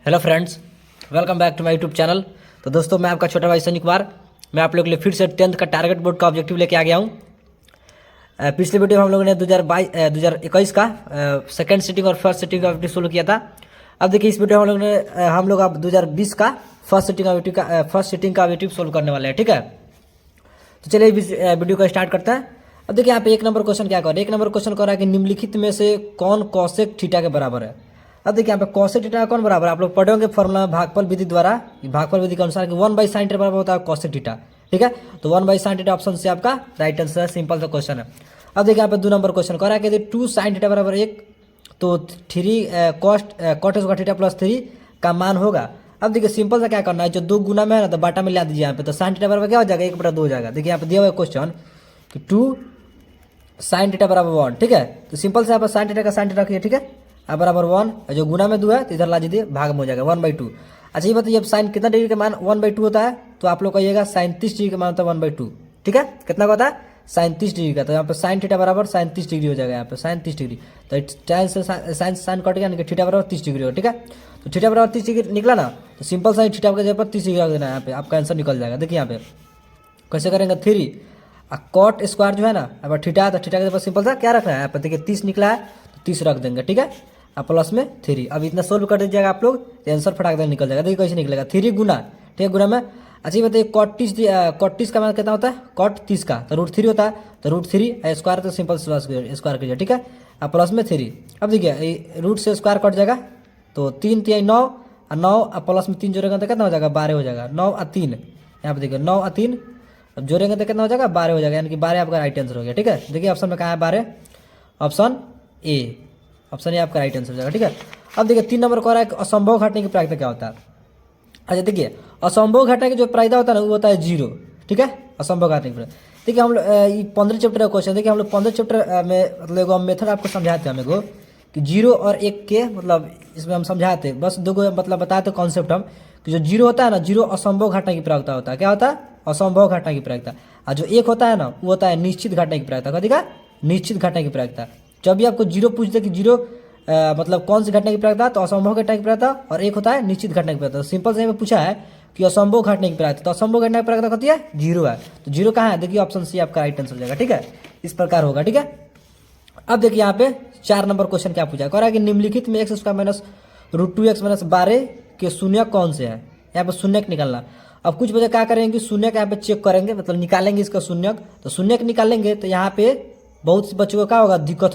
Hello friends, welcome back to my YouTube channel. तो दोस्तों, मैं आपका छोटा भाई सनी कुमार। मैं आप लोग के लिए फिर से 10th का टारगेट बोर्ड का ऑब्जेक्टिव लेके आ गया हूँ। पिछले वीडियो में हम लोगों ने 2021 का सेकंड सिटिंग और फर्स्ट सिटिंग का ऑब्जेक्टिव सोल्व किया था। अब देखिए, इस वीडियो में हम लोग अब 2020 का फर्स्ट सिटिंग का ऑब्जेक्टिव सोल्व करने वाले हैं। ठीक है, तो चलिए वीडियो को स्टार्ट करते हैं। अब देखिए, यहाँ पे एक नंबर क्वेश्चन क्या कर रहा है। एक नंबर क्वेश्चन कर रहा है कि निम्नलिखित में से कौन कॉसेक थीटा के बराबर है। अब देखिए, यहाँ पे कॉसेक थीटा कौन बराबर है, आप लोग पढ़े होंगे फॉर्मूला भागफल विधि द्वारा। भागफल विधि के अनुसार कि 1/sin थीटा बराबर होता है कॉसेक थीटा। ठीक है, तो 1/sin थीटा ऑप्शन से आपका राइट आंसर है। सिंपल सा क्वेश्चन है। अब देखिए, यहाँ पे 2 नंबर क्वेश्चन कर रहा है कि 2sin थीटा बराबर 1, तो 3 cos थीटा प्लस 3 का मान होगा। अब देखिए, सिंपल सा क्या करना है, जो 2 गुना में है ना, तो बाटा में ला दीजिए यहाँ पे। तो sin थीटा बराबर क्या हो जाएगा, 1/2 हो जाएगा। देखिए, यहाँ पे दिया हुआ क्वेश्चन कि 2sin थीटा बराबर 1। ठीक है, तो सिंपल से यहाँ पर sin थीटा का sin थीटा रखिए। ठीक है, अब बराबर 1, जो गुना में 2 है तो इधर ला दीजिए, भाग में हो जाएगा 1/2। अच्छा, ये बताइए, अब साइन कितना डिग्री का मान 1/2 होता है, तो आप लोग कहिएगा sin 30 डिग्री का मान होता है 1/2। ठीक है, कितना का होता है, sin 30 डिग्री का। तो यहाँ पे sin थीटा बराबर sin 30 डिग्री हो जाएगा। यहाँ पे sin 30 डिग्री, तो tan से sin कट गया, यानी कि थीटा बराबर 30 डिग्री हो। ठीक है, तो थीटा बराबर 30 डिग्री निकला ना, तो सिंपल सा थीटा के जगह पर 30 डिग्री रख देना है। यहाँ पे आपका आंसर निकल जाएगा। देखिए, यहाँ पे कैसे करेंगे, 3 कॉट स्क्वायर जो है ना, अब थीटा, तो थीटा के जगह सिंपल सा क्या रखना है, यहाँ पे देखिए 30 निकला है तो 30 रख देंगे। ठीक है, अब प्लस में 3। अब इतना सोल्व कर दीजिएगा आप लोग, तो आंसर फटाक देकर निकल जाएगा। देखिए कैसे निकलेगा, 3 गुना। ठीक है, गुना में। अच्छा, ये बताइए, cot 30 का मान कितना होता है, cot 30 का तो √3 होता है। तो √3 स्क्वायर, तो सिंपल स्क्वायर कीजिए। ठीक है, अब प्लस में 3। अब देखिए, रूट से स्क्वायर कट जाएगा, तो 3 3 9 और 9, अब प्लस में 3 जोड़ेंगे तो कितना हो जाएगा, 12 हो जाएगा। 9 और 3, यहाँ पे देखिए 9 और 3, अब जोड़ेंगे तो कितना हो जाएगा, 12 हो जाएगा। यानी कि 12 आपका राइट आंसर हो गया। ठीक है, देखिए ऑप्शन में कहाँ है, 12, ऑप्शन ए। ऑप्शन ए आपका राइट आंसर हो जाएगा। ठीक है, अब देखिए 3 नंबर को रहा है, असंभव घटने की प्रायिकता क्या होता है। अच्छा, देखिए, असंभव घटना की जो प्रायिकता होता है ना, वो होता है 0। ठीक है, असंभव घटने की प्रायिकता। देखिए, हम लोग 15 चैप्टर का क्वेश्चन। देखिए, हम लोग 15 चैप्टर में मतलब मेथड आपको समझाते हैं हमें कि 0 और 1 के मतलब इसमें हम समझाते, बस 2 मतलब बताते कॉन्सेप्ट हम, कि जो 0 होता है ना, 0 असंभव घटना की प्रायिकता होता है। क्या होता है, असंभव घटना की प्रायिकता। और जो 1 होता है ना, वो होता है निश्चित घटना की प्रायिकता। कथी का, निश्चित घटना की प्रायिकता। जब भी आपको 0 पूछ दे कि 0 मतलब कौन सी घटना की प्रायिकता, तो असंभव घटना की प्रायिकता, और 1 होता है निश्चित घटना की प्रायिकता। तो सिंपल से पूछा है कि असंभव घटना की प्रायिकता, तो असंभव घटना की प्रायिकता कथी है, 0 है। तो 0 कहाँ है, देखिए ऑप्शन सी आपका राइट आंसर हो जाएगा। ठीक है, इस प्रकार होगा। ठीक है, अब देखिए, यहाँ पे 4 नंबर क्वेश्चन क्या पूछा, कह रहा है कि निम्नलिखित में x² माइनस √2x माइनस 12 के शून्य कौन से है। यहाँ पे शून्यक निकालना। अब कुछ बच्चे क्या करेंगे, शून्यक यहाँ पे चेक करेंगे, मतलब निकालेंगे इसका शून्यक। तो शून्यक निकालेंगे तो यहाँ पे बहुत से बच्चों को क्या होगा, दिक्कत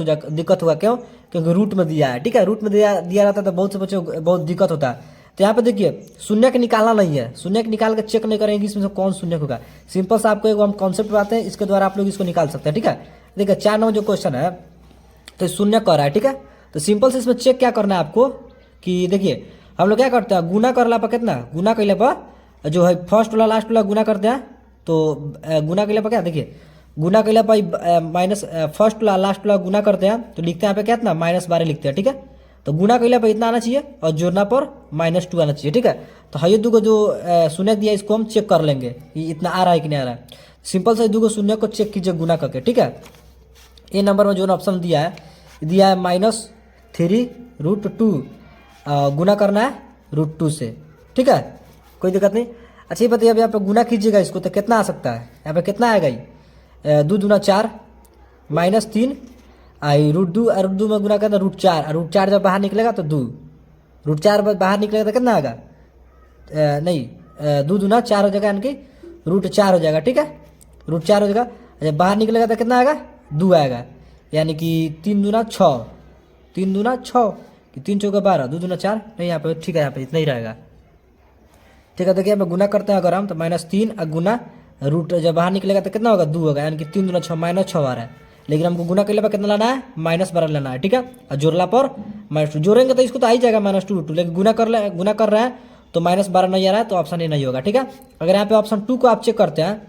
होगा। क्यों, क्योंकि रूट में दिया है। ठीक है, रूट में दिया रहता है तो बहुत से बच्चों को बहुत दिक्कत होता है। तो यहाँ पे देखिए, शून्यक निकालना नहीं है, शून्यक निकाल कर चेक नहीं करेंगे इसमें से कौन शून्यक होगा। सिंपल सा आपको एक हम कॉन्सेप्ट बताते हैं, इसके द्वारा आप लोग इसको निकाल सकते हैं। ठीक है, देखिए 4 नंबर जो क्वेश्चन है, तो शून्य कर रहा है। ठीक है, तो सिंपल से इसमें चेक क्या करना है आपको, कि देखिए हम लोग क्या करते हैं, गुना करला पर कितना, गुना कैले पर जो है फर्स्ट वाला लास्ट वाला गुना करते हैं। तो गुना कैले पर क्या, देखिए गुना कैले पर माइनस फर्स्ट वाला लास्ट वाला गुना करते हैं, तो लिखते हैं यहाँ पे कितना, -12 लिखते हैं। ठीक है, तो गुना कैले पर इतना आना चाहिए और जोड़ना पर -2 आना चाहिए। ठीक है, तो ये 2 जो शून्य दिया, इसको हम चेक कर लेंगे इतना आ रहा है कि नहीं आ रहा है। सिंपल से 2 शून्य को चेक कीजिए गुना करके। ठीक है, ए नंबर में जो ऑप्शन दिया है -3 √2, गुना करना है √2 से। ठीक है, कोई दिक्कत नहीं। अच्छा, ये बताइए, अब यहाँ पे गुना कीजिएगा इसको तो कितना आ सकता है, यहाँ पे कितना आएगा, 2 दूना 4 -3 √2 और √2 में गुना करना √4, और √4 जब बाहर निकलेगा तो 2, √4 बाहर निकलेगा तो कितना आएगा, नहीं 2 दूना 4 हो जाएगा, यानी कि √4 हो जाएगा। ठीक है, √4 हो जाएगा। जब बाहर निकलेगा तो कितना आएगा, 2 आएगा, यानी कि 3 दूना 6, 3 दूना 6 कि 3 चौका 12, 2 दूना 4, नहीं यहाँ पे ठीक है, यहाँ पे इतना ही रहेगा। ठीक है, देखिए यहाँ पे गुना करते हैं अगर हम, तो -3 और गुना रूट जब बाहर निकलेगा तो कितना होगा, 2 होगा, यानी कि 3 दूना 6 -6 आ रहा है। लेकिन हमको गुना करने पर कितना लाना है, -12 लेना है। ठीक है, और जोड़ला पर -2 जोड़ेंगे तो इसको तो आ ही जाएगा -2 लेकिन गुना कर रहे हैं तो -12 नहीं आ रहा है, तो ऑप्शन ए नहीं होगा। ठीक है, अगर यहाँ पे ऑप्शन 2 को आप चेक करते हैं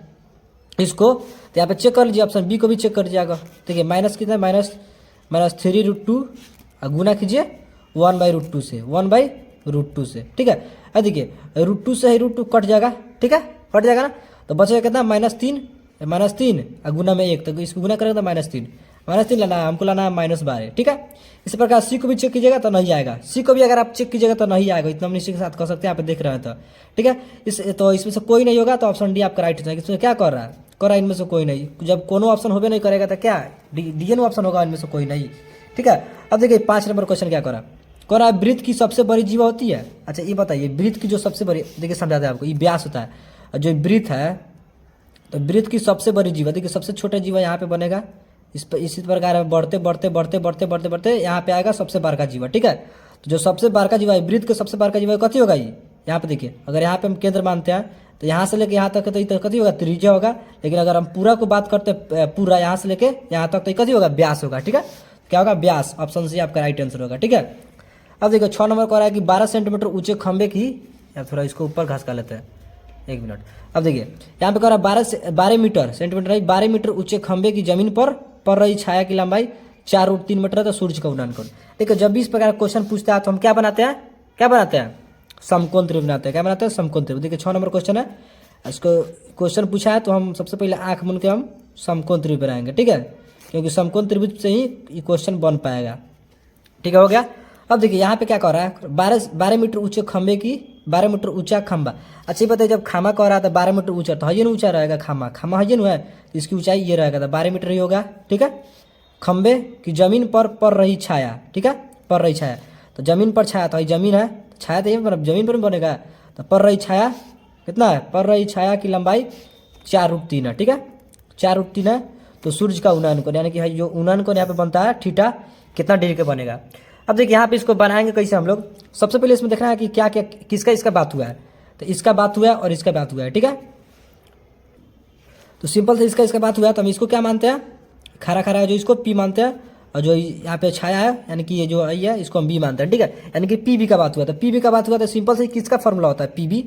इसको, तो यहाँ पे चेक कर लीजिए, ऑप्शन बी को भी चेक कर लीजिएगा। देखिए माइनस कितना है, -3 √2 और गुना कीजिए 1/√2 से, 1/√2 से। ठीक है, अब देखिए √2 से ही √2 कट जाएगा। ठीक है, कट जाएगा ना, तो बचेगा कितना, -3 और गुना में 1, तो इसको गुना करेंगे तो -3 -3 लाना है, हमको लाना है -12, ठीक है। इसी प्रकार सी को भी चेक कीजिएगा तो नहीं आएगा, सी को भी अगर आप चेक कीजिएगा तो नहीं आएगा, इतना हम निश्चित के साथ कह सकते हैं, आप देख रहे हैं तो, ठीक है। तो इसमें से कोई नहीं होगा तो ऑप्शन डी आपका राइट हो जाएगा। इसमें क्या कर रहा है इनमें से कोई नहीं, जब कोनो ऑप्शन होबे नहीं करेगा तो क्या डी ऑप्शन होगा, इनमें से कोई नहीं, ठीक है। अब देखिए 5 नंबर क्वेश्चन क्या कर रहा है, वृत्त की सबसे बड़ी जीवा होती है। अच्छा ये बताइए, वृत्त की जो सबसे बड़ी, देखिए समझाते हैं आपको, ये व्यास होता है, और जो वृत्त है तो वृत्त की सबसे बड़ी जीवा, देखिए सबसे छोटा जीवा यहाँ पे बनेगा, इसी प्रकार बढ़ते बढ़ते बढ़ते बढ़ते बढ़ते बढ़ते यहाँ पे आएगा सबसे बड़का जीवा, ठीक है। तो जो सबसे बड़का जीवा है, वृत्त का सबसे बड़का जीवा कथी होगा, ये यहाँ पे देखिए, अगर यहाँ पे हम केंद्र मानते हैं तो यहाँ से लेके यहाँ तक तो कथी होगा, त्रिज्या होगा। लेकिन अगर हम पूरा को बात करते हैं, पूरा यहाँ से लेके यहाँ तक तो कथी होगा, व्यास होगा, ठीक है। क्या होगा, व्यास। ऑप्शन सी आपका राइट आंसर होगा, ठीक है। अब देखिए 6 नंबर को आ रहा है कि 12 सेंटीमीटर ऊंचे खंबे की, या थोड़ा इसको ऊपर घास कर लेते हैं, 1 मिनट। अब देखिए यहाँ पे कह रहा है 12 मीटर सेंटीमीटर नहीं, 12 मीटर ऊंचे खंबे की जमीन पर पड़ रही छाया की लंबाई 4√3 मीटर है, तो सूर्य का उन्नयन कौन। देखिए जब भी इस प्रकार क्वेश्चन पूछता है तो हम क्या बनाते हैं, समकोण त्रिभुज बनाते हैं। क्या बनाते हैं, समकोण त्रिभुज। देखिए 6 नंबर क्वेश्चन है, इसको क्वेश्चन पूछा है तो हम सबसे पहले आंख मूंद के हम समकोण त्रिभुज बनाएंगे, ठीक है, क्योंकि समकोण त्रिभुज से ही ये क्वेश्चन बन पाएगा, ठीक है, हो गया। अब देखिए यहाँ पे क्या कह रहा है, 12 मीटर ऊंचे खंबे की, 12 मीटर ऊंचा खंबा। अच्छा ये बताइए, जब खामा कह रहा था 12 मीटर ऊंचा, तो हजन ऊंचा रहेगा, खामा हजन है, तो इसकी ऊंचाई ये रहेगा, तो 12 मीटर ही होगा, ठीक है। खंबे की जमीन पर पड़ रही छाया, ठीक है, पड़ रही छाया, तो जमीन पर छाया, तो जमीन है, छाया तो ये जमीन पर बनेगा, तो पड़ रही छाया कितना है, पड़ रही छाया की लंबाई 4√3 है, ठीक है, 4√3 है। तो सूर्य का उन्नयन कोण, यानी कि जो उन्नयन कोण यहाँ पे बनता है थीटा, कितना डिग्री का बनेगा। अब देखिए यहाँ पे इसको बनाएंगे कैसे हम लोग, सबसे पहले इसमें देखना है कि क्या क्या किसका इसका बात हुआ है, तो इसका बात हुआ है और इसका बात हुआ है, ठीक है। तो सिंपल से इसका बात हुआ है, तो हम इसको क्या मानते हैं, खरा है जो, इसको पी मानते हैं, और जो यहाँ पे छाया है यानी कि ये जो आई है इसको हम बी मानते हैं, ठीक है। यानी कि पी बी का बात हुआ, तो पी बी का बात हुआ तो सिंपल से किसका फॉर्मूला होता है, पी बी,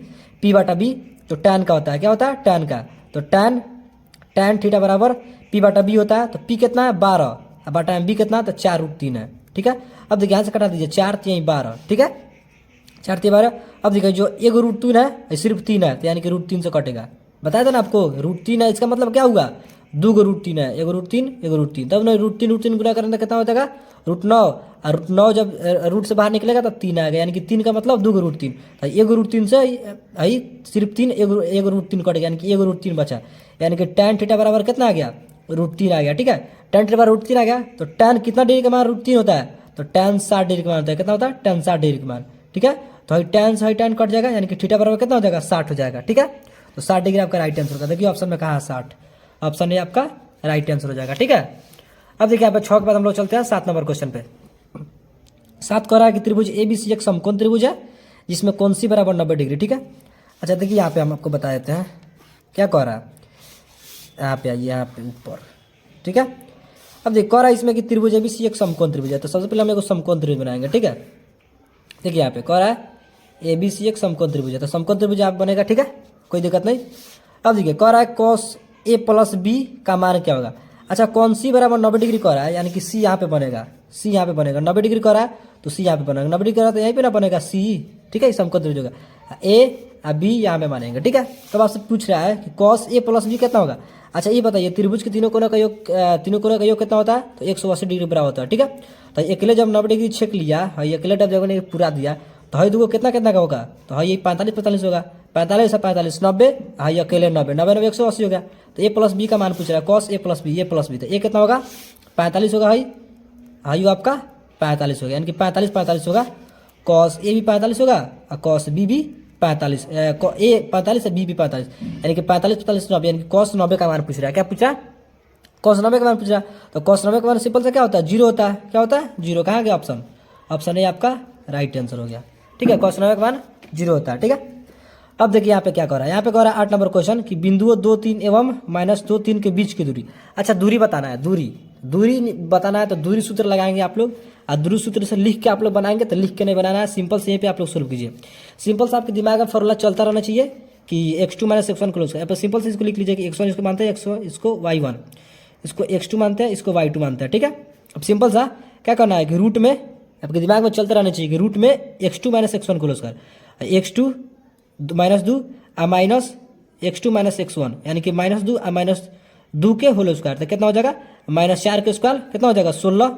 पी बटा बी, तो टैन का होता है, क्या होता है, टैन का। तो टैन थीटा बराबर पी बटा बी होता है, तो पी कितना है 12, अब बटा बी कितना, तो 4√3 है, ठीक है। अब देखिए यहाँ से कटा दीजिए, 4 3 12, ठीक है, 4 3 12। अब देखिए जो 1√3 है सिर्फ 3 है, तो यानी कि √3 से कटेगा, बताया था ना आपको, √3 है, इसका मतलब क्या हुआ, 2 √3 है, 1√3 तब ना √3 गुना करने कितना हो जाएगा, √9, और √9 जब रूट से बाहर निकलेगा तो 3 आएगा, यानी कि 3 का मतलब 2 √3, तो 1√3 से आई सिर्फ 3, 1 √3 कटेगा, यानी कि 1 √3 बचा, यानी कि टैन थीटा बराबर कितना आ गया, √3 आ गया, ठीक है। टैन थीटा बराबर √3 आ गया, तो टैन कितना डिग्री का मान √3 होता है, तो टैन 60 डिग्री का मान होता है, कितना होता है, टैन 60 डिग्री का मान, ठीक है। तो टैन से टैन कट जाएगा, यानी कि थीटा बराबर कितना हो जाएगा, 60 हो जाएगा, ठीक है। तो 60 डिग्री आपका राइट आंसर होगा, देखिए ऑप्शन में कहा 60, ऑप्शन ए आपका राइट आंसर हो जाएगा, ठीक है। अब देखिए यहाँ पे 6 के बाद हम लोग चलते हैं 7 नंबर क्वेश्चन पे। 7 कह रहा है कि त्रिभुज ABC एक समकोण त्रिभुज है जिसमें कोण C बराबर 90 डिग्री, ठीक है। अच्छा देखिए यहाँ पे हम आपको बता देते हैं क्या कह रहा है, यहाँ पे आइए, यहाँ पे ऊपर, ठीक है। अब देखिए कह रहा है इसमें कि त्रिभुज ABC एक समकोण त्रिभुज है, तो सबसे पहले हम एक समकोण त्रिभुज बनाएंगे, ठीक है। देखिए यहाँ पे कह रहा है ABC एक समकोण त्रिभुज है, तो समकोण त्रिभुज आप बनेगा, ठीक है, कोई दिक्कत नहीं। अब देखिए कह रहा है cos A + B का मान क्या होगा। अच्छा कोण C बराबर 90 डिग्री कह रहा है, यानी कि C यहाँ पे बनेगा, C यहाँ पे बनेगा, 90 डिग्री कह रहा है तो C यहाँ पे बनेगा, 90 डिग्री कह रहा है तो यहीं पे ना बनेगा C, ठीक है, समकोण त्रिभुज होगा। A B यहाँ पे मानेंगे, ठीक है। तब आपसे पूछ रहा है कि cos A + B कितना होगा। अच्छा ये बताइए त्रिभुज के तीनों कोणों का योग कितना होता है, तो 180 डिग्री बराबर होता है, ठीक है। तो अकेले जब 90 डिग्री छेक लिया, अकेले जब ने पूरा दिया, तो हई दूगो कितना का होगा, तो हई 45 होगा, 45 45 90, हई अकेले 90 90 180 हो गया। तो A + B का मान पूछ रहा है, cos A + B, A + B, तो A कितना होगा 45 होगा, हई आपका 45 हो गया, यानी कि 45 होगा, cos A भी 45 होगा और cos B भी 45, A 45 है B भी 45, यानी कि 45 90, यानी कि cos 90 का मान पूछ रहा है, क्या पूछ रहा है, cos 90 का मान पूछ रहा है। तो cos 90 का मान सिंपल से क्या होता है, 0 होता है, क्या होता है 0, कहाँ गया ऑप्शन, ऑप्शन ए आपका राइट आंसर हो गया, ठीक है। cos 90 का मान 0 होता है, ठीक है। अब देखिए यहाँ पे क्या कह रहा है, यहाँ पे कह रहा है 8 नंबर क्वेश्चन कि बिंदुओं 2 3 एवं -2 3 के बीच की दूरी। अच्छा दूरी बताना है, दूरी बताना है, तो दूरी सूत्र लगाएंगे आप लोग, और दूरी सूत्र से लिख के आप लोग बनाएंगे, तो लिख के नहीं बनाना है, सिंपल से यहीं पे आप लोग सोल्व कीजिए। सिंपल से आपके दिमाग में फॉर्मूला चलता रहना चाहिए कि x2 - x1 क्लोज कर, सिंपल से इसको लिख लीजिए कि x1 इसको मानते हैं, इसको y1, इसको x2 मानते हैं, इसको y2 मानते हैं, ठीक है। अब सिंपल सा क्या करना है कि रूट में आपके दिमाग में चलते रहना चाहिए कि रूट में x2 - x1 क्लोज कर, x2 -2 माइनस x2 - x1, यानी कि -2 और -2 के होल स्क्वायर, तो कितना हो जाएगा -4 का स्क्वायर कितना हो जाएगा 16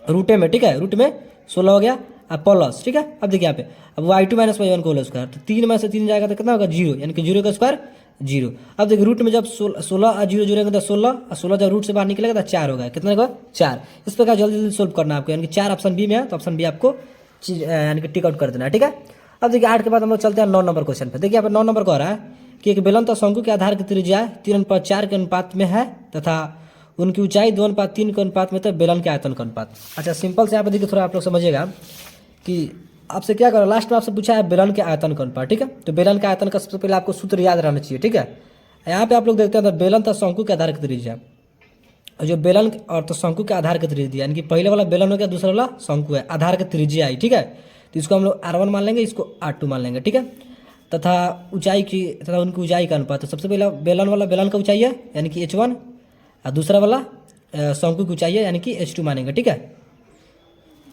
रूटे में, ठीक है, रूट में 16 हो गया अब प्लस, ठीक है। अब देखिए यहाँ पे अब y2 - y1 का होल स्क्वायर, तो 3 में से 3 जाएगा तो कितना होगा 0, यानी कि 0 का स्क्वायर 0। अब देखिए रूट में जब 16 और 0 जुड़ेंगे तो 16 और 16 जब रूट से बाहर निकलेगा तो 4 होगा, कितना होगा 4। इस प्रकार जल्दी जल्दी सोल्व करना है आपको, यानी कि 4 ऑप्शन बी में है तो ऑप्शन बी आपको यानी कि टिक आउट कर देना है, ठीक है। अब देखिए 8 के बाद हम लोग चलते हैं 9 नंबर क्वेश्चन पे। देखिए यहाँ पे 9 नंबर को आ रहा है कि एक बेलन तो शंकु के आधार की त्रिज्या 3:4 के अनुपात में है तथा उनकी ऊंचाई 2:3 के अनुपात में, तो बेलन के आयतन का अनुपात। अच्छा सिंपल से यहाँ पे देखिए थोड़ा आप लोग समझिएगा कि आपसे क्या करो, लास्ट में आपसे पूछा है बेलन के आयतन का अनुपात, ठीक है। तो बेलन के आयतन का सबसे पहले आपको सूत्र याद रहना चाहिए, ठीक है। यहाँ पे आप लोग देखते हैं तो बेलन तो शंकु के आधार की त्रिज्या, जो बेलन और तो शंकु के आधार की त्रिज्या, यानी कि पहले वाला बेलन हो गया, दूसरा वाला शंकु है, आधार की त्रिज्या आई, ठीक है। तो इसको हम लोग R1 मान लेंगे, इसको R2 मान लेंगे, ठीक है। तथा ऊंचाई की तथा उनकी ऊंचाई का अनुपात, तो सबसे पहला बेलन वाला बेलन का ऊंचाई है यानी कि H1 और दूसरा वाला शंकु की ऊंचाई है यानी कि H2 मानेंगे, ठीक है।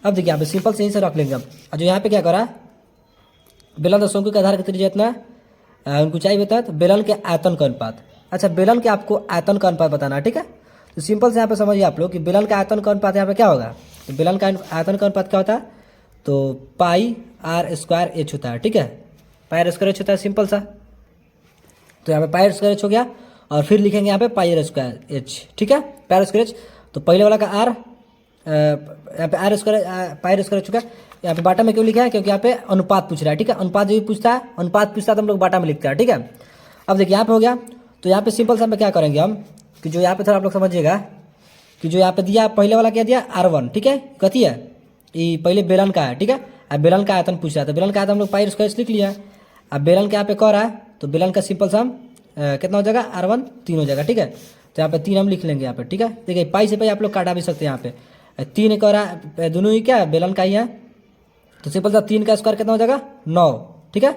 अब देखिए यहाँ पे सिंपल से यहीं से रख लेंगे। अब जो यहाँ पे क्या करा, बेलन तो शंकु के आधार की त्रिज्या इतना है, उनकी ऊंचाई बताया, तो बेलन के आयतन का अनुपात। अच्छा बेलन के आपको आयतन का अनुपात बताना है, ठीक है। तो सिंपल से यहाँ पे समझिए आप लोग कि बेलन का आयतन का अनुपात यहाँ पे क्या होगा, तो बेलन का आयतन का अनुपात क्या होता है, तो πr² h होता है, ठीक है, πr² h होता है सिंपल सा। तो यहाँ पे πr² h हो गया और फिर लिखेंगे यहाँ पे πr² h, ठीक है, πr² h। तो पहले वाला का r यहाँ पे πr² h चुका है, यहाँ पे बाटा में क्यों लिखा है, क्योंकि यहाँ पे अनुपात पूछ रहा है, ठीक है। अनुपात जो भी पूछता है, अनुपात पूछता है तो हम लोग बाटा में लिखते हैं, ठीक है। अब देखिए यहाँ पे हो गया, तो यहाँ पे सिंपल सा में क्या करेंगे हम कि जो यहाँ पे थोड़ा आप लोग समझिएगा कि जो यहाँ पे दिया पहले वाला क्या दिया R1, ठीक है, कथी है ये पहले बेलन का है, ठीक है। अब बेलन का आयतन पूछ रहा है, तो बेलन का आयतन हम लोग πr² h लिख लिया। अब बेलन के यहाँ पे कह रहा है तो बेलन का सिंपल सा हम कितना हो जाएगा R1 3 हो जाएगा, ठीक है। तो यहाँ पे 3 हम लिख लेंगे यहाँ पे, ठीक है। देखिए पाई से पाई आप लोग काटा भी सकते हैं, यहाँ पे 3 कह रहा है, दोनों ही क्या है बेलन का ही है, तो सिंपल सा 3 का स्क्वायर कितना हो जाएगा 9, ठीक है।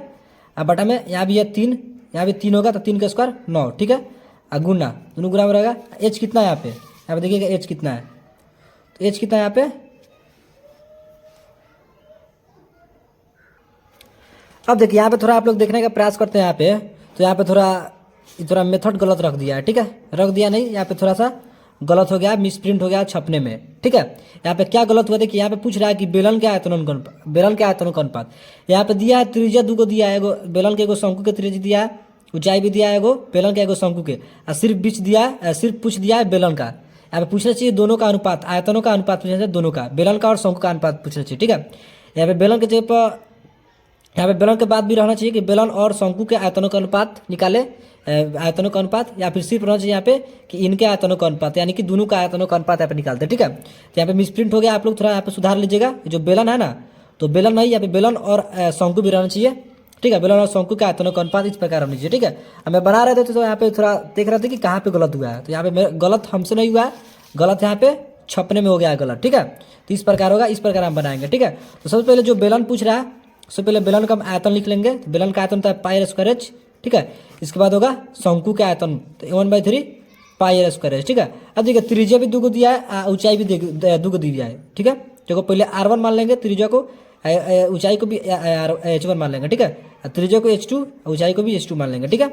अब बटा में यहाँ भी है 3, यहाँ भी 3 होगा तो 3 का स्क्वायर 9, ठीक है। और गुना दोनों गुना में रहेगा। एच कितना है यहाँ पे देखिएगा एच कितना है, तो एच कितना है यहाँ पे, अब देखिए यहाँ पे थोड़ा आप लोग देखने का प्रयास करते हैं यहाँ पे, तो यहाँ पे थोड़ा मेथड गलत रख दिया है, ठीक है, रख दिया नहीं, यहाँ पे थोड़ा सा गलत हो गया, मिसप्रिंट हो गया छपने में, ठीक है। यहाँ पे क्या गलत हुआ, देखिए यहाँ पे पूछ रहा है कि बेलन के आयतन का अनुपात, यहाँ पे दिया है त्रिज्या 2 को दिया है, एगो बेलन के एगो शंकु के त्रिज्या दिया है, ऊंचाई भी दिया है एगो बेलन के एगो शंकु के, और सिर्फ बीच दिया है, सिर्फ पूछ दिया है बेलन का। यहाँ पे पूछना चाहिए दोनों का अनुपात, आयतनों का अनुपात पूछना चाहिए, दोनों का, बेलन का और शंकु का अनुपात पूछना चाहिए, ठीक है। यहाँ पे बेलन के जगह पर यहाँ पे बेलन के बाद भी रहना चाहिए कि बेलन और शंकु के आयतनों का अनुपात निकाले, आयतनों का अनुपात, या फिर सिर्फ रहना चाहिए यहाँ पे कि इनके आयतनों का अनुपात, यानी कि दोनों का आयतनों का अनुपात यहाँ पे निकालते हैं, ठीक है। तो यहाँ पे मिसप्रिंट हो गया, आप लोग थोड़ा यहाँ पे सुधार लीजिएगा। जो बेलन है ना, तो बेलन नहीं, यहाँ पे बेलन और शंकु भी रहना चाहिए, ठीक है। बेलन और शंकु के आयतनों का अनुपात इस प्रकार होना चाहिए, ठीक है। अब मैं बना रहे थे तो यहाँ पे थोड़ा देख रहे थे कि कहाँ पे गलत हुआ है, तो यहाँ पे गलत हमसे नहीं हुआ है, गलत यहाँ पे छपने में हो गया है गलत, ठीक है। तो इस प्रकार होगा, इस प्रकार हम बनाएंगे, ठीक है। तो सबसे पहले जो बेलन पूछ रहा है, सबसे पहले बेलन का हम आयतन लिख लेंगे, तो बेलन का आयतन था πr² h, ठीक है। इसके बाद होगा शंकु के आयतन, तो 1/3 πr², ठीक है। अब देखिए त्रिज्या भी 2 को दिया है, ऊंचाई भी 2 को दिया है, ठीक है। देखो पहले R1 मान लेंगे, त्रिज्या को ऊंचाई को भी H1 मान लेंगे, ठीक है। त्रिज्या को H2, ऊंचाई को भी H2 मान लेंगे, ठीक है।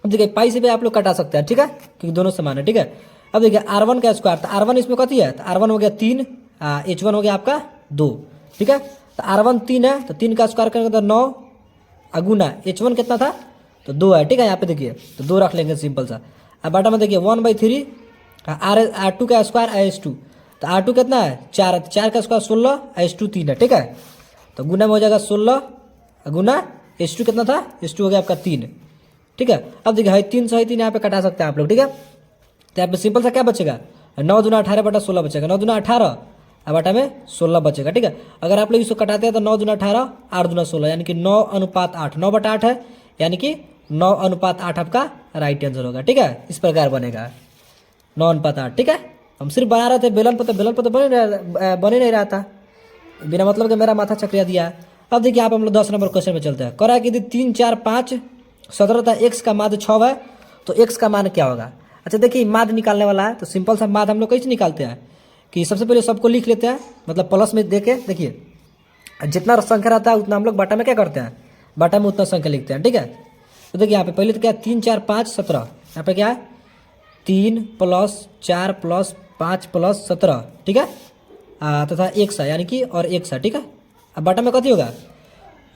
अब देखिए पाई से भी आप लोग कटा सकते हैं, ठीक है, क्योंकि दोनों समान है, ठीक है। अब देखिए R1 का स्क्वायर, तो R1 इसमें कथी है, तो R1 हो गया 3, H1 हो गया आपका 2, ठीक है। तो R1 3 है, तो 3 का स्क्वायर करेंगे तो 9, अगुना H1 कितना था, तो 2 है, ठीक है। यहाँ पे देखिए तो 2 रख लेंगे सिंपल सा। अब बाटा में देखिए 1/3 R2 का स्क्वायर H2, तो R2 कितना है 4, 4 का स्क्वायर 16, H2 3 है, ठीक है। तो गुना में हो जाएगा 16 गुना H2 कितना था, H2 हो गया आपका 3, ठीक है। अब देखिए 3 से 3 यहाँ पे कटा सकते हैं आप लोग, ठीक है। तो यहाँ पे सिंपल सा क्या बचेगा, 9 दूना 18 बटा 16 बचेगा, 9 दूना 18 अब बटा में 16 बचेगा, ठीक है। अगर आप लोग इसको कटाते हैं तो 9 दूना 18, 8 दूना 16, यानी कि 9:8, 9/8 है, यानी कि 9:8 आपका राइट आंसर होगा, ठीक है। इस प्रकार बनेगा 9:8, ठीक है। हम सिर्फ बना रहे थे बेलन पर, तो बन ही नहीं रहा था, बिना मतलब के मेरा माथा चक्रिया दिया। अब देखिए आप हम लोग 10 नंबर क्वेश्चन में चलते हैं। कह रहा है कि यदि 3, 4, 5 17 एक्स का माध्य 6 है तो एक्स का मान क्या होगा। अच्छा देखिए माध्य निकालने वाला है, तो सिंपल सा माध्य हम लोग कैसे निकालते हैं कि सबसे पहले सबको लिख लेते हैं, मतलब प्लस में दे के, देखिए जितना संख्या रहता है उतना हम लोग बाटा में क्या करते हैं, बाटा में उतना संख्या लिखते हैं, ठीक है। तो देखिए यहाँ पे पहले तो क्या है 3, 4, 5 17, यहाँ पे क्या है 3 प्लस 4 प्लस 5 प्लस 17, ठीक है, तथा 1 सा यानी कि और 1 सा, ठीक है। अब बटा में कथी होगा,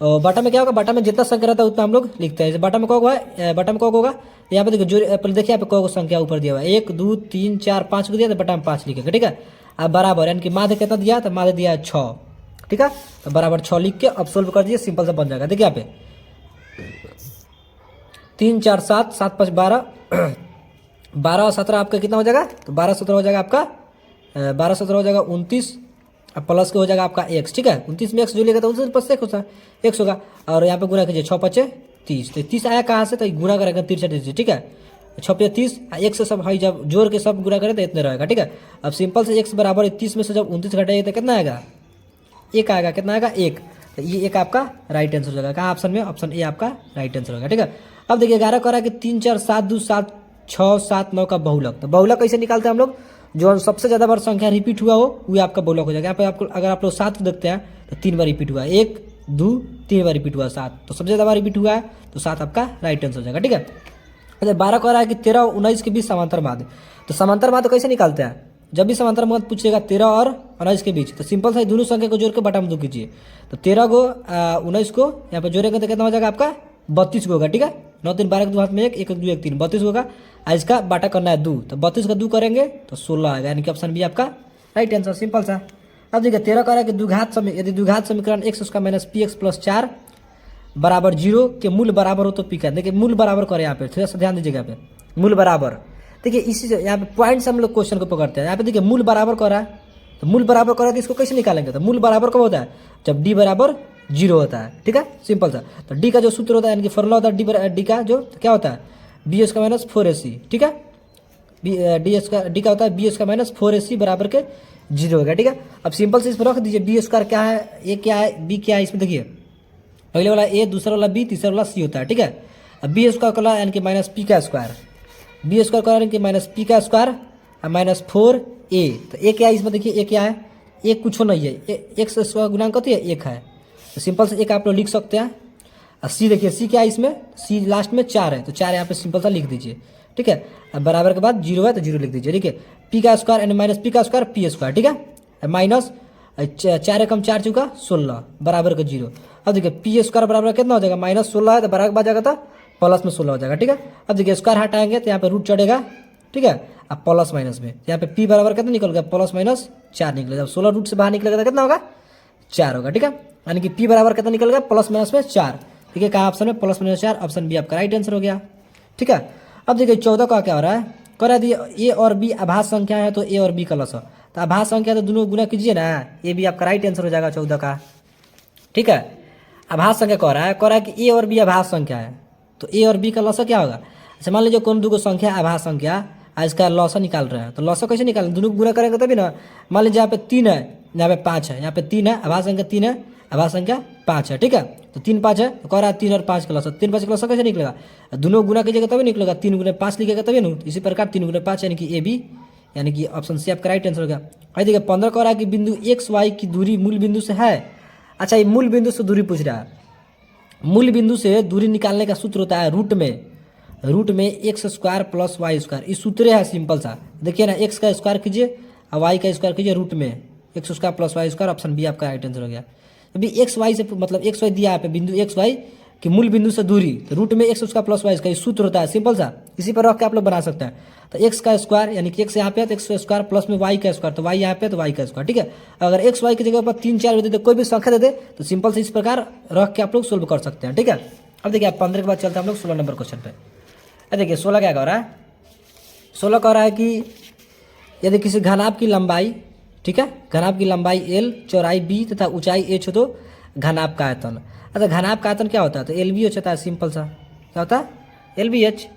बटा में क्या होगा, बटा में जितना संख्या रहता है उतना हम लोग लिखते हैं। बटा में कौन होगा, बटा में कौन होगा, यहाँ पे देखिए जो पहले देखिए यहाँ पे कौन संख्या ऊपर दिया हुआ है, 1 2 3 4 5 को दिया तो बटा में 5 लिखेगा, ठीक है। अब बराबर यानी कि माध्य कितना दिया, तो माध्य दिया है 6, ठीक है। तो बराबर 6 लिख के अब सोल्व कर दिए, सिंपल सा बन जाएगा। देखिए यहाँ पे 3 4 7 7 5 12 12 और 17 आपका कितना हो जाएगा, तो 12 17 हो जाएगा आपका 12 17 हो जाएगा 29, अब प्लस के हो जाएगा आपका x, ठीक है। 29 में x जो लेगा तो 29 प्लस x होगा, और यहाँ पे गुना कीजिए 6 5 30, तो 30 आया कहाँ से, तो गुना करेगा 63 से, ठीक है। 6 पे 30 एक से सब हाई जब जोड़ के सब गुना करें तो इतने रहेगा, ठीक है। अब सिंपल से x बराबर 30 में से जब 29 घटाएगा तो कितना आएगा, 1 आएगा, कितना आएगा 1, तो ये एक आपका राइट आंसर हो जाएगा। कहाँ ऑप्शन में, ऑप्शन ए आपका राइट आंसर होगा, ठीक है। अब देखिए 11 कह रहा है कि 3 4 7 2 7 6 7 9 का बहुलक, तो बहुलक कैसे निकालते हैं हम लोग, जो सबसे ज़्यादा बार संख्या रिपीट हुआ हो वो आपका बहुलक हो जाएगा। यहाँ पे आपको अगर आप लोग 7 को देखते हैं तो 3 बार रिपीट हुआ है, 1 2 3 बार रिपीट हुआ 7, तो सबसे ज़्यादा बार रिपीट हुआ है तो 7 आपका राइट आंसर हो जाएगा, ठीक है। अच्छा 12 कह रहा है कि 13 और 19 के बीच समांतर माध्य, तो समांतर माध्य कैसे निकालते हैं, जब भी समांतर माध्य पूछेगा 13 और 19 के बीच, तो सिंपल सा दोनों संख्या को जोड़ के बटा में 2 कीजिए, तो 13 को 19 को यहाँ पे जोड़ेगा तो कितना हो जाएगा आपका 32 को होगा, ठीक है। 9 3 12 के 2 हाथ में 1 1 2 1 3 32 होगा। इसका बाटा करना है 2, तो 32 का 2 करेंगे तो 16 आएगा, यानी कि ऑप्शन बी आपका राइट आंसर, सिंपल सा। अब देखिए 13 कह रहा है कि द्विघात यदि द्विघात समीकरण x उसका माइनस पी एक्स प्लस 4 बराबर 0 के मूल बराबर हो तो पी का, देखिए मूल बराबर करें यहाँ पे, थोड़ा सा ध्यान दीजिएगा यहाँ पे मूल बराबर, देखिए इसी से यहाँ पे पॉइंट से हम लोग क्वेश्चन को पकड़ते हैं। यहाँ पे देखिए मूल बराबर कर रहा है, तो मूल बराबर कर रहा है तो इसको कैसे निकालेंगे, तो मूल बराबर कब होता है, जब डी बराबर 0 होता है, ठीक है, सिंपल सा। तो डी का जो सूत्र होता है यानी कि फॉर्मूला होता है डी का जो क्या होता है बी एस का माइनस 4ac, ठीक है। डी का होता है बी एस का माइनस 4ac बराबर के 0 होगा, ठीक है। अब सिंपल से इस पर रख दीजिए, बी स्क्वायर क्या है, ए क्या है, बी क्या है, इसमें देखिए पहले वाला ए, दूसरा वाला बी, तीसरा वाला सी होता है, ठीक है। अब बी स्क्वायर का यानी कि माइनस पी का स्क्वायर, बी स्क्वायर का यानी कि माइनस पी का स्क्वायर और माइनस 4a, तो ए क्या है इसमें देखिए, ए क्या है, एक कुछ नहीं है, एक से स्क्वायर गुणांक होती है 1 है, तो सिंपल से एक आप लोग लिख सकते हैं। और सी देखिए, सी क्या है इसमें, सी लास्ट में 4 है, तो 4 यहाँ पे सिंपल सा लिख दीजिए, ठीक है। अब बराबर के बाद 0 है तो 0 लिख दीजिए, ठीक है। पी का स्क्वायर एंड माइनस पी का स्क्वायर पी स्क्वायर, ठीक है, माइनस 4 एकम 4 चुका 16 बराबर का 0। अब देखिए पी स्क्वायर बराबर कितना हो जाएगा, माइनस 16 है तो बराबर के बाद जाएगा तो प्लस में 16 हो जाएगा, ठीक है। अब देखिए स्क्वायर हटाएंगे तो यहाँ पे रूट चढ़ेगा, ठीक है। अब प्लस माइनस में यहाँ पे पी बराबर कितना निकल गया, प्लस माइनस 4 निकलेगा, जब 16 रूट से बाहर निकलेगा तो कितना होगा 4 होगा, ठीक है। यानी कि पी बराबर कितना निकल गया, प्लस माइनस में 4, ठीक है। कहाँ ऑप्शन में प्लस माइनस 4, ऑप्शन बी आपका राइट आंसर हो गया, ठीक है। अब देखिए 14 का क्या हो रहा है, कह दिए ए और बी आभास संख्या है तो ए और बी का लसा, तो आभास संख्या तो दोनों गुना कीजिए ना, ये भी आपका राइट आंसर हो जाएगा 14 का, ठीक है। आभास संख्या कह रहा है कि ए और बी आभास संख्या है, तो ए और बी का लसा क्या होगा, अच्छा मान लीजिए कौन दो संख्या आभास संख्या इसका लौसा निकाल रहे हैं, तो लौसा कैसे निकालें, दोनों गुना करेंगे तभी ना। मान लीजिए यहाँ पे 3 है, यहाँ पे 5 है, यहाँ पे 3 है, आभास संख्या 3 है, आभास संख्या 5 है, ठीक है। तो 3 5 है, तो कह रहा है 3 और 5 का लौसा, 3 5 का लौसा कैसे निकलेगा, दोनों गुना कीजिएगा तभी निकलेगा, 3 गुना 5 लिखेगा तभी ना, इसी प्रकार 3 गुना 5 यानी कि ए बी, यानी कि ऑप्शन सी आपका राइट आंसर हो गया। और देखिए 15 कह रहा है कि बिंदु एक्स वाई की दूरी मूल बिंदु से है, अच्छा ये मूल बिंदु से दूरी पूछ रहा है, मूल बिंदु से दूरी निकालने का सूत्र होता है रूट में X square plus Y square, इस सूत्र है सिंपल सा, देखिए ना एक्स का स्क्वायर कीजिए और वाई का स्क्वायर कीजिए, रूट में X square plus Y square, option B आपका राइट आंसर हो गया। अभी एक्स वाई से मतलब एक्स वाई दिया है पे बिंदु एक्स वाई कि मूल बिंदु से दूरी, तो रूट में एक्स स्क्वायर प्लस वाई का सूत्र होता है सिंपल सा, इसी पर रख के आप लोग बना सकते हैं। तो एक्स का स्क्वायर यानी कि एक्स यहाँ पे है तो एक्स स्क्वायर प्लस में वाई का स्क्वायर, तो वाई यहाँ पे तो वाई का स्क्वायर, ठीक है। अगर एक्स वाई की जगह पर 3 4 दे दे, कोई भी संख्या दे दे तो सिंपल से इस प्रकार रख के आप लोग सोल्व कर सकते हैं, ठीक है। अब देखिए 15 के बाद चलते हैं हम लोग 16 नंबर क्वेश्चन पे। देखिए 16 क्या कह रहा है, 16 कह रहा है कि यदि किसी घनाभ की लंबाई, ठीक है, घनाभ की लंबाई l, चौड़ाई b तथा ऊंचाई h हो तो घनाभ का आयतन, अच्छा घनाभ का आयतन क्या होता है, तो एल बी एच होता है, सिंपल सा क्या होता है एल बी एच,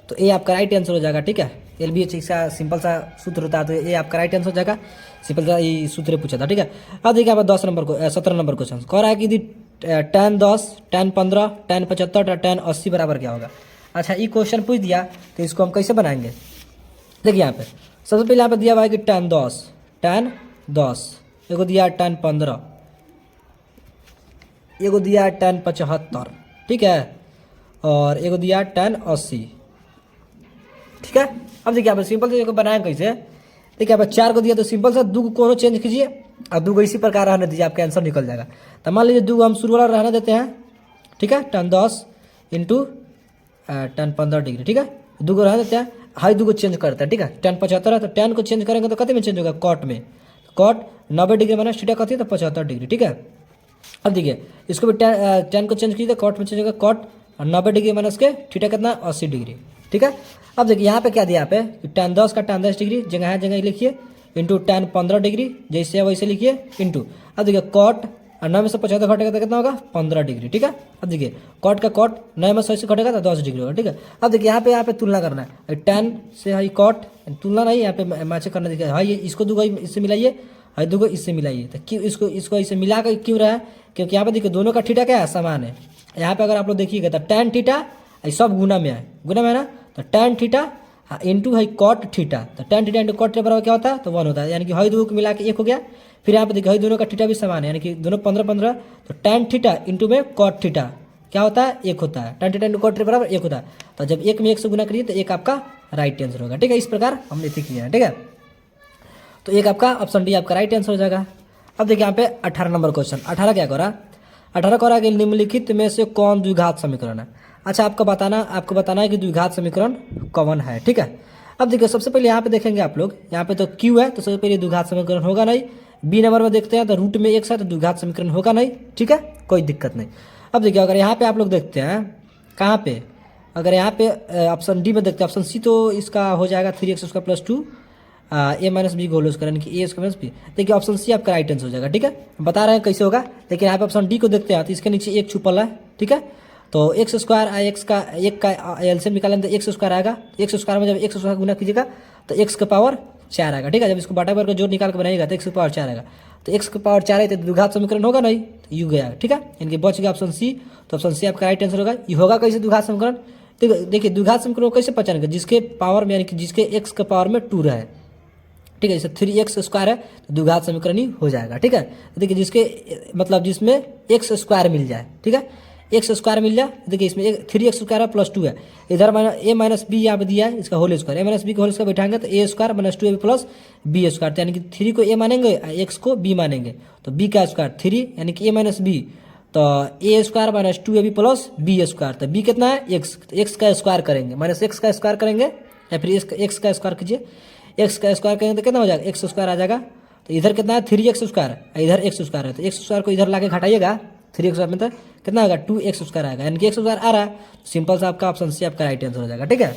तो ए आपका राइट आंसर हो जाएगा, ठीक है। एल बी एच इसका सिंपल सा सूत्र होता है, तो ए आपका राइट आंसर हो जाएगा, सिंपल सा ये सूत्र पूछा था, ठीक है। अब देखिए आप 17 नंबर क्वेश्चन कह रहा है कि यदि tan 10, tan 15, tan 75, tan 80 बराबर क्या होगा। अच्छा ये क्वेश्चन पूछ दिया तो इसको हम कैसे बनाएंगे, देखिए यहाँ पे सबसे पहले यहाँ पे दिया हुआ है कि tan 10, एगो दिया tan 15, एगो दिया tan 75, ठीक है, और एगो दिया tan 80, ठीक ठीक है। अब देखिए यहाँ पे सिंपल से बनाए कैसे, देखिए यहाँ पे 4 को दिया तो सिंपल सा 2 को कोनो चेंज कीजिए और 2 को इसी प्रकार रहने दीजिए, आपका आंसर निकल जाएगा। तो मान लीजिए 2 को हम शुरू वाला रहने देते हैं, ठीक है, tan 10 इंटू tan 15 डिग्री, ठीक है, 2 को रहने देते हैं, हाई 2 को चेंज करते हैं, ठीक है, tan 75 है तो tan को चेंज करेंगे तो कते में चेंज होगा, कॉट में, कॉट 90 डिग्री माइनस थीटा कती है तो 75 डिग्री, ठीक है। अब देखिए इसको भी tan को चेंज कीजिए तो कॉट में चेंज होगा, कॉट 90 डिग्री माइनस के थीटा कितना 80 डिग्री, ठीक है। अब देखिए यहाँ पे क्या दिया यहाँ पे tan 10 का tan 10 डिग्री जगह है जगह लिखिए, इंटू tan 15 डिग्री जैसे है वैसे लिखिए, इंटू अब देखिए कॉट 9 में से 75 घटेगा तो कितना होगा 15 डिग्री, ठीक है। अब देखिए कॉट का कॉट 9 में 100 से घटेगा तो 10 डिग्री होगा, ठीक है। अब देखिए यहाँ पे तुलना करना है, tan से है कॉट, तुलना नहीं यहाँ पे मैच करना, देखिए हाँ ये इसको दूगो इससे मिलाइए, हाँ दूगो इससे मिलाइए, तो क्यों इसको इससे मिला कर क्यों रहा है, क्योंकि यहाँ पे देखिए दोनों का थीटा क्या है, समान है। यहाँ पे अगर आप लोग देखिएगा तो tan थीटा सब गुना में है, गुना में है ना, तो tan थीटा इंटू है कॉट थीटा, तो tan theta into cot theta बराबर क्या होता है तो 1 होता है, यानी कि हई दोनों को मिला के 1 हो गया। फिर यहाँ पे देखिए हई दोनों का थीटा भी समान है, यानी कि दोनों 15-15, तो tan थीटा इंटू में कॉट थीटा क्या होता है 1 होता है, tan theta into cot theta बराबर 1 होता है। तो जब 1 में 1 से गुना करिए तो 1 आपका राइट आंसर होगा, ठीक है। इस प्रकार हमने इसे किया है, ठीक है। तो 1 आपका ऑप्शन डी आपका राइट आंसर हो जाएगा। अब देखिए यहाँ पे 18 नंबर क्वेश्चन, 18 क्या करा, 18 करा कि निम्नलिखित में से कौन द्विघात समीकरण है। अच्छा आपको बताना है कि द्विघात समीकरण कौन है, ठीक है। अब देखिए सबसे पहले यहाँ पे देखेंगे आप लोग, यहाँ पे तो क्यू है तो सबसे पहले द्विघात समीकरण होगा नहीं। बी नंबर में देखते हैं तो रूट में 1 है तो द्विघात समीकरण होगा नहीं, ठीक है, कोई दिक्कत नहीं। अब देखिए अगर यहाँ पे आप लोग देखते हैं कहाँ पे, अगर यहाँ पे ऑप्शन डी में देखते हैं, ऑप्शन सी तो इसका हो जाएगा 3x स्क्वायर प्लस 2 ए माइनस बी को होल स्क्वायर, यानी कि ए स्क्वायर माइनस बी। देखिए ऑप्शन सी आपका राइट आंसर हो जाएगा, ठीक है। बता रहे हैं कैसे होगा, लेकिन यहाँ पे ऑप्शन डी को देखते हैं तो इसके नीचे 1 छुपल है, ठीक है। तो एक्स स्क्वायर एक्स का एक का एलसीएम निकालेंगे तो एक्स स्क्वायर आएगा, एक्स स्क्वायर में जब एक्स स्क्वायर गुना कीजिएगा तो एक्स का पावर 4 आएगा, ठीक है। जब इसको बाटा बार का जोड़ निकाल के बनाइएगा तो एक्स का पावर 4 आएगा, तो एक्स का पावर 4 है तो द्विघात समीकरण होगा नहीं, तो यू गया, ठीक है, यानी कि बच गया ऑप्शन सी। तो ऑप्शन सी आपका राइट आंसर होगा। ये होगा कैसे द्विघात समीकरण, देखिए द्विघात समीकरण कैसे पहचानेंगे, जिसके पावर में यानी कि जिसके एक्स का पावर में 2 रहे, ठीक है, जैसे 3x स्क्वायर है तो द्विघात समीकरण ही हो जाएगा, ठीक है। देखिए जिसके मतलब जिसमें एक्स स्क्वायर मिल जाए, ठीक है, एक्स स्क्वायर मिल जाए, देखिए इसमें 3x स्क्वायर है प्लस 2 है, इधर ए माइनस बी यहाँ पे दिया है इसका whole square, A minus B को होल स्क्वायर बैठाएंगे तो A square minus 2 plus B square, यानी कि 3 को ए मानेंगे एक्स को बी मानेंगे, तो बी का स्क्वायर 3 यानी कि ए माइनस बी, तो A square minus 2ab plus B square, तो बी कितना है एक्स, एक्स का स्क्वायर करेंगे माइनस एक्स का स्क्वायर करेंगे या फिर एक्स का स्क्वायर कीजिए, एक्स का स्क्वायर करेंगे तो कितना हो जाएगा एक्स स्क्वायर आ जाएगा। तो इधर कितना है 3x स्क्वायर, इधर एक्स स्क्वायर है, तो एक्स स्क्वायर को इधर लाके घटाइएगा 3x स्क्वायर में तो कितना होगा 2x स्क्वायर आएगा, यानी कि एक्स स्क्वायर आ रहा है, तो सिंपल सा आपका ऑप्शन सी आपका राइट आंसर हो जाएगा, ठीक है।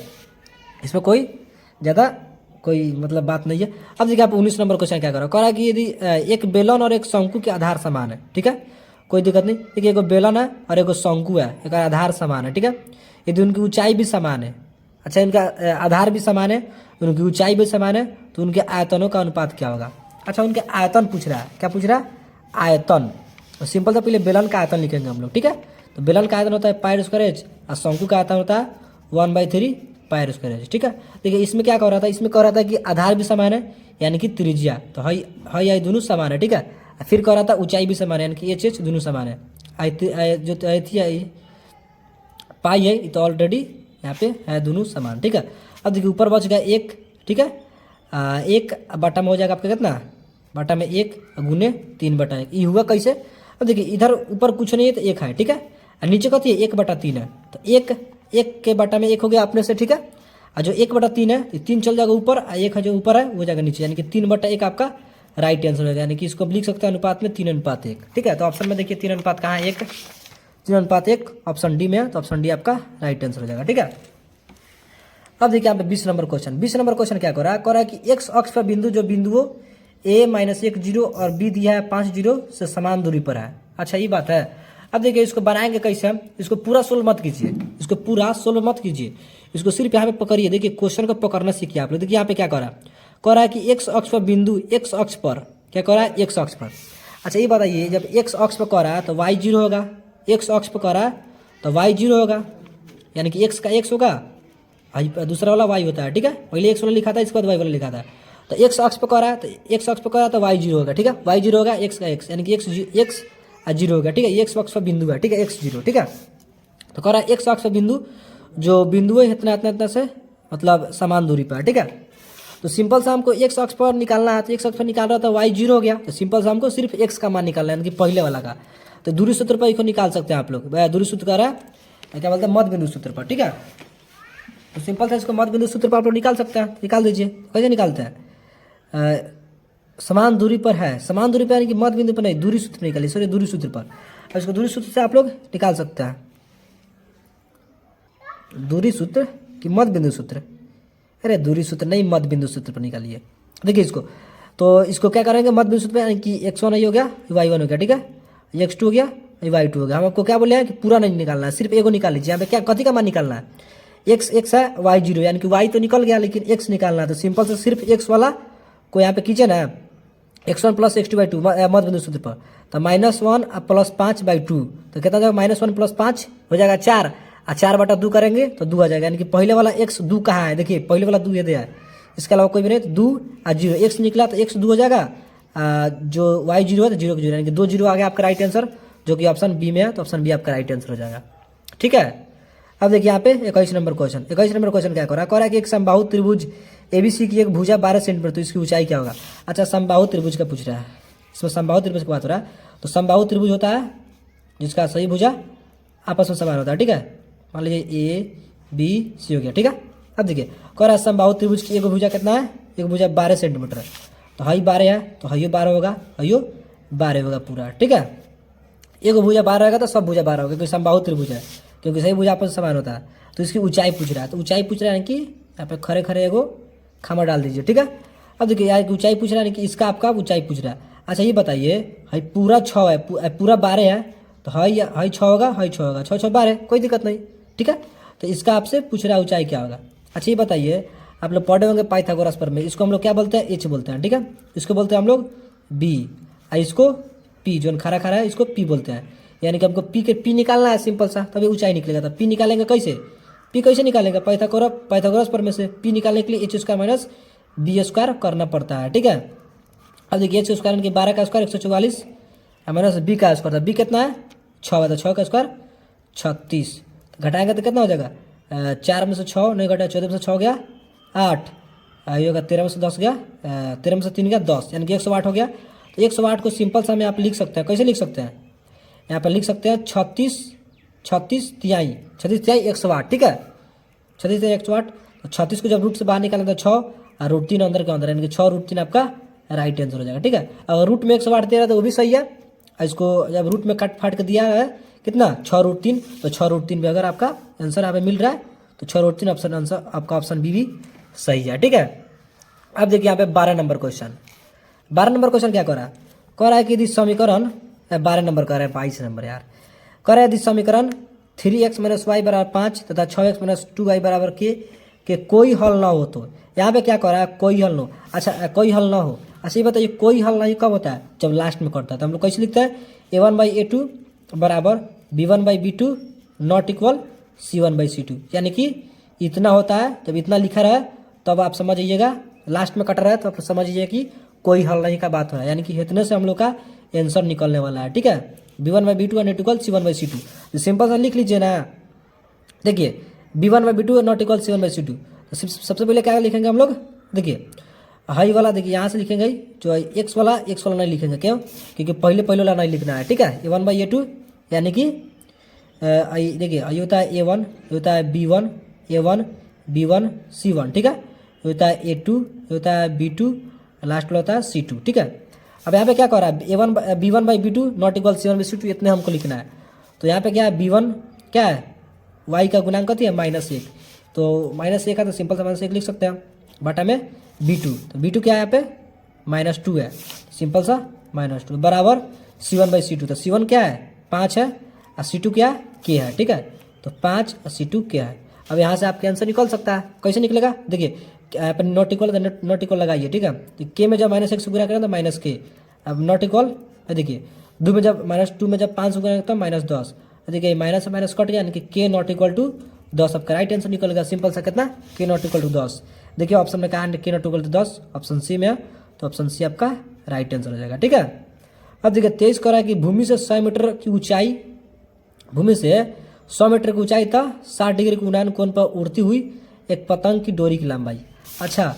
इसमें कोई ज़्यादा कोई मतलब बात नहीं है। अब देखिए आप 19 नंबर क्वेश्चन क्या करा कि यदि एक बेलन और एक शंकु के आधार समान है, ठीक है, कोई दिक्कत नहीं। देखिए एक बेलन है और एक शंकु है, एक आधार समान है, ठीक है, यदि उनकी ऊंचाई भी समान है, अच्छा इनका आधार भी समान है, उनकी ऊंचाई भी समान है, तो उनके आयतनों का अनुपात क्या होगा। अच्छा उनके आयतन पूछ रहा है, क्या पूछ रहा है आयतन, तो सिंपल सा पहले बेलन का आयतन लिखेंगे हम लोग, ठीक है। तो बेलन का आयतन होता है पाई स्क्वायर एच और शंकु का आयतन होता है 1/3 पाई स्क्वायर एच, ठीक है। देखिए इसमें क्या कह रहा था, इसमें कह रहा था कि आधार भी समान है यानी कि त्रिज्या, तो हई दोनों समान है, ठीक है। फिर कह रहा था ऊंचाई भी समान है यानी कि एच दोनों समान है, जो पाई है ये तो ऑलरेडी यहाँ पे है दोनों समान, ठीक है। अब देखिए ऊपर बच गया 1, ठीक है, 1 बटा में हो जाएगा आपका कितना, बटा में 1 गुने 3/1, ये हुआ कैसे। अब देखिए इधर ऊपर कुछ नहीं है तो 1 है, ठीक है, और नीचे कथी है 1/3 है, तो 1 के बटा में 1 हो गया अपने से, ठीक है, और जो 1/3 है तो 3 चल जाएगा ऊपर, 1 है जो ऊपर है वो जाएगा नीचे, यानी कि 3/1 आपका राइट आंसर हो जाएगा, यानी कि इसको लिख सकते हैं अनुपात में 3:1, ठीक है। तो ऑप्शन में देखिए 3 अनुपात कहाँ है 1, 3:1 ऑप्शन डी में है, तो ऑप्शन डी आपका राइट आंसर हो जाएगा, ठीक है। अब देखिए यहाँ पे 20 नंबर क्वेश्चन, 20 नंबर क्वेश्चन क्या कर रहा है कि एक्स अक्ष पर बिंदु जो बिंदुओं a-1 0 और b दिया है 5 0 से समान दूरी पर है। अच्छा ये बात है। अब देखिए इसको बनाएंगे कैसे हम, इसको पूरा सोल्व मत कीजिए, इसको पूरा सोल्व मत कीजिए, इसको सिर्फ यहाँ पे पकड़िए। देखिए क्वेश्चन को पकड़ना सीखिए आप लोग। देखिए यहाँ पे क्या कर रहा है कि एक्स अक्ष पर बिंदु एक्स अक्ष पर क्या कर रहा है एक्स अक्ष पर। अच्छा ये बताइए जब एक्स अक्ष पर कर रहा है तो y 0 होगा, एक्स अक्ष पर कर रहा है तो y 0 होगा, यानी कि एक्स का एक्स होगा, दूसरा वाला y होता है, ठीक है। पहले एक्स वाला लिखा था, इसके बाद y वाला लिखा था। तो एक्स अक्ष पर कर रहा है तो एक्स अक्ष पर कर रहा है तो y 0 होगा, ठीक है, y 0 होगा, एक्स का एक्स यानी कि एक्स 0 होगा, ठीक है। एक्स अक्ष पर बिंदु है, ठीक है, x 0, ठीक है। तो कह रहा है एक्स अक्ष पर बिंदु जो बिंदु है इतना इतना इतना से मतलब समान दूरी पर, ठीक है। तो सिंपल सा हमको एक्स अक्ष पर निकालना है, तो एक्स अक्ष पर निकाल रहा था वाई 0 हो गया, तो सिंपल सा हमको सिर्फ एक्स का मान निकालना है, यानी कि पहले वाला का। तो दूरी सूत्र पर इसको निकाल सकते हैं आप लोग। दूरी सूत्र का रहा है क्या बोलते हैं, मध्य बिंदु सूत्र पर, ठीक है। तो सिंपल सा इसको मध्य बिंदु सूत्र पर आप लोग निकाल सकते हैं, निकाल दीजिए। कैसे निकालते हैं, समान दूरी पर है, समान दूरी पर यानी कि मध्य बिंदु पर नहीं, दूरी सूत्र निकालिए, सॉरी दूरी सूत्र पर। अब इसको दूरी सूत्र से आप लोग निकाल सकते हैं, दूरी सूत्र कि मध्य बिंदु सूत्र, अरे दूरी सूत्र नहीं, मध्य बिंदु सूत्र पर निकालिए। देखिए इसको, तो इसको क्या करेंगे, मध्य बिंदु सूत्र पर, यानी कि x1 नहीं हो गया, y1 हो गया, ठीक है, x2 हो गया, y2 हो गया। हम आपको क्या बोले हैं कि पूरा नहीं निकालना है, सिर्फ एगो निकाल लीजिए। यहाँ पे क्या कथी का मान निकालना है, x है, y 0, यानी कि y तो निकल गया लेकिन x निकालना है। तो सिंपल से सिर्फ x वाला को यहाँ पे कीजिए ना, x1 प्लस x2/2 मध्य बिंदु सूत्र पर, तो -1 प्लस 5/2, तो कितना जाएगा, -1 प्लस 5 हो जाएगा 4, और 4/2 करेंगे तो 2 आ जाएगा। यानी कि पहले वाला x 2 कहाँ है, देखिए पहले वाला 2 ये दिया है, इसके अलावा कोई भी नहीं, तो 2 और 0, x निकला तो x 2 हो जाएगा, जो y 0 है तो 0 यानी कि 2 0 आ गया आपका राइट आंसर, जो कि ऑप्शन बी में है, तो ऑप्शन बी आपका राइट आंसर हो जाएगा, ठीक है। अब देखिए यहाँ पे 21 नंबर क्वेश्चन, 21 नंबर क्वेश्चन क्या कर रहा है कि एक समबाहु त्रिभुज एबीसी की एक भुजा 12 सेंटीमीटर, तो इसकी ऊंचाई क्या होगा। अच्छा, समबाहु त्रिभुज का पूछ रहा है, इसमें समबाहु त्रिभुज की बात हो रहा है। तो समबाहु त्रिभुज होता है जिसका सही भुजा आपस में समान होता है, ठीक है। मान लीजिए ए बी सी हो गया, ठीक है। अब देखिए कह रहा है समबाहु त्रिभुज की एक भुजा कितना है, एक भुजा 12 सेंटीमीटर है, तो हाई 12 है, तो हाइयो 12 होगा, हाइयो 12 होगा पूरा, ठीक है। एक भुजा 12 रहेगा तो सब भुजा 12 होगा, क्योंकि समबाहु त्रिभुज है, क्योंकि सही भुजा आपस में समान होता है। तो इसकी ऊंचाई पूछ रहा है, तो ऊंचाई पूछ रहा है कि यहाँ पे खड़े खड़े एगो खामा डाल दीजिए, ठीक है। अब देखिए यहाँ की ऊंचाई पूछ रहा है कि इसका आपका ऊंचाई पूछ रहा है। अच्छा ये बताइए, हाई पूरा 6 है, पूरा 12 है, तो हाई 6 होगा, हाई 6 होगा, 6 6 12, कोई दिक्कत नहीं, ठीक है। तो इसका आपसे पूछ रहा है ऊंचाई क्या होगा। अच्छा ये बताइए, आप लोग पढ़े होंगे पाइथागोरस पर में, इसको हम लोग क्या बोलते हैं, एच बोलते हैं, ठीक है। इसको बोलते हैं हम लोग बी, और इसको पी, जो खड़ा खड़ा है इसको पी बोलते हैं। यानी कि हमको पी निकालना है सिंपल सा, तभी ऊंचाई निकलेगा। तो पी निकालेंगे कैसे, पी कैसे निकालेंगे, पाइथागोरस पर में से पी निकालने के लिए H square minus B square करना पड़ता है, ठीक है। अब देखिए एच स्क्वायर यानी कि 12 का स्क्वायर 144 माइनस बी का स्क्वायर, तो बी कितना है 6 है, तो 6 का स्क्वायर 36, घटाएंगे तो कितना हो जाएगा, 4 में से 6 नहीं घटा, 14 में से 6 हो गया 8, ये होगा 13 में से 10 गया, 13 में से 3 गया 10, यानी कि 108 हो गया। तो 108 को सिंपल सा में आप लिख सकते हैं, कैसे लिख सकते हैं, यहाँ पर लिख सकते हैं 36 तिहाई 108, ठीक है, 36 तिहाई 108। तो 36 को जब रूट से बाहर निकालें तो 6 और रूट 3 अंदर के अंदर, यानी कि 6 रूट 3 आपका राइट आंसर हो जाएगा, ठीक है। अगर रूट में 108 दे रहा है तो वो भी सही है, इसको जब रूट में कट फाट के दिया है कितना 6 रूट 3, तो 6 रूट 3 भी अगर आपका आंसर यहाँ पे मिल रहा है तो 6 रूट 3 ऑप्शन आंसर आपका ऑप्शन बी भी सही है, ठीक है। अब देखिए यहाँ पे 12 नंबर क्वेश्चन, 12 नंबर क्वेश्चन क्या कह रहा है कि यदि समीकरण 12 नंबर कह रहा है, 22 नंबर यार, कह रहा है यदि समीकरण 3x - y बराबर 5 तथा 6x - 2y बराबर के कोई हल ना हो, तो यहाँ पे क्या कह रहा है, कोई हल ना हो। अच्छा कोई हल ना हो, अच्छा ये बताइए कोई हल नहीं कब होता है, जब लास्ट में करता है। तो हम लोग कैसे लिखते हैं, a1/a2 बराबर b1/b2 नॉट इक्वल c1/c2, यानी कि इतना होता है, जब इतना लिखा रहा है तब आप समझ जाइएगा, लास्ट में कट रहा है तो आप समझ जाइए कि कोई हल नहीं का बात हो रहा है, यानी कि इतने से हम लोग का आंसर निकलने वाला है, ठीक है। b1/b2 नॉट इक्वल c1/c2, तो सिंपल सा लिख लीजिए ना। देखिए b1/b2 नॉट इक्वल c1/c2, तो सबसे पहले क्या लिखेंगे हम लोग, देखिए हाई वाला, देखिए यहाँ से लिखेंगे जो एक्स वाला नहीं लिखेंगे, क्यों, क्योंकि पहले वाला नहीं लिखना है, ठीक है। a1/a2 यानी कि देखिए ये होता है a1, ये होता है b1, a1 b1 c1, ठीक है, ये होता है a2, ये होता है b2, लास्ट वाला होता है c2, ठीक है। अब यहाँ पे क्या कह रहा है, b1/b2 नॉट इक्वल c1/c2, इतने हमको लिखना है। तो यहाँ पे क्या है, b1 क्या है, y का गुणांक कथी है -1, तो -1 है तो सिंपल सा -1 लिख सकते हैं, बटा में b2, तो b2 क्या है यहाँ पे -2 है, सिंपल सा -2 बराबर c1/c2, तो c1 क्या है 5 है और c2 क्या है k है, ठीक है। तो 5 और c2 क्या है। अब यहाँ से आपके आंसर निकल सकता है, कैसे निकलेगा, देखिए यहाँ पर नॉट इक्वल नॉट इक्वल लगाइए, ठीक है। तो के में जब -1 से गुणा करें तो -k, अब नॉट इक्वल देखिए 2 में जब -2 में जब 5 से गुणा तो -10, देखिए माइनस से माइनस कट गया, यानी कि के नॉट इक्वल टू 10, आपका राइट आंसर निकलेगा सिंपल सा कितना, के नॉट इक्वल टू 10। देखिए ऑप्शन में कहा है के not equal to 10, option C में है, तो ऑप्शन सी आपका राइट आंसर हो जाएगा, ठीक है। अब देखिए 23 कह रहा है कि भूमि से 100 मीटर की ऊंचाई, भूमि से 100 मीटर की ऊंचाई था 60 डिग्री के उन्नयन कोण पर उड़ती हुई एक पतंग की डोरी की लंबाई। अच्छा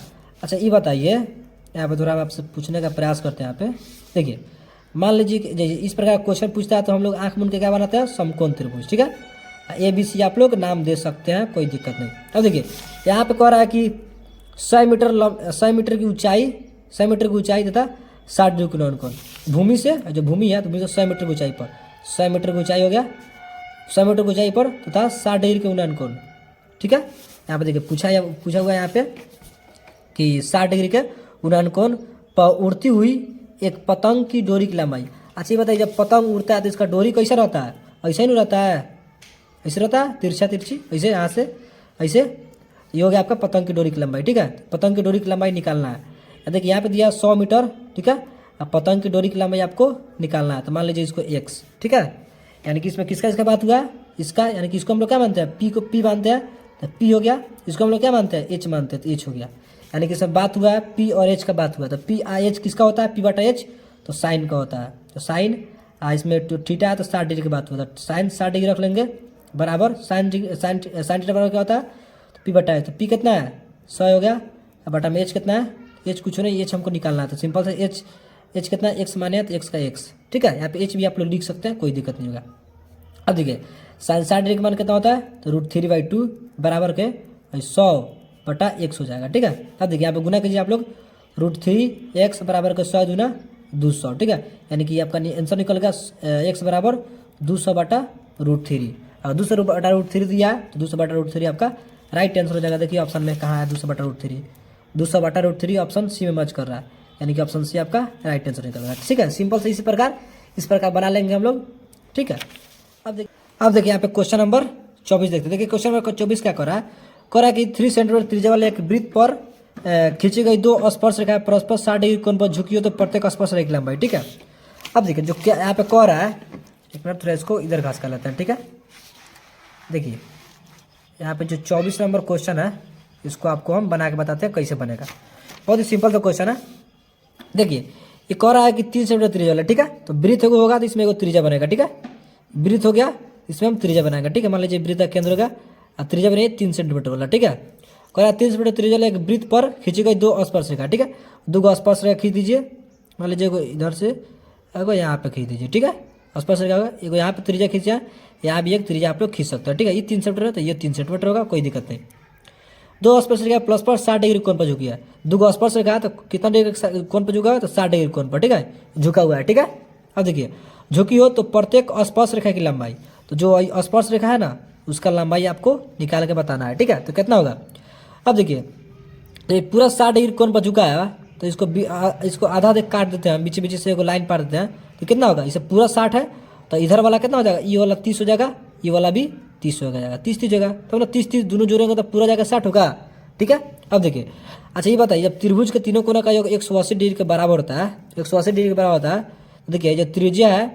ये बताइए, यहाँ पे थोड़ा आपसे पूछने का प्रयास करते हैं। यहाँ पे देखिए, मान लीजिए कि जैसे इस प्रकार क्वेश्चन पूछता है तो हम लोग आँख मूंद के क्या बनाते हैं, समकोण त्रिभुज। ठीक है, ABC आप लोग नाम दे सकते हैं, कोई दिक्कत नहीं। अब देखिए यहाँ पे कह रहा है कि 100 मीटर की ऊंचाई, 100 मीटर की ऊंचाई तथा 60 डिग्री कोण कोण भूमि से, जो भूमि है तो 100 मीटर की ऊंचाई पर, 100 मीटर की ऊंचाई हो गया, 100 मीटर की ऊंचाई पर तथा 60 डिग्री के उन्नयन कोण। ठीक है, यहाँ पे देखिए पूछा हुआ है यहाँ पे कि 60 डिग्री के उन्नयन कोण पर उड़ती हुई एक पतंग की डोरी की लंबाई। अच्छा ये बताइए, जब पतंग उड़ता है तो इसका डोरी कैसा रहता है, ऐसा ही नहीं रहता है, ऐसे रहता है तिरछा तिरछी, ऐसे यहाँ से ऐसे। ये हो गया आपका पतंग की डोरी की लंबाई। ठीक है, पतंग की डोरी की लंबाई निकालना है। देखिए यहाँ पे दिया 100 मीटर। ठीक है, अब पतंग की डोरी की लंबाई आपको निकालना है, तो मान लीजिए इसको x। ठीक है, यानी कि इसमें किसका बात हुआ, इसका, यानी कि इसको हम लोग क्या मानते हैं, p को p मानते हैं, तो p हो गया। इसको हम लोग क्या मानते हैं, h मानते हैं, तो h हो गया। यानी कि इसमें बात हुआ है p और h का बात हुआ है, तो p/h किसका होता है, p/h तो साइन का होता है। तो साइन इसमें थीटा है तो 60 डिग्री की बात हुआ, तो साइन 60 डिग्री रख लेंगे बराबर साइन थीटा बराबर क्या होता है, तो p/h। तो p कितना है, 100 हो गया। अब बटा में h कितना है, h कुछ नहीं, h हमको निकालना है, तो सिंपल से h कितना है, x माने तो x का x। ठीक है, यहाँ पे h भी आप लोग लिख सकते हैं, कोई दिक्कत नहीं होगा। अब देखिए साइन 60 डिग्री का मान कितना होता है, तो √3/2 बराबर के 100/x हो जाएगा। ठीक है, अब देखिए यहाँ पे गुना कीजिए आप लोग, √3x बराबर के 100 दूना 200। ठीक है, यानी कि आपका आंसर निकल गया x बराबर 200/√3। और 200/√3 दिया है, तो 200/√3 आपका राइट आंसर हो जाएगा। देखिए ऑप्शन में कहाँ है 200/√3, 200/√3 ऑप्शन सी में मैच कर रहा है, यानी कि ऑप्शन सी आपका राइट आंसर निकल रहा है। ठीक है, सिंपल से इस प्रकार बना लेंगे हम लोग। ठीक है, अब देखिए यहाँ पे क्वेश्चन नंबर 24 देखते हैं। देखिए क्वेश्चन नंबर 24 क्या कर रहा है कि 3 सेंटीमीटर त्रिज्या वाले एक वृत्त पर खींची गई 2 स्पर्श रेखाएं परस्पर 60 डिग्री कोण पर झुकी हो तो प्रत्येक स्पर्श रेखा की लंबाई। ठीक है, अब देखिए जो क्या यहाँ पे कह रहा है, एक मिनट थोड़ा इसको इधर घास कर लेते हैं। ठीक है, देखिए यहाँ पे जो 24 नंबर क्वेश्चन है, इसको आपको हम बना के बताते हैं कैसे बनेगा। बहुत ही सिंपल सा क्वेश्चन है। देखिए ये कह रहा है कि 3 सेंटीमीटर त्रिज्या वाला। ठीक है, तो वृत्त होगा तो इसमें एगो त्रिज्या बनेगा। ठीक है, वृत्त हो गया, इसमें हम त्रिज्या बनाएंगे। ठीक है, मान लीजिए वृत्त का केंद्र होगा और त्रिज्या बनेगी 3 सेंटीमीटर वाला। ठीक है, कह रहा है 3 सेंटीमीटर त्रिज्या वाला एक वृत्त पर खींची गई 2 स्पर्श रेखा। ठीक है, 2 स्पर्श रेखा खींच दीजिए, मान लीजिए एगो इधर से एगो यहाँ पे खींच दीजिए। ठीक है, स्पर्श रेखा होगा, एगो यहाँ पे त्रिज्या खींचा, यहाँ भी एक त्रिज्या आप लोग खींच सकते हैं। ठीक है, ये 3 सेंटीमीटर है तो ये 3 सेंटीमीटर होगा, कोई दिक्कत नहीं। 2 स्पर्श रेखा प्लस पर 60 डिग्री कोण पर झुकी है। 2 स्पर्श रेखा तो कितना डिग्री कोण पर झुका है, तो 60 डिग्री कोण पर। ठीक है, झुका हुआ है। ठीक है, अब देखिए झुकी हो तो प्रत्येक स्पर्श रेखा की लंबाई, तो जो स्पर्श रेखा है ना उसका लंबाई आपको निकाल के बताना है। ठीक है, तो कितना होगा, अब देखिए तो ये पूरा 60 डिग्री कोण पर झुका है, तो इसको आधा काट देते हैं, बीच बीच से एगो लाइन पार देते हैं, तो कितना होगा, इसे पूरा 60 है तो इधर वाला कितना हो जाएगा, ये वाला 30 हो जाएगा, ये वाला भी 30 हो जाएगा, 30 होगा, तो मतलब 30 दोनों जोड़ेंगे तो पूरा जाएगा 60 होगा। ठीक है, अब देखिए अच्छा ये बताइए, जब त्रिभुज के तीनों कोनों का योग 180 डिग्री के बराबर होता है, 180 डिग्री के बराबर होता है, तो देखिए जो त्रिज्या है,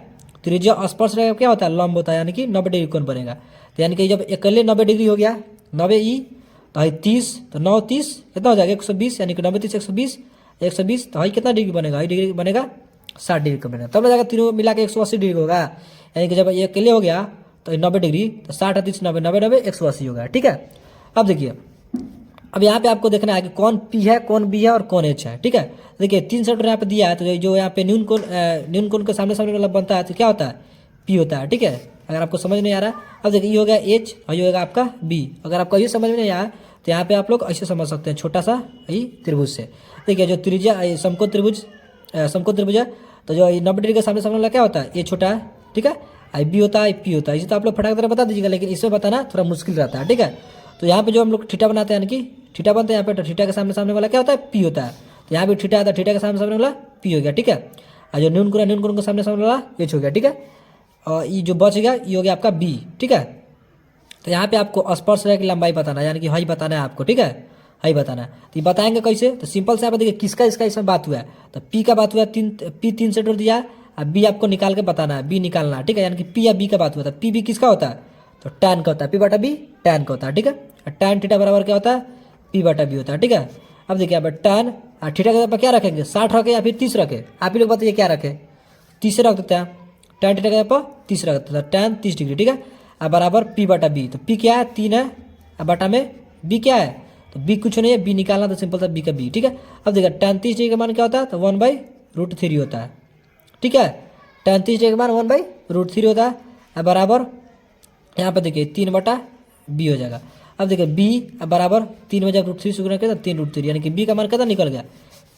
त्रिज्या स्पर्श रेखा क्या होता है, लंब होता है, यानी कि 90 डिग्री कोण बनेगा। तो यानी कि जब अकेले 90 डिग्री हो गया, 90 ई तो है 30, तो 9 30 कितना हो जाएगा 120, यानी कि 90 30 120, 120 तो है कितना डिग्री बनेगा, डिग्री बनेगा 60 डिग्री का बनेगा, तब ना जाएगा तीनों मिला के 180 डिग्री होगा। यानी कि जब ये अकेले हो गया तो 90 डिग्री, तो 60 30 90 90 90 180 होगा। ठीक है, अब देखिए अब यहाँ पे आपको देखना है कि कौन पी है, कौन बी है और कौन एच है। ठीक है, देखिए 3 सेंटीमीटर यहाँ पे दिया है, तो जो यहाँ पे न्यून कोण के सामने सामने वाला बनता है तो क्या होता है, पी होता है। ठीक है, अगर आपको समझ नहीं आ रहा, अब देखिए ये हो गया एच और ये होगा आपका बी। अगर आपको ये समझ में नहीं आया तो यहाँ पे आप लोग ऐसे समझ सकते हैं, छोटा सा यही त्रिभुज से। देखिए जो त्रिज्या समकोण त्रिभुज है, तो जो 90 डिग्री के सामने सामने वाला क्या होता है, ये छोटा है। ठीक है, आई बी होता है, पी होता है, इसे तो आप लोग फटाक तरह बता दीजिएगा, लेकिन इसमें बताना थोड़ा मुश्किल रहता है। ठीक है, तो यहाँ पे जो हम लोग थीटा बनाते हैं, यानी कि थीटा बनते हैं यहाँ पे, तो थीटा के सामने सामने वाला क्या होता है, पी होता है। तो यहाँ पे थीटा आता है, थीटा के सामने सामने वाला पी हो गया। ठीक है, और जो न्यून कोण के सामने सामने वाला एच हो गया। ठीक है, और ये जो बच गया ये हो गया आपका बी। ठीक है, तो यहाँ पे आपको स्पर्श रेखा की लंबाई बताना है, यानी कि हाई बताना है आपको। ठीक है, हाई बताना है, तो ये बताएंगे कैसे, तो सिंपल से आप देखिए किसका इसका इसमें बात हुआ है, तो पी का बात हुआ है, पी 3 सेंटीमीटर दिया है, और बी आपको निकाल के बताना है, बी निकालना है। ठीक है, यानी कि पी या बी का बात हुआ था, पी बी किसका होता है, तो टैन का होता है, पी बटा बी टैन का होता है। ठीक है, टैन थीटा बराबर क्या होता है, पी बटा बी होता है। ठीक है, अब देखिए अब टैन थीटा के पर क्या रखेंगे, 60 रखे या फिर 30 रखे, आप ही लोग बताइए क्या रखे, 30 रख देते हैं, टैन थीटा के पर 30 रख देते हैं, टैन 30 डिग्री। ठीक है, अब बराबर पी बटा बी, तो पी क्या है 3 है, अब बटा में बी क्या है तो बी कुछ नहीं है, बी निकालना तो सिंपल सा बी का बी, ठीक है। अब देखिए tan 30 डिग्री का मान क्या होता है, तो 1/√3 होता है, ठीक है। tan 30 डिग्री का मान 1/√3 होता है, बराबर यहाँ पे देखिए 3/b हो जाएगा। अब देखिए बी बराबर 3 में जब √3 से गुणा करें तो 3√3, यानी कि बी का मान कितना निकल गया,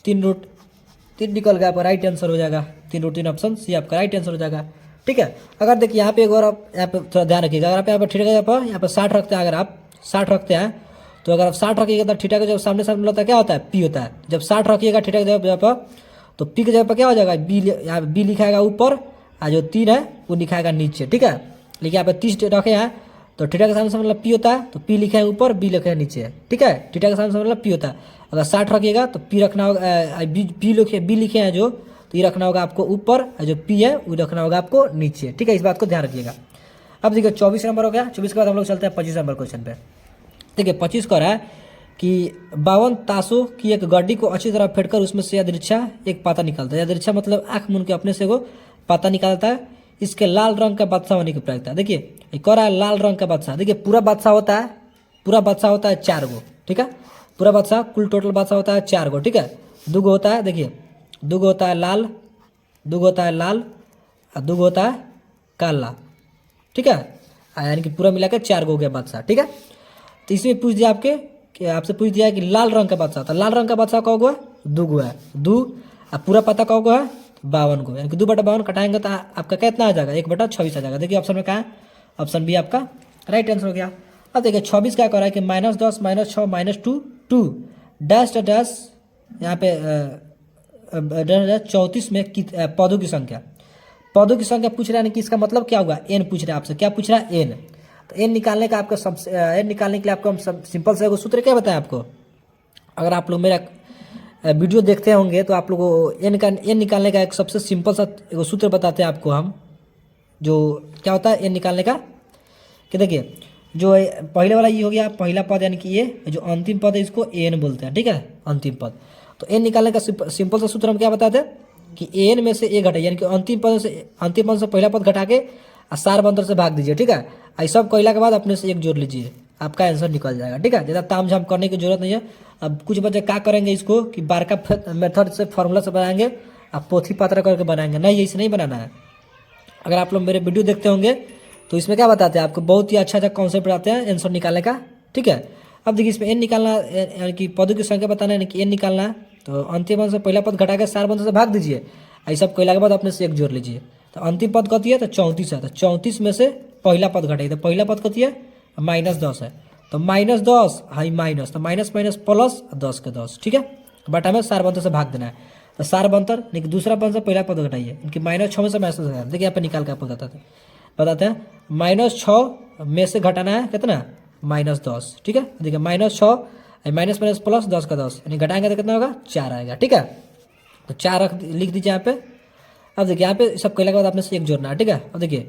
3√3 निकल गया, आपका राइट आंसर हो जाएगा 3√3, ऑप्शन सी आपका राइट आंसर हो जाएगा, ठीक है। अगर देखिए यहाँ पे एक और आप यहाँ पे थोड़ा ध्यान रखिएगा, अगर आप यहाँ पर थीटा का यहाँ पर 60 रखते हैं, अगर आप 60 रखते हैं तो अगर आप 60 रखिएगा तो थीटा का जब सामने सामने होता है क्या होता है, पी होता है। जब 60 रखिएगा थीटा की जगह पर तो पी की जगह पर क्या हो जाएगा, बी, यहाँ बी लिखाएगा ऊपर और जो 3 है वो लिखाएगा नीचे, ठीक है। लेकिन यहाँ पे 30 रखे हैं तो थीटा के सामने से मतलब पी होता है, तो पी लिखे हैं ऊपर, बी लिखे हैं नीचे, ठीक है। थीटा के सामने से मतलब पी होता है। अगर 60 रखिएगा तो पी रखना होगा, बी लिखे हैं जो, तो ये रखना होगा आपको ऊपर, और जो पी है वो रखना होगा आपको नीचे, ठीक है। इस बात को ध्यान रखिएगा। अब देखिए 24 नंबर हो गया। 24 के बाद हम लोग चलते हैं 25 नंबर क्वेश्चन पे। देखिए 25 का रहा है कि 52 ताशों की एक गड्डी को अच्छी तरह फेंटकर उसमें से यादृच्छा एक पाता निकालता है। यादृच्छा मतलब आँख मूंद के अपने से वो पाता निकालता है। इसके लाल रंग का बादशाह होने की प्रयोजकता। देखिए एक और है लाल रंग का बादशाह। देखिए पूरा बादशाह होता है, पूरा बादशाह होता है 4 गो, ठीक है। पूरा बादशाह कुल टोटल बादशाह होता है 4 गो, ठीक है। 2 गो होता है, देखिए 2 गो होता है लाल, 2 गो होता है लाल और 2 गो होता है काला, ठीक है। यानी कि पूरा मिलाकर 4 गो हो गया बादशाह, ठीक है। तो इसमें पूछ दिया आपसे पूछ दिया है कि लाल रंग का बादशाह था। लाल रंग का बादशाह कौ गो है, 2 गो है, 2 और पूरा पता कौ गो है, 52 गो। यानी कि 2/52 कटाएंगे तो आपका कितना आ जाएगा, 1/26 आ जाएगा। देखिए ऑप्शन में क्या है, ऑप्शन बी आपका राइट आंसर हो गया। अब देखिए 26 क्या कर रहा है कि -10 -6 -2 2 डैश डैश यहाँ पे 34 में पदों की संख्या, पदों की संख्या पूछ रहा है कि इसका मतलब क्या होगा, एन पूछ रहा है आपसे। क्या पूछ रहा है, एन। तो एन निकालने का आपको एन निकालने के लिए आपको हम सिंपल से एगो सूत्र क्या बताएं आपको। अगर आप लोग मेरा वीडियो देखते होंगे तो आप लोगों को एन निकालने का एक सबसे सिंपल सा एगो सूत्र बताते हैं आपको हम, जो क्या होता है एन निकालने का। कि देखिए जो पहले वाला ये हो गया पहला पद, यानी कि ये जो अंतिम पद है इसको एन बोलते हैं, ठीक है, अंतिम पद। तो एन निकालने का सिंपल सा सूत्र हम क्या बताते हैं कि एन में से ए घटे, यानी कि अंतिम पद से पहला पद घटा के और सार बंतर से भाग दीजिए, ठीक है। ये सब कहला के बाद अपने से एक जोड़ लीजिए, आपका आंसर निकल जाएगा, ठीक है। ज़्यादा ताम झाम करने की जरूरत नहीं है। अब कुछ बच्चे क्या करेंगे इसको कि बारका मेथड से फार्मूला से बनाएंगे, आप पोथी पात्र करके बनाएंगे, नहीं ऐसे नहीं बनाना है। अगर आप लोग मेरे वीडियो देखते होंगे तो इसमें क्या बताते हैं आपको, बहुत ही अच्छा कॉन्सेप्ट बताते हैं आंसर निकालने का, ठीक है। अब देखिए इसमें एन निकालना, यानी कि पदों की संख्या बताना, यानी कि एन निकालना है। तो अंतिम पद से पहला पद घटा के सार बंतर से भाग दीजिए, ये सब कहला के बाद अपने से एक जोड़ लीजिए। तो अंतिम पद कथी है, तो 34 है। तो 34 में से पहला पद घटाइए, तो पहला पद कथी है, -10 है। तो -10 हाई माइनस, तो माइनस माइनस प्लस 10 के 10, ठीक है। बटा में सार बंतर से भाग देना है। तो सार बंतर यानी कि दूसरा पद से पहला पद घटाइए, इनकी -6 में से -10। देखिए यहाँ पे निकाल के आपको बताते हैं -6 में से घटाना है कितना, -10, ठीक है। देखिए -6 माइनस माइनस प्लस 10 का 10, यानी घटाएंगे तो कितना होगा, 4 आएगा, ठीक है। तो 4 लिख दीजिए यहाँ पे। अब देखिए यहाँ पे सब कहला के बाद आपने से एक जोड़ना है, ठीक है। अब देखिए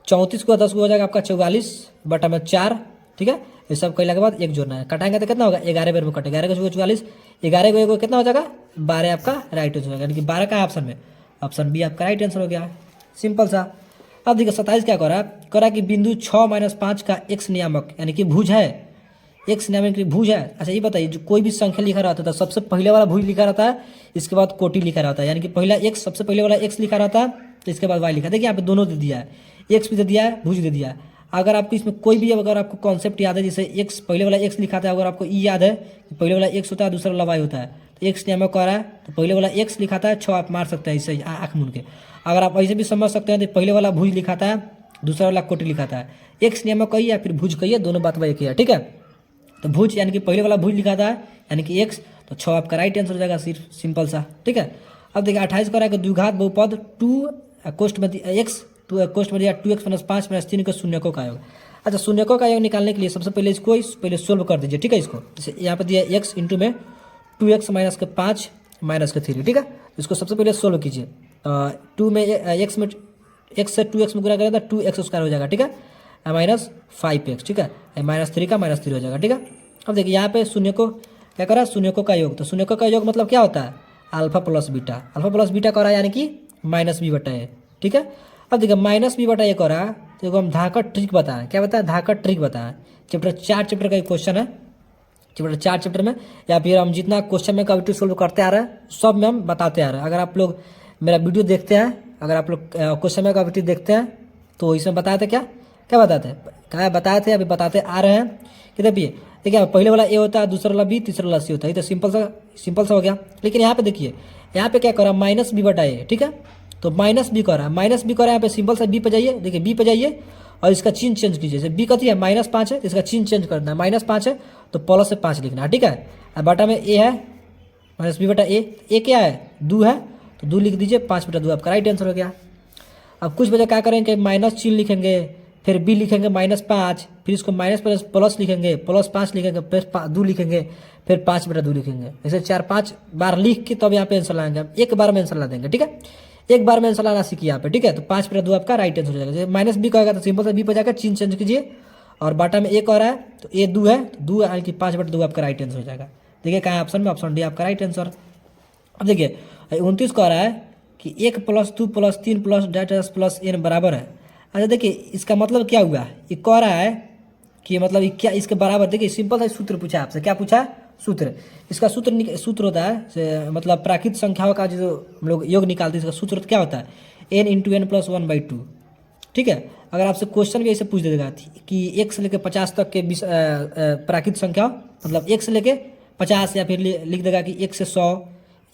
34 को 10 को हो जाएगा आपका 44 बटा में 4, ठीक है। ये सब कहला के बाद एक जोड़ना है, कटाएंगे तो कितना होगा, 11 बार में कटेगा, 11 को 44, 11 को कितना हो जाएगा, 12 आपका राइट आंसर हो जाएगा, यानी कि 12 का ऑप्शन में, ऑप्शन बी आपका राइट आंसर हो गया, सिंपल सा। अब देखिए 27 क्या करा कि बिंदु 6 - 5 का x नियामक, यानी कि भुज है, x नियामक की भुज है। अच्छा ये बताइए, जो कोई भी संख्या लिखा रहता था सबसे पहले वाला भुज लिखा रहता है, इसके बाद कोटि लिखा रहता है, यानी कि पहला x, सबसे पहले वाला x लिखा रहता है, तो इसके बाद y लिखा। देखिए यहाँ पे दोनों दे दिया है, x भी दे दिया है, भुज दे दिया है। अगर आपको इसमें कोई भी, अगर आपको कॉन्सेप्ट याद है, जैसे x पहले वाला x लिखा था, अगर आपको ई याद है कि पहले वाला x होता है, दूसरा वाला y होता है, तो x नियामक कह रहा है, तो पहले वाला x लिखा था, 6 आप मार सकते हैं ऐसे आँख मूंद के। अगर आप ऐसे भी समझ सकते हैं तो पहले वाला भुज लिखा था, दूसरा वाला कोटि लिखा था, x नियामक कहिए या फिर भुज कहिए, दोनों बात एक ही है, ठीक है। तो भुज यानी कि पहले वाला भुज लिखा था, यानी कि x, तो 6 आपका राइट आंसर हो जाएगा, सिर्फ सिंपल सा, ठीक है। अब देखिए 28 करा कि द्विघात बहुपद 2 कोष्ठ में x, 2 कोष्ठ में दिया 2x - 5 - 3 का शून्यकों का योग। अच्छा शून्यकों का योग निकालने के लिए सबसे पहले इसको पहले सोल्व कर दीजिए, ठीक है। इसको जैसे यहाँ पे दिया x इंटू में 2x - 5 - 3, ठीक है। इसको सबसे पहले सोल्व कीजिए। 2 में x से 2x में गुणा करें तो 2x² हो जाएगा, ठीक है, -5x, ठीक है, -3 का -3 हो जाएगा, ठीक है। अब देखिए यहाँ पे शून्य को क्या करा, शून्यकों का योग। तो शून्यकों का योग मतलब क्या होता है, alpha plus beta, alpha plus beta करा यानी कि -b/a, ठीक है। अब देखिए -b/a करा, तो हम धाकड़ ट्रिक बताएं, क्या बताएं, धाकड़ ट्रिक बताएं। चैप्टर 4 चैप्टर का एक क्वेश्चन है, चैप्टर 4 चैप्टर में, या फिर हम जितना क्वेश्चन में कभी सोल्व करते आ रहे हैं सब में हम बताते आ रहे हैं। अगर आप लोग मेरा वीडियो देखते हैं, अगर आप लोग क्वेश्चन में कभी देखते हैं तो इसमें बताए थे क्या क्या बताते हैं, क्या बताए थे, अभी बताते आ रहे हैं कि देखिए पहले वाला ए होता है, दूसरा वाला बी, तीसरा वाला सी होता है। ये तो सिंपल सा हो गया। लेकिन यहाँ पे देखिए, यहाँ पे क्या कर रहा है, माइनस बी बटा ए, ठीक है। तो माइनस बी कर रहा है, माइनस बी कर रहा है, यहाँ पे सिंपल सा बी पे जाइए, देखिए बी पे जाइए और इसका चिन्ह चेंज कीजिए। जैसे बी कथी है, -5 है, इसका चिन्ह चेंज करना है, -5 है तो प्लस से 5 लिखना है, ठीक है। अब बटा में ए है, माइनस बी बटा ए क्या है, 2 है तो 2 लिख दीजिए, 5 बटा 2 आपका राइट आंसर हो गया। अब कुछ बच्चे क्या करेंगे, माइनस चिन्ह लिखेंगे, फिर बी लिखेंगे -5, फिर इसको माइनस प्लस लिखेंगे, +5 लिखेंगे, प्लस 2 लिखेंगे, फिर 5 बटा 2 लिखेंगे। ऐसे 4-5 बार लिख के तब यहाँ पे आंसर लाएंगे। हम एक बार में आंसर ला देंगे, ठीक है, एक बार में आंसर लाना सीखिए यहाँ पे, ठीक है। तो 5 बटा 2 आपका राइट आंसर हो जाएगा। जैसे माइनस बी कहेगा तो सिंपल से बी पर जाकर चिन्ह चेंज कीजिए, और बाटा में ए कह रहा है तो ए 2 है तो 2 यानी कि 5 बटा 2 आपका राइट आंसर हो जाएगा। देखिए कहाँ ऑप्शन में, ऑप्शन डी आपका राइट आंसर। अब देखिए 29 कह रहा है कि 1 + 2 + 3 + डेटा प्लस n बराबर है। अच्छा देखिए इसका मतलब क्या हुआ, ये कह रहा है कि मतलब ये क्या इसके बराबर, देखिए सिंपल सा सूत्र पूछा आपसे, क्या पूछा, सूत्र। इसका सूत्र होता है मतलब प्राकृत संख्याओं का जो हम लोग योग निकालते हैं, इसका सूत्र क्या होता है, n × n + 1/2, ठीक है। अगर आपसे क्वेश्चन भी ऐसे पूछ देगा कि 1 से लेकर 50 तक के प्राकृत संख्या, मतलब 1 से लेकर 50, या फिर लिख देगा कि 1 से 100,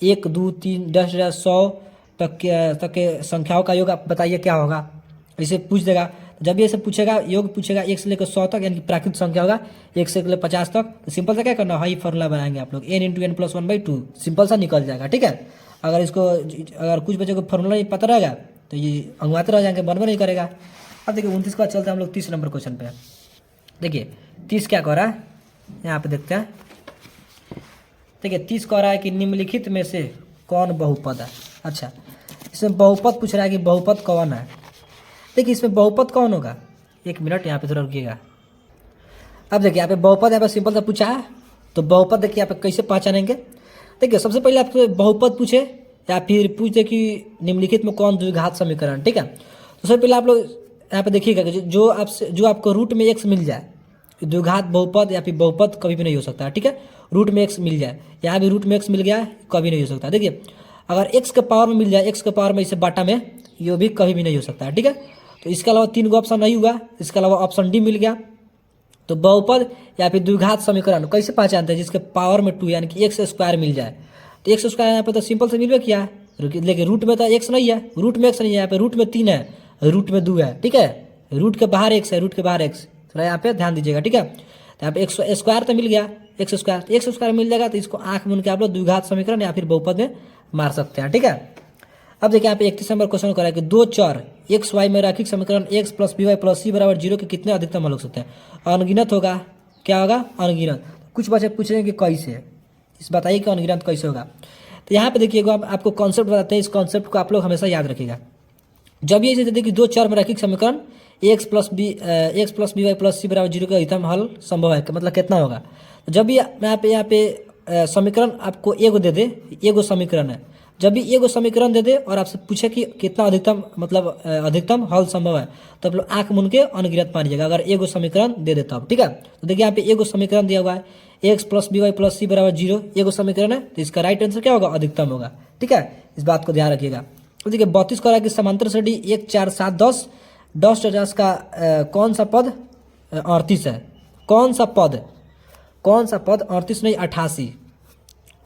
1 2 3 10 100 तक के संख्याओं का योग आप बताइए क्या होगा, ऐसे पूछ देगा। जब ये ऐसे पूछेगा, योग पूछेगा 1 से लेकर 100 तक, यानी कि प्राकृत संख्या होगा 1 से लेकर 50 तक, तो सिंपल सा क्या करना है, फॉर्मूला बनाएंगे आप लोग, n × n + 1/2, सिंपल सा निकल जाएगा, ठीक है। अगर कुछ बच्चों को फॉर्मूला नहीं पता रहेगा तो ये अंगवाते रह जाएंगे, बनबे नहीं करेगा। अब देखिए 29 का चलते हैं हम लोग 30 नंबर क्वेश्चन पे। देखिए 30 क्या कह रहा है, यहाँ पे देखते हैं। देखिए 30 कह रहा है कि निम्नलिखित में से कौन बहुपद है। अच्छा, इसमें बहुपद पूछ रहा है कि बहुपद कौन है। देखिए इसमें बहुपद कौन होगा, एक मिनट यहाँ पे थोड़ा रुकिएगा। अब देखिए यहाँ पे बहुपद, यहाँ पे सिंपल सा पूछा है, तो बहुपद देखिए यहाँ पे कैसे पहचानेंगे। देखिए सबसे पहले आपको बहुपद पूछे या फिर पूछे कि निम्नलिखित में कौन द्विघात समीकरण, ठीक है। तो सबसे पहले आप लोग यहाँ पे देखिएगा कि जो आपको रूट में x मिल जाए, द्विघात बहुपद या फिर बहुपद कभी भी नहीं हो सकता है, ठीक है। रूट में x मिल जाए, यहाँ भी रूट में x मिल गया, कभी नहीं हो सकता। देखिए अगर x के पावर में मिल जाए, x के पावर में इसे बाटा में, ये भी कभी भी नहीं हो सकता है, ठीक है। तो इसके अलावा 3 गो ऑप्शन नहीं हुआ, इसके अलावा ऑप्शन डी मिल गया। तो बहुपद या फिर द्विघात समीकरण कैसे पहचानते हैं, जिसके पावर में 2 यानी कि x² मिल जाए। तो x² यहाँ पे तो सिंपल से मिलवे किया है, लेकिन रूट में तो x नहीं है, रूट में x नहीं है, यहाँ पे रूट में 3 है, रूट में 2 है, ठीक है। रूट के बाहर x है, रूट के बाहर x, थोड़ा यहाँ पे ध्यान दीजिएगा, ठीक है। तो यहाँ पे x² तो मिल गया, x² मिल जाएगा, तो इसको आंख मूंद के आप लोग द्विघात समीकरण या फिर बहुपद में मार सकते हैं, ठीक है। अब देखिए यहाँ पे 31 नंबर क्वेश्चन करा है कि 2 चर x y में रैखिक समीकरण x + by + c = 0 के कितने अधिकतम हल हो सकते हैं। अनगिनत होगा, क्या होगा, अनगिनत। कुछ बच्चे पूछेंगे कि कैसे, इस बताइए कि अनगिनत कैसे होगा। तो यहाँ पे देखिएगा, आपको कॉन्सेप्ट बताते हैं, इस कॉन्सेप्ट को आप लोग हमेशा याद रखिएगा। जब ये देखिए 2 चर में रैखिक समीकरण x + by + c = 0 का अधिकतम हल संभव है, मतलब कितना होगा। तो जब भी यहाँ पे समीकरण आपको एगो दे दे, एगो समीकरण है, जब भी एगो समीकरण दे दे और आपसे पूछे कि कितना अधिकतम, मतलब अधिकतम हल संभव है, तो आप लोग आंख मूंद के अनगिनत मानिएगा, अगर एगो समीकरण दे देता हो, ठीक है। तो देखिए यहाँ पे एगो समीकरण दिया हुआ है, x + by + c = 0, एगो समीकरण है, तो इसका राइट आंसर क्या होगा, अधिकतम होगा, ठीक है। इस बात को ध्यान रखिएगा। तो देखिए 32 कह रहा है कि समांतर श्रेणी 1 4 7 10 10 का कौन सा पद 38 है। कौन सा पद 38 नहीं 88,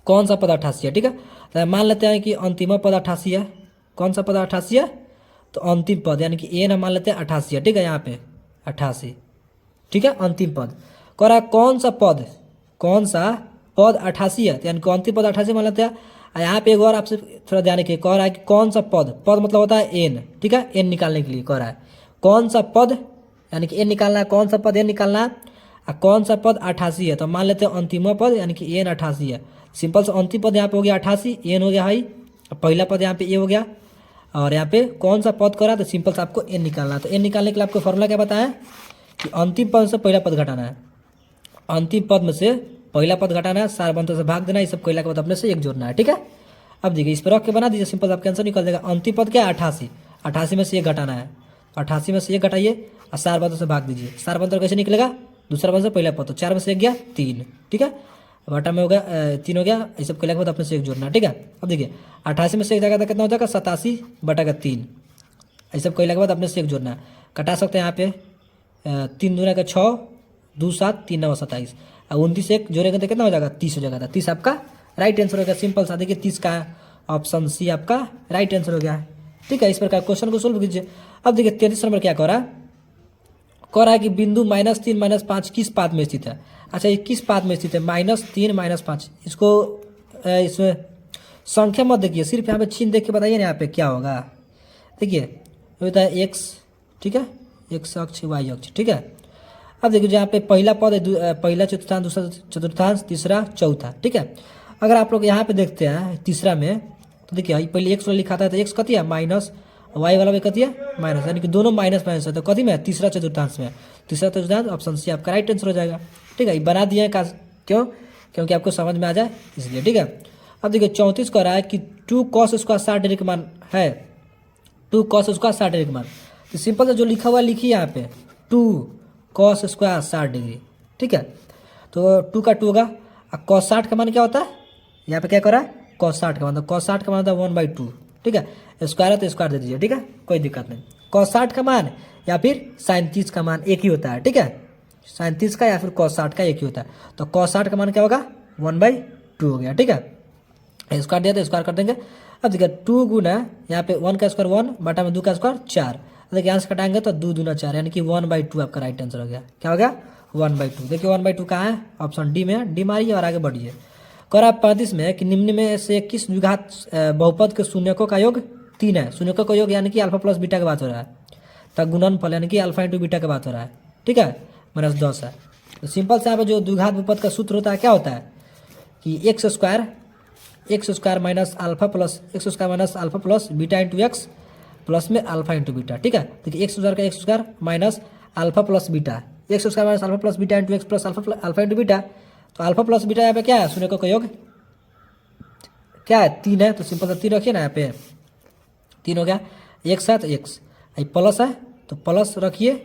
कौन सा पद 88 है, ठीक है। तो मान लेते हैं कि अंतिम पद 88 है। कौन सा पद 88 है, तो अंतिम पद यानी कि n मान लेते हैं 88 है, ठीक है। यहाँ पे 88, ठीक है, अंतिम पद कह रहा है कौन सा पद 88 है, तो यानी कि अंतिम पद 88 मान लेते हैं। यहाँ पे एक और आपसे थोड़ा ध्यान रखिए, कह रहा है कि कौन सा पद मतलब होता है n, ठीक है। n निकालने के लिए कह रहा है कौन सा पद, यानी कि n निकालना है, कौन सा पद n निकालना है, और कौन सा पद 88 है। तो मान लेते हैं अंतिम पद यानी कि n 88 है। सिंपल से अंतिम पद यहाँ पे हो गया 88, n हो गया है, पहला पद यहाँ पे a हो गया, और यहाँ पे कौन सा पद करा, तो सिंपल से आपको n निकालना है। तो n निकालने के लिए आपको फॉर्मूला क्या बताया कि अंतिम पद से पहला पद घटाना है, अंतिम पद में से पहला पद घटाना है, सार बंतर से भाग देना है, ये सब कोयला के बाद अपने से 1 जोड़ना है, ठीक है। अब देखिए इस पर रख के बना दीजिए, सिंपल आपका आंसर निकल जाएगा। अंतिम पद क्या है 88, 88 में से 1 घटाना है, 88 में से 1 घटाइए और सार बंतर से भाग दीजिए। सार बंतर कैसे निकलेगा, दूसरा पद से पहला पद, तो 4 में से 1 गया 3, ठीक है। बटा में हो गया 3 हो गया, ये सब कैले के बाद अपने से 1 जोड़ना, ठीक है। अब देखिए 88 में से 1 जाएगा तो कितना हो जाएगा 87 बटा का 3, ये सब कैले के बाद अपने से 1 जोड़ना है। कटा सकते हैं यहाँ पे 3 दूना का 6, 2 7, 3 9 27, और 29 से 1 जोड़ेंगे तो कितना हो जाएगा 30 हो जाएगा। 30 आपका राइट आंसर हो गया, सिंपल सा। देखिए 30 का ऑप्शन सी आपका राइट आंसर हो गया है, ठीक है। इस प्रकार क्वेश्चन को सोल्व कीजिए। अब देखिए 33 नंबर क्या कह रहा है कि बिंदु -3 -5 किस पाद में स्थित है। अच्छा, ये किस पाद में स्थित है, -3 -5, इसको इसमें संख्या मत देखिए, सिर्फ यहाँ पे चिन्ह देख के बताइए ना यहाँ पे क्या होगा। देखिए होता है एक्स, ठीक है, एक्स अक्ष वाई अक्ष, ठीक है। अब देखिए यहाँ पे पहला पद है, पहला चतुर्थांश, दूसरा चतुर्थांश, तीसरा चौथा, ठीक है। अगर आप लोग यहाँ पे देखते हैं तीसरा में, तो देखिए पहले एक्स वाला लिखा था, तो एक्स कथी है माइनस, वाई वाला भी कथी है माइनस, यानी कि दोनों माइनस माइनस है, तो कथी में तीसरा चतुर्थांश में, तीसरा चतुर्थांश ऑप्शन सी आपका राइट आंसर हो जाएगा, ठीक है। ये बना दिए हैं क्यों, क्योंकि आपको समझ में आ जाए इसलिए, ठीक है। अब देखिए 34 कह रहा है कि 2 cos स्क्वायर 60 डिग्री का मान है, 2 cos स्क्वायर 60 डिग्री का मान, तो सिंपल से जो लिखा हुआ लिखिए यहाँ पे 2 cos स्क्वायर 60 डिग्री, ठीक है। तो 2 का 2 होगा, और cos 60 का मान क्या होता है, यहाँ पे क्या कर रहा है cos 60 का मान, तो cos 60 का मान होता है 1/2, ठीक है। स्क्वायर है तो स्क्वायर दे दीजिए, ठीक है, कोई दिक्कत नहीं। cos 60 का मान या फिर sin 30 का मान एक ही होता है, ठीक है, sin 30 का या फिर cos 60 का एक ही होता है, तो cos 60 का मान क्या होगा 1/2 हो गया, ठीक है। स्क्वायर दिया तो स्क्वायर कर देंगे। अब देखिए 2 गुना यहाँ पे 1 का स्क्वायर 1 बटा में 2 का स्क्वायर 4, देखिए यहाँ से कटाएंगे तो 2 दूना 4, यानी कि 1/2 आपका राइट आंसर हो गया। क्या हो गया 1/2। देखिए 1/2 कहाँ है, ऑप्शन डी में, डी मारिए और आगे बढ़िए। कर आप 35 में कि निम्न में से किस द्विघात बहुपद के शून्यकों का योग 3 है। शून्यकों का योग यानी कि अल्फा प्लस बीटा की बात हो रहा है, तब गुणनफल यानी कि अल्फा इंटू बीटा की बात हो रहा है, ठीक है, -10 है। तो सिंपल से यहाँ पे जो द्विघात बहुपद का सूत्र होता है क्या होता है कि x square minus alpha plus beta into x plus में अल्फा इंटू बीटा, ठीक है। देखिए x square minus alpha plus beta, x square minus alpha plus beta into x plus alpha into beta, तो अल्फा प्लस बीटा यहाँ पे क्या है शून्यकों का योग क्या है 3 है, तो सिंपल सा 3 रखिए ना, यहाँ पे 3 हो गया, एक साथ एक्स प्लस है तो प्लस रखिए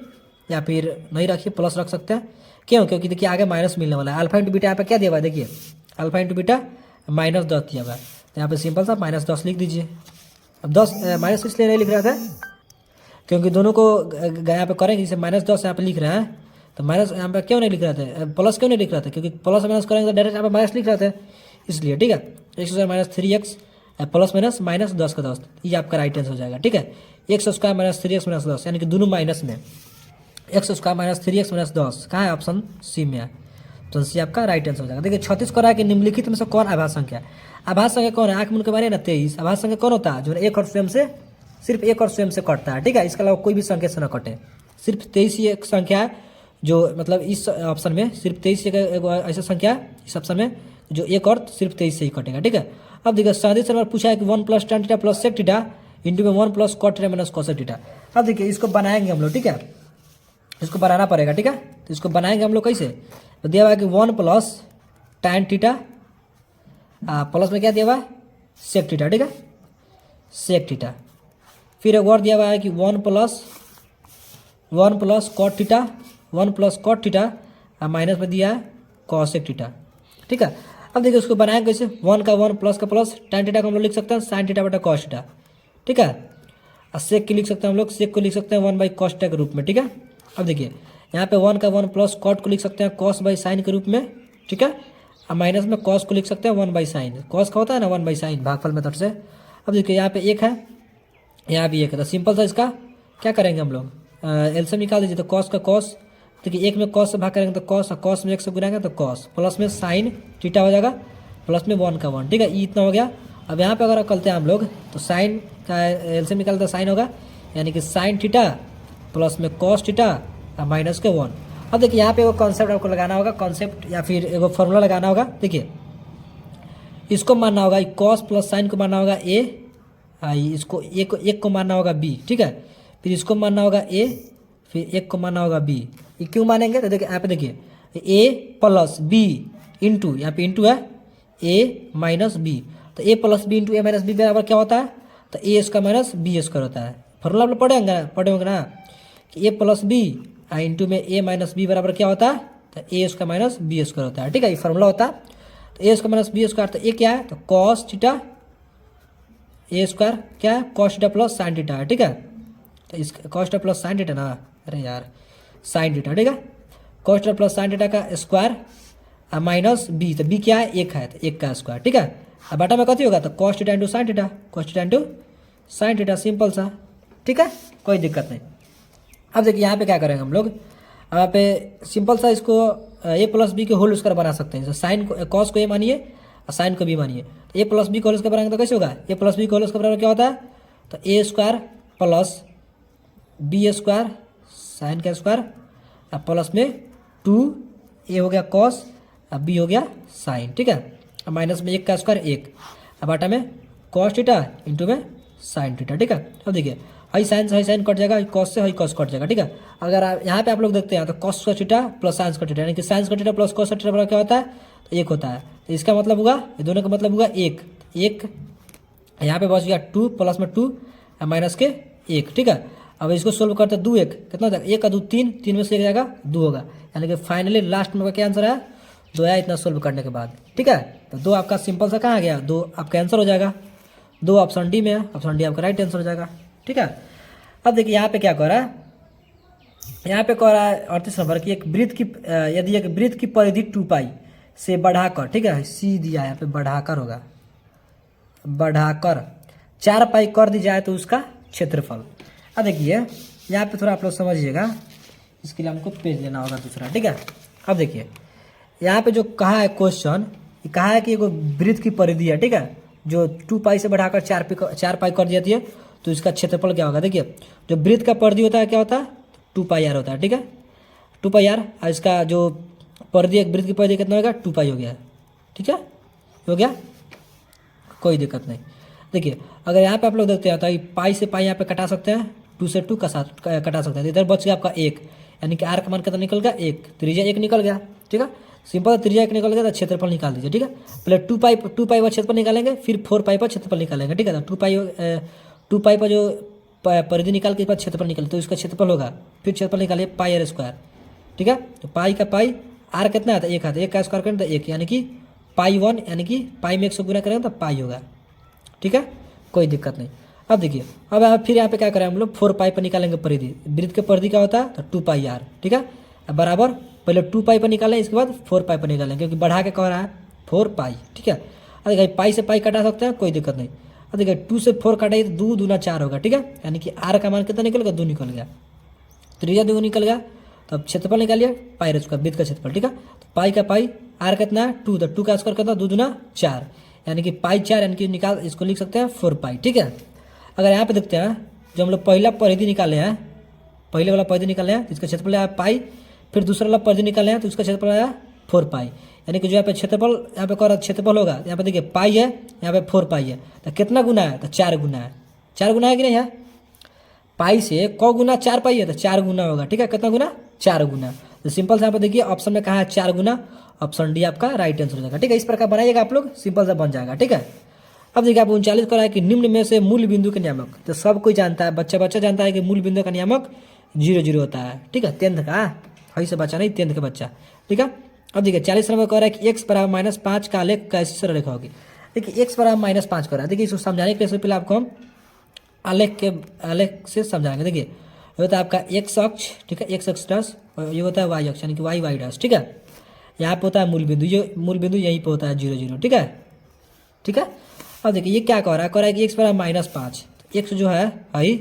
या फिर नहीं रखिए, प्लस रख सकते हैं, क्यों, क्योंकि देखिए आगे माइनस मिलने वाला है। अल्फा इंटू बीटा यहाँ पे क्या दिया हुआ है, देखिए अल्फा इंटू बीटा -10 दिया हुआ है, तो यहाँ पे सिंपल सा -10 लिख दीजिए। अब 10 माइनस इसलिए नहीं लिख रहा था क्योंकि दोनों को यहाँ पे करेंगे, जैसे -10 यहाँ पे लिख रहे हैं, तो माइनस यहाँ पे क्यों नहीं लिख रहे थे, प्लस क्यों नहीं लिख रहा था, क्योंकि प्लस माइनस करेंगे तो डायरेक्ट यहाँ पे माइनस लिख रहे थे, इसलिए, ठीक है। X square minus 3x plus minus -10 का 10, ये आपका राइट आंसर हो जाएगा, ठीक है। X square minus 3x minus 10, यानी कि दोनों माइनस में, X square minus 3x minus 10 कहाँ है, ऑप्शन सी में है, तो सी आपका राइट आंसर हो जाएगा। देखिए 36 कह रहा है कि निम्नलिखित में से कौन आभास संख्या है। आभास संख्या कौन है, आंख मुन के बारे ना 23। आभास संख्या कौन होता है, जो एक और स्वयं से, सिर्फ एक और स्वयं से कटता है, ठीक है, इसके अलावा कोई भी संख्या से ना कटे। सिर्फ 23 ही एक संख्या है जो, मतलब इस ऑप्शन में सिर्फ 23 एक ऐसा संख्या है इस ऑप्शन में जो एक और सिर्फ 23 से ही कटेगा, ठीक है। अब देखिए 37 नंबर पूछा है कि 1 + tan theta plus sec theta into में 1 + cot theta minus cosec theta. अब देखिए इसको बनाएंगे हम लोग, ठीक है, इसको बनाना पड़ेगा, ठीक है। तो इसको बनाएंगे हम लोग कैसे, तो दिया हुआ है कि 1 + tan थीटा प्लस में क्या दिया हुआ है sec थीटा, ठीक है, sec थीटा। फिर एक और दिया हुआ है कि 1 + cot theta, 1 + cot theta minus में दिया है cosec थीटा, ठीक है। अब देखिए उसको बनाएंगे कैसे, 1 का 1 प्लस का प्लस, tan थीटा को हम लोग लिख सकते हैं sin थीटा बटा cos थीटा, ठीक है। और सेक की लिख सकते हैं हम लोग, सेक को लिख सकते हैं 1/cos थीटा के रूप में, ठीक है। अब देखिए यहाँ पे 1 का 1 प्लस cot को लिख सकते हैं cos/sin के रूप में, ठीक है, और माइनस में cos को लिख सकते हैं 1/sin, cos का होता है ना 1/sin भागफल मेथड से। अब देखिए यहाँ पे 1 है, यहाँ भी 1 है, तो सिंपल सा इसका क्या करेंगे हम लोग, एलसीएम निकाल दीजिए, तो cos का cos, देखिए 1 में cos से भाग करेंगे तो cos, और cos में 1 से गुनाएंगे तो cos, प्लस में sin थीटा हो जाएगा, प्लस में 1 का 1, ठीक है, ये इतना हो गया। अब यहाँ पे अगर करते हैं हम लोग तो sin का एलसीएम निकालते sin होगा, यानी कि sin थीटा प्लस में cos थीटा और माइनस के 1। अब देखिए यहाँ पे एगो कॉन्सेप्ट आपको लगाना होगा, कॉन्सेप्ट या फिर एगो फॉर्मूला लगाना होगा। देखिए इसको मानना होगा cos प्लस sin को मानना होगा a, इसको एक को मानना होगा b, ठीक है, फिर इसको मानना होगा a, फिर एक को मानना होगा b। ये क्यों मानेंगे, तो देखिए यहाँ पे देखिए a प्लस b इंटू, यहाँ पे इंटू है a माइनस b, तो a plus b into a minus b बराबर क्या होता है, तो a square minus b square होता है। फॉर्मूला आप लोग पढ़े होंगे ना कि a प्लस b इंटू में a माइनस b बराबर क्या होता है तो A square minus B square होता है, ठीक है, ये फॉर्मूला होता है। तो A square minus B square, तो ए क्या है, तो कॉस थीटा, ए स्क्वायर क्या है, cos theta plus sine theta है, ठीक है। तो इस cos theta plus sine theta ना, अरे यार साइन थीटा, ठीक है, cos theta plus sine theta का स्क्वायर माइनस बी, तो बी क्या है, एक है, तो एक का स्क्वायर, ठीक है। अब बटा में कथी होगा, तो cos theta into sine theta, cos theta into sine theta, simple सा, ठीक है, कोई दिक्कत नहीं। अब देखिए यहाँ पे क्या करेंगे हम लोग, अब यहाँ पे सिंपल सा इसको ए प्लस बी के होल स्क्वायर बना सकते हैं। जैसे साइन को, कॉस को ए मानिए और साइन को बी मानिए, तो ए प्लस बी को होल स्क्वायर बनाएंगे तो कैसे होगा, ए प्लस बी को होल स्क्वायर बराबर क्या होता है, तो A square plus B square sign का स्क्वायर प्लस में 2 ए हो गया कॉस, अब बी हो गया साइन, ठीक है। अब माइनस में 1 का स्क्वायर 1, अब आटा में कॉस थीटा इंटू में साइन थीटा, ठीक है। अब देखिए हाई साइन कट जाएगा, कॉस से हाई कॉस कट जाएगा, ठीक है। अगर आप यहाँ पे आप लोग देखते हैं तो कॉस का थीटा प्लस साइन का थीटा, यानी कि साइन का थीटा प्लस कॉस का थीटा बराबर क्या होता है, तो 1 होता है। तो इसका मतलब होगा, ये दोनों का मतलब होगा 1 1, यहाँ पे बच गया 2 प्लस में 2 माइनस के 1, ठीक है। अब इसको सोल्व करते हैं 2 1 कितना होता है, 1 का 2 3, 3 में से 1 जाएगा 2 होगा, यानी कि फाइनली लास्ट में क्या आंसर है, 2 आया इतना सोल्व करने के बाद, ठीक है। तो 2 आपका सिंपल सा कहाँ गया, 2 आपका आंसर हो जाएगा, 2 ऑप्शन डी में है, ऑप्शन डी आपका राइट आंसर हो जाएगा, ठीक है। अब देखिए यहाँ पे क्या कर रहा है, यहाँ पे कह रहा है 38 नंबर की एक वृत्त की यदि एक वृत्त की परिधि 2 पाई से बढ़ाकर, ठीक है, सी दिया है यहाँ पे, बढ़ाकर होगा, बढ़ाकर 4 पाई कर दी जाए तो उसका क्षेत्रफल। अब देखिए यहाँ पे थोड़ा आप लोग समझिएगा, इसके लिए हमको पेज लेना होगा दूसरा, ठीक है। अब देखिए यहाँ पे जो कहा है क्वेश्चन, कहा है कि एगो वृत्त की परिधि है, ठीक है, जो 2 पाई से बढ़ाकर 4 पाई कर दी जाती है तो इसका क्षेत्रफल क्या होगा। देखिए जो वृत्त का परिधि होता है क्या होता है, 2 पाई आर होता है, ठीक है, 2 पाई आर, और इसका जो परिधि, एक वृत्त की परिधि कितना होगा, 2 पाई हो गया, ठीक है, हो गया, कोई दिक्कत नहीं। देखिए अगर यहाँ पे आप लोग देखते हैं तो पाई से पाई यहाँ पे कटा सकते हैं, 2 से 2 कटा सकते हैं, इधर बच गया आपका 1, यानी कि आर का मान कितना निकल गया 1, त्रिज्या 1 निकल गया, ठीक है, सिंपल त्रिज्या 1 निकल गया तो क्षेत्रफल निकाल दीजिए, ठीक है। पहले 2 पाई पर क्षेत्रफल निकालेंगे, फिर 4 पाई पर क्षेत्रफल निकालेंगे, ठीक है। तो 2 पाई पर जो परिधि निकाल के बाद क्षेत्रफल निकाले तो इसका क्षेत्रफल होगा, फिर क्षेत्रफल निकालिए पाई आर स्क्वायर, ठीक है। तो पाई का पाई, आर कितना आता है 1 आता है, 1 का स्क्वायर करें तो 1, यानी कि पाई 1, यानी कि पाई में 1 से गुना करेंगे तो पाई होगा, ठीक है, कोई दिक्कत नहीं। अब देखिए अब फिर यहाँ पे क्या करें हम लोग, 4 पाई पर निकालेंगे परिधि, वृत्त के परिधि क्या होता है, तो 2 पाई आर, ठीक है। अब बराबर पहले 2 पाई पर निकालें, इसके बाद 4 पाई पर निकालेंगे, क्योंकि बढ़ा के कह रहा है 4 पाई, ठीक है। अब देखिए पाई से पाई कटा सकते हैं, कोई दिक्कत नहीं। अब देखिए 2 से 4 कटाइए तो 2 दूना 4 होगा, ठीक है, यानी कि आर का मान कितना निकल गया, 2 निकल गया, त्रिज्या 2 निकल गया। तो अब क्षेत्रफल निकालिए पाई उसका वृत्त का क्षेत्रफल, ठीक है। तो पाई का पाई, आर कितना है 2, तो 2 का स्क्वायर कितना, 2 दूना 4, यानी कि पाई 4, यानी कि निकाल इसको लिख सकते हैं 4 पाई, ठीक है। अगर यहाँ पे देखते हैं जो हम लोग पहला परिधि निकाले हैं, पहले वाला परिधि निकाले हैं तो इसका क्षेत्रफल आया पाई, फिर दूसरा वाला परिधि निकाले हैं तो इसका क्षेत्रफल आया 4 पाई, यानी कि जो यहाँ पे क्षेत्रफल, यहाँ पे कह क्षेत्रफल होगा, यहाँ पे देखिए पाई है, यहाँ पे 4 पाई है, तो कितना गुना है, तो 4 गुना है, 4 गुना है कि नहीं है, पाई से क गुना 4 पाई है तो 4 गुना होगा, ठीक है, कितना गुना, 4 गुना। तो सिंपल से यहाँ पे देखिए ऑप्शन में कहा है 4 गुना, ऑप्शन डी आपका राइट आंसर हो जाएगा, ठीक है। इस प्रकार बनाइएगा आप लोग, सिंपल से बन जाएगा, ठीक है। अब देखिए आप 39 कर रहा है कि निम्न में से मूल बिंदु के नियामक, तो सब कोई जानता है, बच्चा जानता है कि मूल बिंदु का नियामक 0 0 होता है, ठीक है, 10th का, हई से बच्चा नहीं 10th का बच्चा, ठीक है। अब देखिए 40 नंबर कह रहा है कि x बराबर -5 का आलेख कैसी सरल रेखा होगी। देखिए x बराबर -5 कर रहा है, देखिए इसको समझाने के लिए पहले आपको हम आलेख से समझाएंगे। देखिए ये होता है आपका x अक्ष, ठीक है, x अक्ष डैश, और ये होता है y अक्ष, यानी कि y डैश, ठीक है। यहाँ पे होता है मूल बिंदु, ये मूल बिंदु यहीं पे होता है 0 0, ठीक है, ठीक है। अब देखिए ये क्या कह रहा है कि x बराबर -5, x जो है भाई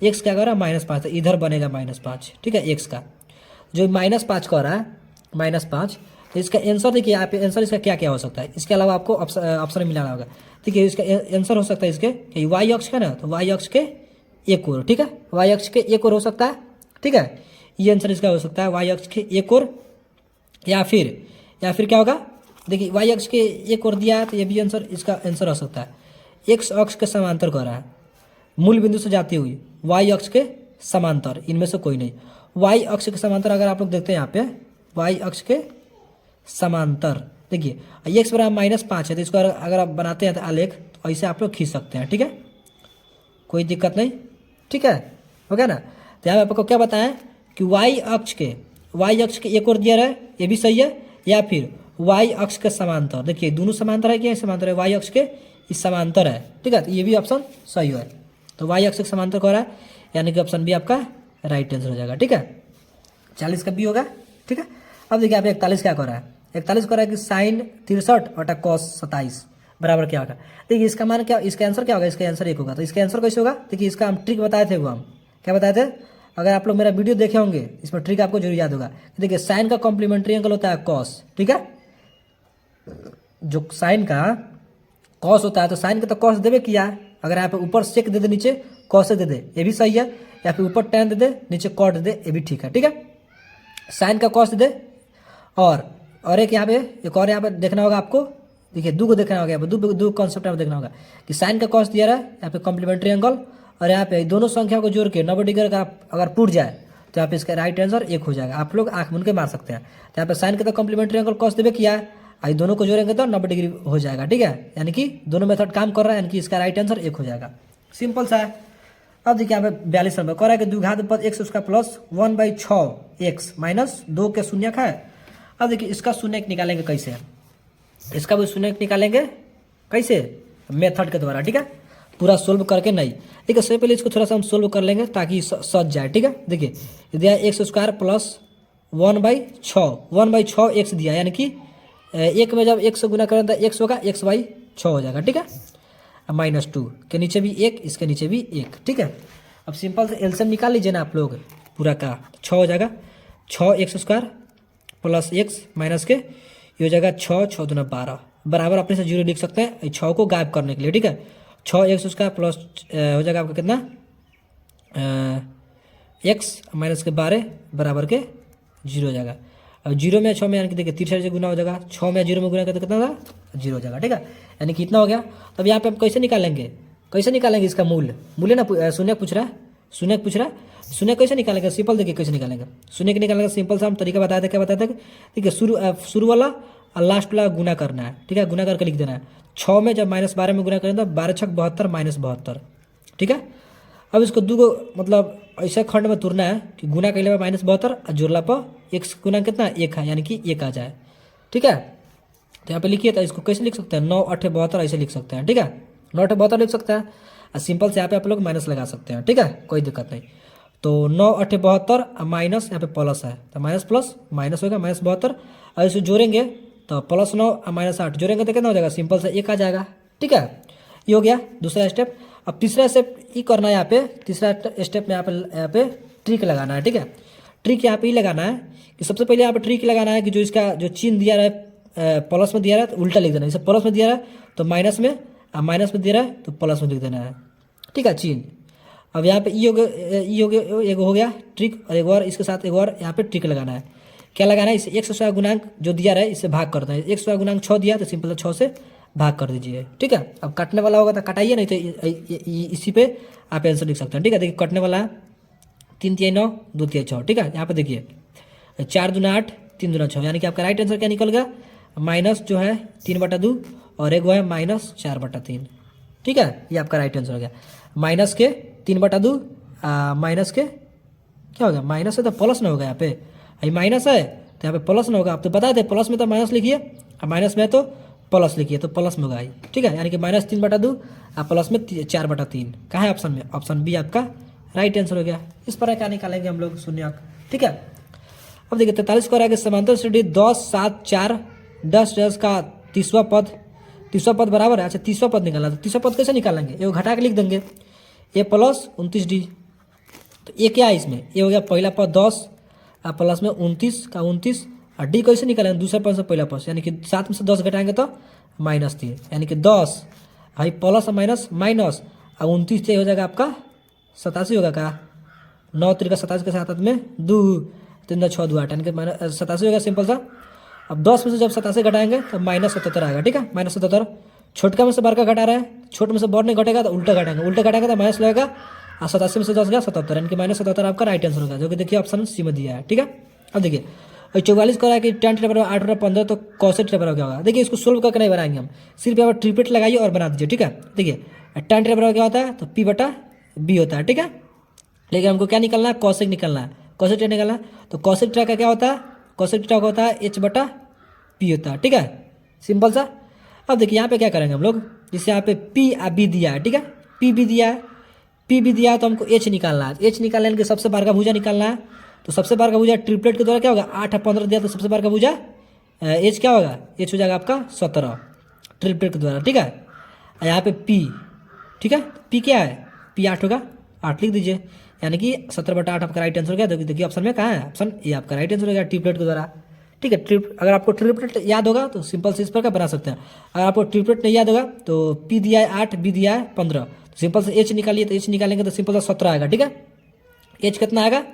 x क्या कह रहा है -5, तो इधर बनेगा -5, ठीक है, x का जो -5 कह रहा है -5, तो इसका आंसर देखिए यहाँ पे, आंसर इसका क्या क्या हो सकता है, इसके अलावा आपको ऑप्शन मिलाना होगा। देखिए इसका आंसर हो सकता है इसके कि y अक्ष का ना, तो y अक्ष के एक ओर, ठीक है, y अक्ष के एक ओर हो सकता है, ठीक है, ये आंसर इसका हो सकता है y अक्ष के एक ओर, या फिर क्या होगा, देखिए y अक्ष के एक ओर दिया है तो ये भी आंसर, इसका आंसर हो सकता है x अक्ष के समांतर कह रहा है, मूल बिंदु से जाती हुई y अक्ष के समांतर, इनमें से कोई नहीं, y अक्ष के समांतर अगर आप लोग देखते हैं यहाँ पे y अक्ष के समांतर, देखिए x बराबर -5 है, तो इसको अगर आप बनाते हैं तो आलेख, तो ऐसे आप लोग खींच सकते हैं, ठीक है, कोई दिक्कत नहीं, ठीक है, हो गया ना। तो यहाँ आपको क्या बताएं कि y अक्ष के एक ओर दिया रहा है, ये भी सही है, या फिर वाई अक्ष के समांतर, देखिए दोनों समांतर है, क्या समांतर है, वाई अक्ष के इस समांतर है, ठीक है, तो ये भी ऑप्शन सही है। तो वाई अक्ष के समांतर कह रहा है, यानी कि ऑप्शन बी आपका राइट आंसर हो जाएगा, ठीक है। 40 का बी होगा, ठीक है। अब देखिए आप 41 क्या कह रहा है, 41 कह रहा है कि साइन 63 बटा कॉस 27 बराबर क्या होगा। देखिए इसका मान क्या, इसका आंसर क्या होगा, इसका आंसर 1 होगा। तो इसका आंसर कैसे होगा, देखिए इसका हम ट्रिक बताए थे, वो हम क्या बताए थे, अगर आप लोग मेरा वीडियो देखे होंगे इसमें ट्रिक आपको जरूर याद होगा। देखिए साइन का कॉम्प्लीमेंट्री एंगल होता है कॉस, ठीक है, जो साइन का कॉस होता है, तो साइन का तो कॉस देवे किया है, अगर यहाँ पे ऊपर सेक दे दे नीचे कॉस दे दे ये भी सही है, या फिर ऊपर टैन दे दे नीचे कॉट दे दे ये भी ठीक है, ठीक है। साइन का कॉस दे दे, और एक यहाँ पे एक और यहाँ पे देखना होगा आपको, देखिए दो को देखना होगा, दो कॉन्सेप्ट यहाँ पे देखना होगा कि साइन का कॉस दिया रहा है यहाँ पे कॉम्प्लीमेंट्री एंगल, और यहाँ पे दोनों संख्या को जोड़ के 90 डिग्री का अगर पूट जाए तो यहाँ पे इसका राइट आंसर 1 हो जाएगा। आप लोग आंख मूंद के मार सकते हैं। तो यहाँ पे साइन का तो कॉम्प्लीमेंट्री एंगल कॉस देवे किया है, आई दोनों को जोड़ेंगे तो 90 डिग्री हो जाएगा, ठीक है, यानी कि दोनों मेथड काम कर रहा है, यानी कि इसका राइट आंसर 1 हो जाएगा, सिंपल सा है। अब देखिए यहाँ पे 42 नंबर कह रहा है कि द्विघात पद x उसका प्लस 1/6x माइनस 2 के शून्य का है। अब देखिए इसका शून्य निकालेंगे कैसे, इसका भी शून्य निकालेंगे कैसे, मेथड के द्वारा, ठीक है, पूरा सोल्व करके नहीं, ठीक है। सबसे पहले इसको थोड़ा सा हम सोल्व कर लेंगे ताकि सच जाए, ठीक है। देखिए दिया x स्क्वायर प्लस 1/6 x दिया, यानी कि एक में जब 1 से गुना करें तो x होगा, x/6 हो जाएगा, ठीक है। -2 के नीचे भी 1, इसके नीचे भी 1, ठीक है। अब सिंपल से एलसीएम निकाल लीजिए ना आप लोग, पूरा का 6 हो जाएगा, 6x square plus x minus के ये हो जाएगा 6 दूना 12 बराबर अपने से 0 लिख सकते हैं 6 को गायब करने के लिए, ठीक है। 6x उसका प्लस हो जाएगा आपका कितना, x माइनस के 12 बराबर के 0 हो जाएगा। अब 0 में 6 में यानी कि देखिए 63 से गुना हो जाएगा, 6 में 0 में गुना करते कितना होगा, 0 हो जाएगा, ठीक है, यानी कि इतना हो गया। तब यहाँ पे हम कैसे निकालेंगे इसका मूल्य ना शून्य पूछ रहा है, शून्य कैसे निकालेंगे, सिंपल देखिए कैसे निकालेंगे शून्य के निकालने का सिंपल सा हम तरीका बताया था, क्या बताया था, ठीक है, शुरू वाला और लास्ट वाला गुना करना है, ठीक है, गुना करके लिख देना है। 6 में जब -12 में गुना करें तो 12 6 72 -72, ठीक है। अब इसको दो मतलब ऐसे खंड में तोड़ना है कि गुना कैले पर -72 और जोड़ला पर एक गुना कितना 1 है, यानी कि 1 आ जाए, ठीक है। तो यहाँ पे लिखिए, तो इसको कैसे लिख सकते हैं, 9 8 72 ऐसे लिख सकते हैं, ठीक है, 9 8 72 लिख सकते हैं, और सिंपल से यहाँ पे आप लोग माइनस लगा सकते हैं, ठीक है, कोई दिक्कत नहीं। तो 9 8 72 माइनस यहाँ पे प्लस है, तो माइनस प्लस माइनस होगा -72, और इसे जोड़ेंगे तो +9 और -8 जोड़ेंगे तो कितना हो जाएगा, सिंपल से 1 आ जाएगा, ठीक है। ये हो गया दूसरा स्टेप। अब तीसरा स्टेप ये करना है, यहाँ पे तीसरा स्टेप में यहाँ पे ट्रिक लगाना है, ठीक है। ट्रिक यहाँ पे ही लगाना है कि सबसे पहले यहाँ पे ट्रिक लगाना है कि जो इसका जो चिन्ह दिया रहा है प्लस में दिया रहा है तो उल्टा लिख देना है, जैसे प्लस में दिया रहा है तो माइनस में, और माइनस में दिया रहा है तो प्लस में लिख देना है, ठीक है, चिन्ह। अब यहाँ पे एक हो गया ट्रिक, और एक और इसके साथ एक और यहाँ पे ट्रिक लगाना है। क्या लगाना है, इसे 100 गुणांक जो दिया रहा है इससे भाग करना है, 100 गुणांक 6 दिया तो सिंपल 6 से भाग कर दीजिए, ठीक है। अब काटने वाला होगा तो कटाइए, नहीं तो इसी पे आप आंसर लिख सकते हैं, ठीक है। देखिए कटने वाला है 3 3 9 2 3 6, ठीक है। यहाँ पे देखिए 4 दूना 8 3 दूना 6, यानी कि आपका राइट आंसर क्या निकल गया, माइनस जो है 3/2 और एक वो है -4/3, ठीक है, ये आपका राइट आंसर हो गया। माइनस के 3/2 माइनस के क्या हो गया, माइनस है तो प्लस ना होगा, यहाँ पे ये माइनस है तो यहाँ पे प्लस ना होगा, आप तो बता दें प्लस में तो माइनस लिखिए और माइनस में तो प्लस लिखिए, तो प्लस में होगा, ठीक है, यानी कि -3/2 और प्लस में 4/3, कहाँ है ऑप्शन में, ऑप्शन बी आपका राइट आंसर हो गया। इस पर क्या निकालेंगे हम लोग शून्यक, ठीक है। अब देखिए 43 को रहेगा समांतर श्रेणी 10 7 4 10 का तीसरा पद बराबर है, अच्छा तीसरा पद निकालना, तो तीसरा पद कैसे निकालेंगे, ये घटा के लिख देंगे a + 29d, तो ये क्या है इसमें, ये हो गया पहला पद 10 और प्लस में 29 का 29, और डी कैसे निकालेंगे, दूसरा पद से पहला पद, यानी कि 7 में से 10 घटाएंगे तो -3, यानी कि 10 भाई प्लस और माइनस माइनस और 29 हो जाएगा आपका 87 होगा का, 9 3 27 के साथ में 2 3 6 2 8, यानी कि -87 होगा सिंपल सा। अब 10 में से जब 87 घटाएंगे तो -77 आएगा, ठीक है, -77। छोटका में से बड़का घटा रहा है, छोट में से बड़ नहीं घटेगा तो उल्टा घटाएंगे तो माइनस लगेगा, और 87 में से 10 गया 77, यानी कि -77 आपका राइट आंसर होगा, जो कि देखिए ऑप्शन सी में दिया है, ठीक है। अब देखिए 44 कह रहा है कि 10 × 8 × 15 तो cos × क्या होगा, देखिए इसको सोल्व करके नहीं बनाएंगे हम, सिर्फ यहाँ पर ट्रिपलेट लगाइए और बना दीजिए, ठीक है। देखिए 10 × क्या होता है तो p/b होता है, ठीक है, लेकिन हमको क्या निकलना है, cos निकलना है, cos निकलना है, तो cos का क्या होता है कोसेक थीटा का होता है एच बटा पी होता है, ठीक है, सिंपल सा। अब देखिए यहाँ पे क्या करेंगे हम लोग, जैसे यहाँ पे पी आ बी दिया है, ठीक है, पी बी दिया है, पी बी दिया है, तो हमको एच निकालना है। एच निकालने के सबसे बार का भुजा निकालना है, तो सबसे बार का भुजा ट्रिपलेट के द्वारा क्या होगा, 8 और 15 दिया, तो सबसे बार का भुजा एच क्या होगा, एच हो जाएगा आपका 17 ट्रिपलेट के द्वारा, ठीक है। यहाँ पे पी, ठीक है, पी क्या है, पी 8 होगा, 8 लिख दीजिए, यानी कि 17/8 आपका राइट आंसर हो गया। देखिए ऑप्शन में कहाँ है, ऑप्शन ए आपका राइट आंसर हो गया ट्रिपलेट के द्वारा, ठीक है। अगर आपको ट्रिपलेट याद होगा तो सिंपल से इस पर का बना सकते हैं। अगर आपको ट्रिपलेट नहीं याद होगा तो पी दिया है 8, बी दिया है 15, तो सिंपल से एच निकालिए, तो एच निकालेंगे तो सिंपल सा 17 आएगा, ठीक है। एच कितना आएगा,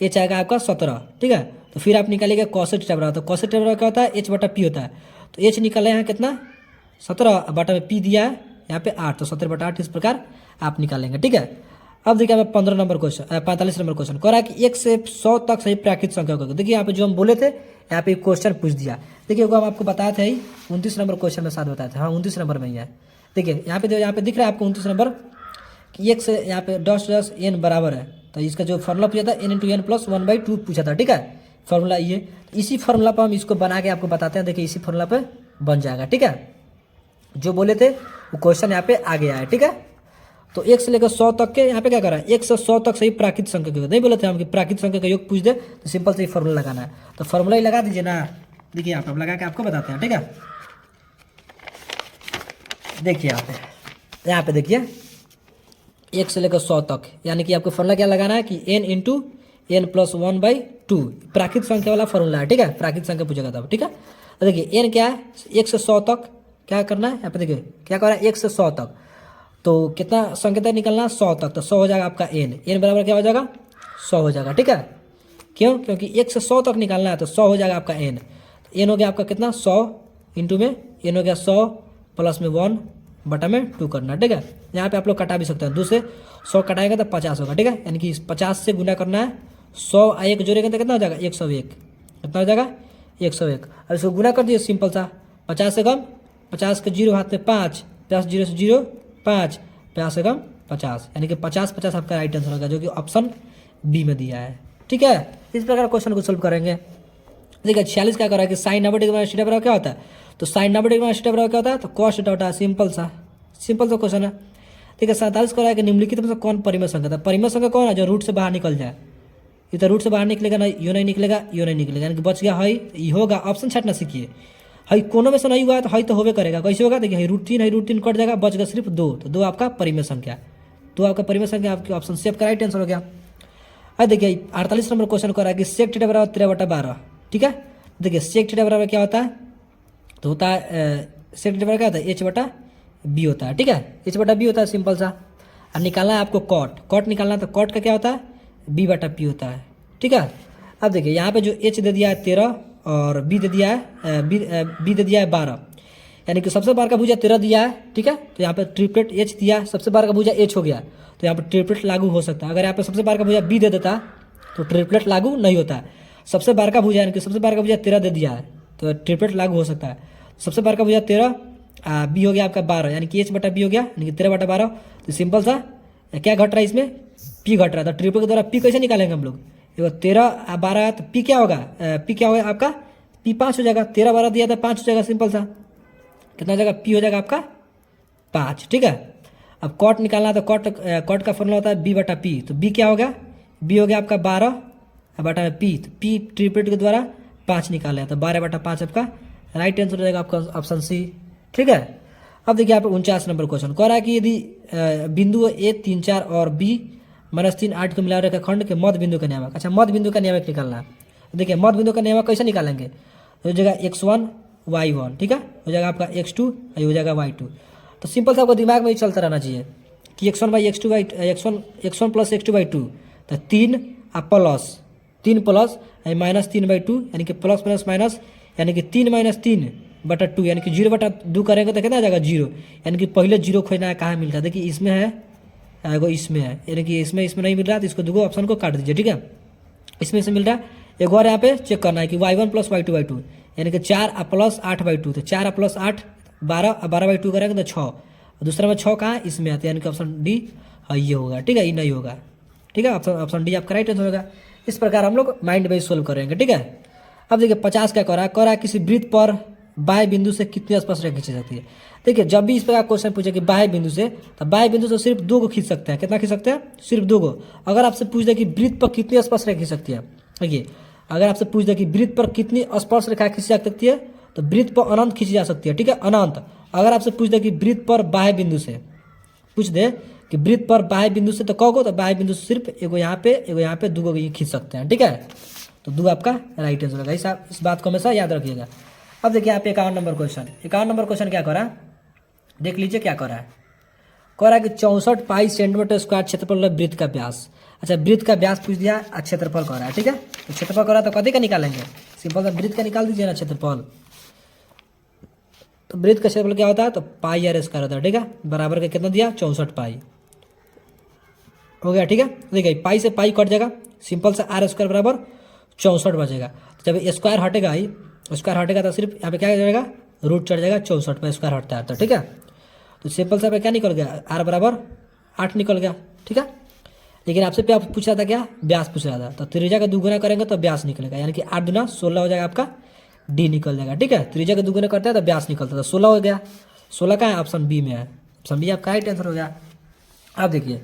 एच आएगा आपका 17, ठीक है। तो फिर आप निकालिएगा कॉसेक थीटा बराबर, तो कॉसेक थीटा बराबर क्या होता है, एच बटा पी होता है। तो एच निकाले हैं कितना 17 बटा में पी दिया है यहाँ पे 8, तो 17/8 इस प्रकार आप निकालेंगे, ठीक है। अब देखिए हमें 15 नंबर क्वेश्चन 45 नंबर क्वेश्चन कह रहा है कि 1 से 100 तक सही प्राकृत संख्या होगा। देखिए यहाँ पे जो हम बोले थे यहाँ पे क्वेश्चन पूछ दिया। देखिए हम आपको बताए थे 29 नंबर क्वेश्चन में साथ बताए थे, हाँ 29 नंबर में ही है। देखिए यहाँ पे दिख रहा है आपको 29 नंबर कि 1 से यहाँ पे डस एन बराबर है, तो इसका जो फॉर्मूला पूछा था n × n + 1/2 पूछा था, ठीक है, फॉर्मूला ये। तो इसी फॉर्मूला पर हम इसको बना के आपको बताते हैं। देखिए इसी फॉर्मूला पे बन जाएगा, ठीक है। जो बोले थे वो क्वेश्चन यहाँ पे आ गया है, ठीक है। तो 1 से लेकर 100 तक के यहाँ पे क्या कर रहा है, 1 से 100 तक सही प्राकृत संख्या के नहीं बोले थे हम कि प्राकृत संख्या का योग पूछ दे, तो सिंपल से फॉर्मूला लगाना है, तो फॉर्मूला ही लगा दीजिए ना। देखिए आप लगा के आपको बताते हैं, ठीक है। देखिए यहाँ पे देखिए 1 से लेकर 100 तक, यानी कि आपको फॉर्मूला क्या लगाना है कि n × n + 1/2 प्राकृत संख्या वाला फॉर्मूला है, ठीक है। प्राकृत संख्या पूछेगा तब, ठीक है। तो देखिए n क्या है, 1 से 100 तक क्या करना है, यहाँ पे देखिए क्या कर रहा है 1 से 100 तक, तो कितना संख्या तक निकलना है 100 तक, तो 100 हो जाएगा आपका n बराबर क्या हो जाएगा 100 हो जाएगा, ठीक है। क्यों, क्योंकि 1 से 100 तक निकालना है, तो 100 हो जाएगा आपका n। n हो गया आपका कितना 100 इंटू में n हो गया 100 प्लस में 1 बटा में 2 करना, ठीक है। यहाँ पे आप लोग कटा भी सकते हैं, 2 से 100 कटाएगा तो 50 होगा, ठीक है। यानी कि 50 से गुना करना है, 100 1 जोड़ेगा तो कितना हो जाएगा 101, कितना हो जाएगा 101। और इसको गुना कर दिए सिंपल सा, 50 से कम 50 के 0 हाथ में 5, 10 0 से 0 5, 50 से कम 50, यानी कि 50 आपका राइट आंसर होगा, जो कि ऑप्शन बी में दिया है, ठीक है। इस प्रकार क्वेश्चन को सोल्व करेंगे। देखिए 46 क्या कर रहा है कि साइन 90 डिग्री थीटा बराबर क्या होता है, तो साइन 90 डिग्री थीटा बराबर क्या होता है, तो कॉस थीटा होता है, सिंपल सा क्वेश्चन है। ठीक है 47 कर रहा है कि निम्नलिखित में से कौन परिमेय संख्या था, परिमेय संख्या कौन है जो रूट से बाहर निकल जाए, ये तो रूट से बाहर निकलेगा ना, यो नहीं निकलेगा, यो नहीं निकलेगा, यानी कि बच गया है, ये होगा। ऑप्शन छाटना सीखिए, हई कोनो में से नहीं हुआ है तो हई तो होबे करेगा, कैसे होगा, देखिए √3 कट जाएगा, बच गया सिर्फ 2, तो 2 आपका परिमेय संख्या, 2 आपका परिमेय संख्या, आपके ऑप्शन सी आपका राइट आंसर हो गया। अब देखिए 48 नंबर क्वेश्चन कर रहा है कि सेक थीटा बराबर 13/12, ठीक है। देखिए सेक थीटा बराबर क्या होता है, तो होता है सेक थीटा बराबर क्या होता है h/b होता है, ठीक है, h/b होता है सिंपल सा। और निकालना है आपको कॉट निकालना है, तो कॉट का क्या होता है b/p होता है, ठीक है। अब देखिए यहाँ पे जो h दे दिया है 13 और b दे दिया है b दे दिया है 12, यानी कि सबसे बार का भुजा 13 दिया है, ठीक है। तो यहाँ पे ट्रिपलेट h दिया है, सबसे बार का भुजा h हो गया, तो यहाँ पर ट्रिपलेट लागू हो सकता है। अगर यहाँ पे सबसे बार का भुजा b दे देता तो ट्रिपलेट लागू नहीं होता है। सबसे बार का भुजा यानी कि सबसे बार का भुजा 13 दे दिया है, तो ट्रिपलेट लागू हो सकता है। सबसे बार का भुजा 13 b हो गया आपका 12, यानी कि h/b हो गया, यानी कि 13/12। तो सिंपल सा क्या घट रहा है इसमें, p घट रहा है, तो ट्रिपल के द्वारा p कैसे निकालेंगे हम लोग, देखो 13 12 तो p क्या होगा, p क्या होगा आपका p 5 हो जाएगा, 13 12 दिया था 5 हो जाएगा, सिंपल सा कितना हो जाएगा p हो जाएगा आपका 5, ठीक है। अब कॉट निकालना है, तो कॉट का फॉर्मूला होता है b/p, तो b क्या होगा, b हो गया आपका 12 बटा में p, तो p ट्रिपलेट के द्वारा 5 निकाले, तो 12/5 आपका राइट आंसर हो जाएगा आपका ऑप्शन सी, ठीक है। अब देखिए यहाँ पे 49 नंबर क्वेश्चन कह रहा है कि यदि बिंदु a 3 4 और b -3 8 को मिला रेखा खंड के मध्य बिंदु का नियामक, अच्छा मध्य बिंदु का नियामक निकालना है। देखिए मध्य बिंदु का नियामक कैसे निकालेंगे, हो जाएगा x1 y1, ठीक है, हो जाएगा आपका x2 और हो जाएगा y2। तो सिंपल सा आपको दिमाग में ही चलता रहना चाहिए कि x1 + x2/2, तो 3 प्लस -3/2, यानी कि प्लस प्लस माइनस, यानी कि 3 - 3/2, यानी कि 0/2 करेंगे तो कितना आ जाएगा 0, यानी कि पहले 0 खोजना है, कहाँ मिल रहा है, देखिए इसमें है एगो इसमें है, यानी कि इसमें नहीं मिल रहा, तो इसको 2 ऑप्शन को काट दीजिए, ठीक है। इसमें से मिल रहा है, एक और यहाँ पे चेक करना है कि y1 + y2/2, यानी कि 4 + 8/2, तो 4 + 8 12 12/2 करेंगे तो 6, दूसरा में 6 कहाँ इसमें आते हैं, यानी कि ऑप्शन डी ये होगा, ठीक है, ये नहीं होगा, ठीक है, ऑप्शन डी आपका राइट आंसर होगा। इस प्रकार हम लोग माइंड वाइज सोल्व करेंगे, ठीक है। अब देखिए 50 क्या कह रहा है किसी वृत्त पर बाह्य बिंदु से कितनी स्पर्शरेखा खींची जाती है। देखिए जब भी इस प्रकार क्वेश्चन पूछे कि बाह्य बिंदु से, तो बाह्य बिंदु से सिर्फ 2 को खींच सकते हैं। कितना खींच सकते हैं? सिर्फ 2 को। अगर आपसे पूछ दे कि वृत्त पर कितनी स्पर्शरेखा खींच सकती है, देखिए अगर आपसे पूछ दे कि वृत्त पर कितनी स्पर्शरेखा खींची जा सकती है, तो वृत्त पर अनंत खींची जा सकती है, ठीक है, अनंत। अगर आपसे पूछ दे कि वृत्त पर बाह्य बिंदु से, पूछ दे कि वृत्त पर बाह्य बिंदु से, तो कहोगे तो बाह्य बिंदु से सिर्फ एगो यहाँ पे 2 को खींच सकते हैं, ठीक है। तो 2 आपका राइट आंसर होगा। इस बात को हमेशा याद रखिएगा। अब देखिए यहाँ पे 51 नंबर क्वेश्चन। 51 नंबर क्वेश्चन क्या कर रहा है, देख लीजिए क्या कर रहा है। कह रहा है कि 64 पाई सेंटीमीटर स्क्वायर क्षेत्रफल वृत्त का व्यास। अच्छा, वृत्त का व्यास पूछ दिया, क्षेत्रफल कह रहा है, ठीक है। तो क्षेत्रफल कह रहा है तो कथी का निकालेंगे? सिंपल सा वृत्त का निकाल दीजिए ना क्षेत्रफल। तो वृत्त का क्षेत्रफल क्या होता है? तो पाई आर स्क्वायर होता है, ठीक है। बराबर का कितना दिया? 64 पाई हो गया, ठीक है। देखिए पाई से पाई कट जाएगा, सिंपल सा आर स्क्वायर बराबर 64 बचेगा। तो जब स्क्वायर हटेगा ही, स्क्वायर हटेगा तो सिर्फ यहाँ पे क्या जाएगा? रूट चढ़ जाएगा, 64 पे स्क्वायर हटता है तो, ठीक है। तो सिंपल सा पे क्या निकल गया? आर बराबर 8 निकल गया, ठीक है। लेकिन आपसे पे पूछ रहा था क्या? व्यास पूछ रहा था। तो त्रिज्या का दुगुना करेंगे तो व्यास निकलेगा, यानी कि 8 दूना 16 हो जाएगा, आपका डी निकल जाएगा, ठीक है। त्रिज्या का दुगुना करते हैं तो व्यास निकलता है, तो 16 हो गया। 16 का है? ऑप्शन बी में है। ऑप्शन बी आपका राइट आंसर हो गया। अब देखिए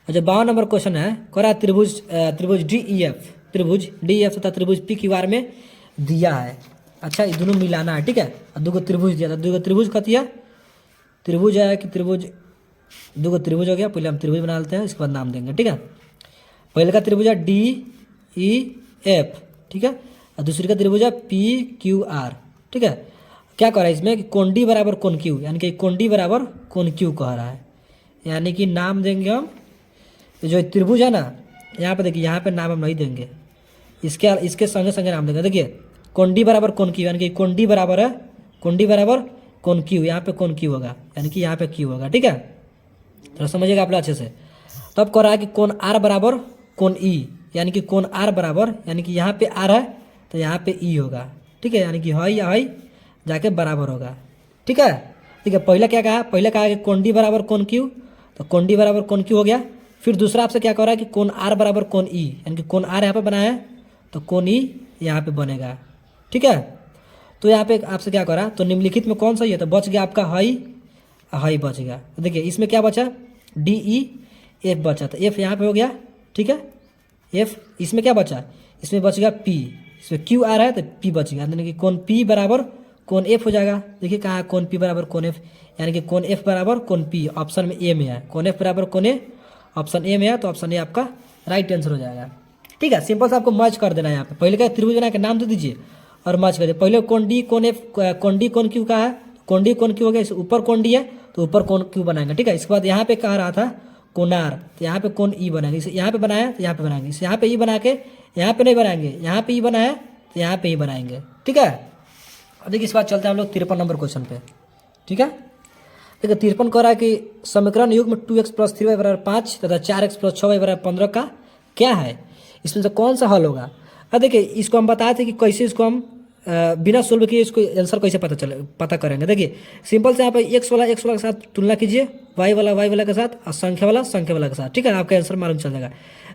अच्छा 52 नंबर क्वेश्चन है। कह रहा त्रिभुज डी ई एफ तथा त्रिभुज पी क्यू आर में दिया है। अच्छा, ये दोनों मिलाना है, ठीक है। और 2 त्रिभुज दिया था, 2 त्रिभुज कथी है? त्रिभुज है कि त्रिभुज, 2 त्रिभुज हो गया। पहले हम त्रिभुज बना लेते हैं, इसके बाद नाम देंगे, ठीक है। पहले का त्रिभुज है डी ई एफ, ठीक है। और दूसरी का त्रिभुज है पी क्यू आर, ठीक है। क्या कह रहा है इसमें कि कोण डी बराबर कोण क्यू, यानी कि कोण डी बराबर कोण क्यू कह रहा है। यानी कि नाम देंगे हम, जो त्रिभुज है ना, यहाँ पे देखिए, यहाँ पे नाम हम नहीं देंगे, इसके संगे संगे नाम देंगे। देखिए कोण डी बराबर कोण क्यू, यानी कि कोण डी बराबर है कोण डी बराबर कोण क्यू, यहाँ पे कोण क्यू होगा, यानी कि यहाँ पे क्यू होगा, ठीक है। तो समझिएगा आप लोग अच्छे से। तब कह रहा है कि कोण आर बराबर कोण ई, यानी कि कोण आर बराबर, यानी कि यहाँ पे आर है तो यहाँ पे ई होगा, ठीक है। यानी कि हाई जाके बराबर होगा, ठीक है। ठीक है, पहले क्या कहा? पहले कहा कि कोण डी बराबर कोण क्यू, तो कोण डी बराबर कोण क्यू हो गया। फिर दूसरा आपसे क्या कह रहा है कि कोण आर बराबर कोण ई, यानी कि कोण आर यहाँ पे बनाया है तो कोण ई यहाँ पे बनेगा, ठीक है। तो यहाँ पे आपसे क्या कह रहा है? तो निम्नलिखित में कौन सा ही है? तो बच गया आपका हाई बच गया। तो देखिए इसमें क्या बचा? डी ई एफ बचा, तो एफ यहाँ पे हो गया, ठीक है। एफ इसमें क्या बचा? इसमें बच गया पी, इसमें क्यू आ रहा है तो पी बच गया, यानी कि कोण पी बराबर कोण एफ हो जाएगा। देखिए कहाँ है? कोण पी बराबर कोण एफ, यानी कि कोण एफ बराबर कोण पी, ऑप्शन में ए में है। कोण एफ बराबर कोण ए, ऑप्शन ए में है, तो ऑप्शन ए आपका राइट आंसर हो जाएगा, ठीक है। सिंपल से आपको मर्ज कर देना है। यहाँ पे पहले का त्रिभुज बना के नाम दे दीजिए और मर्ज कर दीजिए। पहले कोण डी कोण एफ, कोण डी कोण क्यू का है, कोण डी कोण क्यू हो गया, इस ऊपर कोण डी है तो ऊपर कोण क्यू बनाएंगे, ठीक है। इसके बाद यहाँ पे कह रहा था कोणार, तो यहाँ पे कोण ई बनाएंगे, इसे यहाँ पे बनाया तो यहाँ पे बनाएंगे, इसे यहाँ पे ई बना के यहाँ पे नहीं बनाएंगे, यहाँ पे ई बनाया तो यहाँ पे ई बनाएंगे, ठीक है। अब देखिए इस बात चलते हैं हम लोग 53 नंबर क्वेश्चन पे, ठीक है। देखिए 53 कह रहा है कि समीकरण युग्म 2x + 3y = 5 तथा 4x + 6y = 15 का क्या है? इसमें से कौन सा हल होगा? अब देखिए इसको हम बताए थे कि कैसे इसको हम बिना सोल्व किए इसको आंसर कैसे पता करेंगे। देखिए सिंपल से यहाँ पे x वाला के साथ तुलना कीजिए, y वाला के साथ और संख्या वाला के साथ, ठीक है। आपका आंसर मालूम चल जाएगा।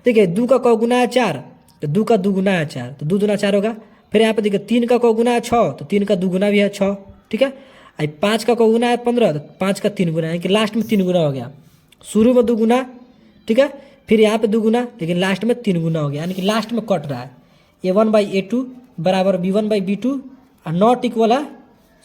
देखिए 2 का क गुना है 4, तो 2 का 2 गुना है 4, तो 2 दूना 4 होगा। फिर यहाँ पे देखिए 3 का क गुना है 6, तो 3 का 2 गुना भी है 6, ठीक है। 5 का क गुना है 15, तो 5 का 3 गुना, यानी कि लास्ट में 3 गुना हो गया। शुरू में 2 गुना, ठीक है, फिर यहाँ पे 2 गुना, लेकिन लास्ट में 3 गुना हो गया, यानी कि लास्ट में कट रहा है। a1/a2 बराबर b1/b2 और नॉट इक्वल है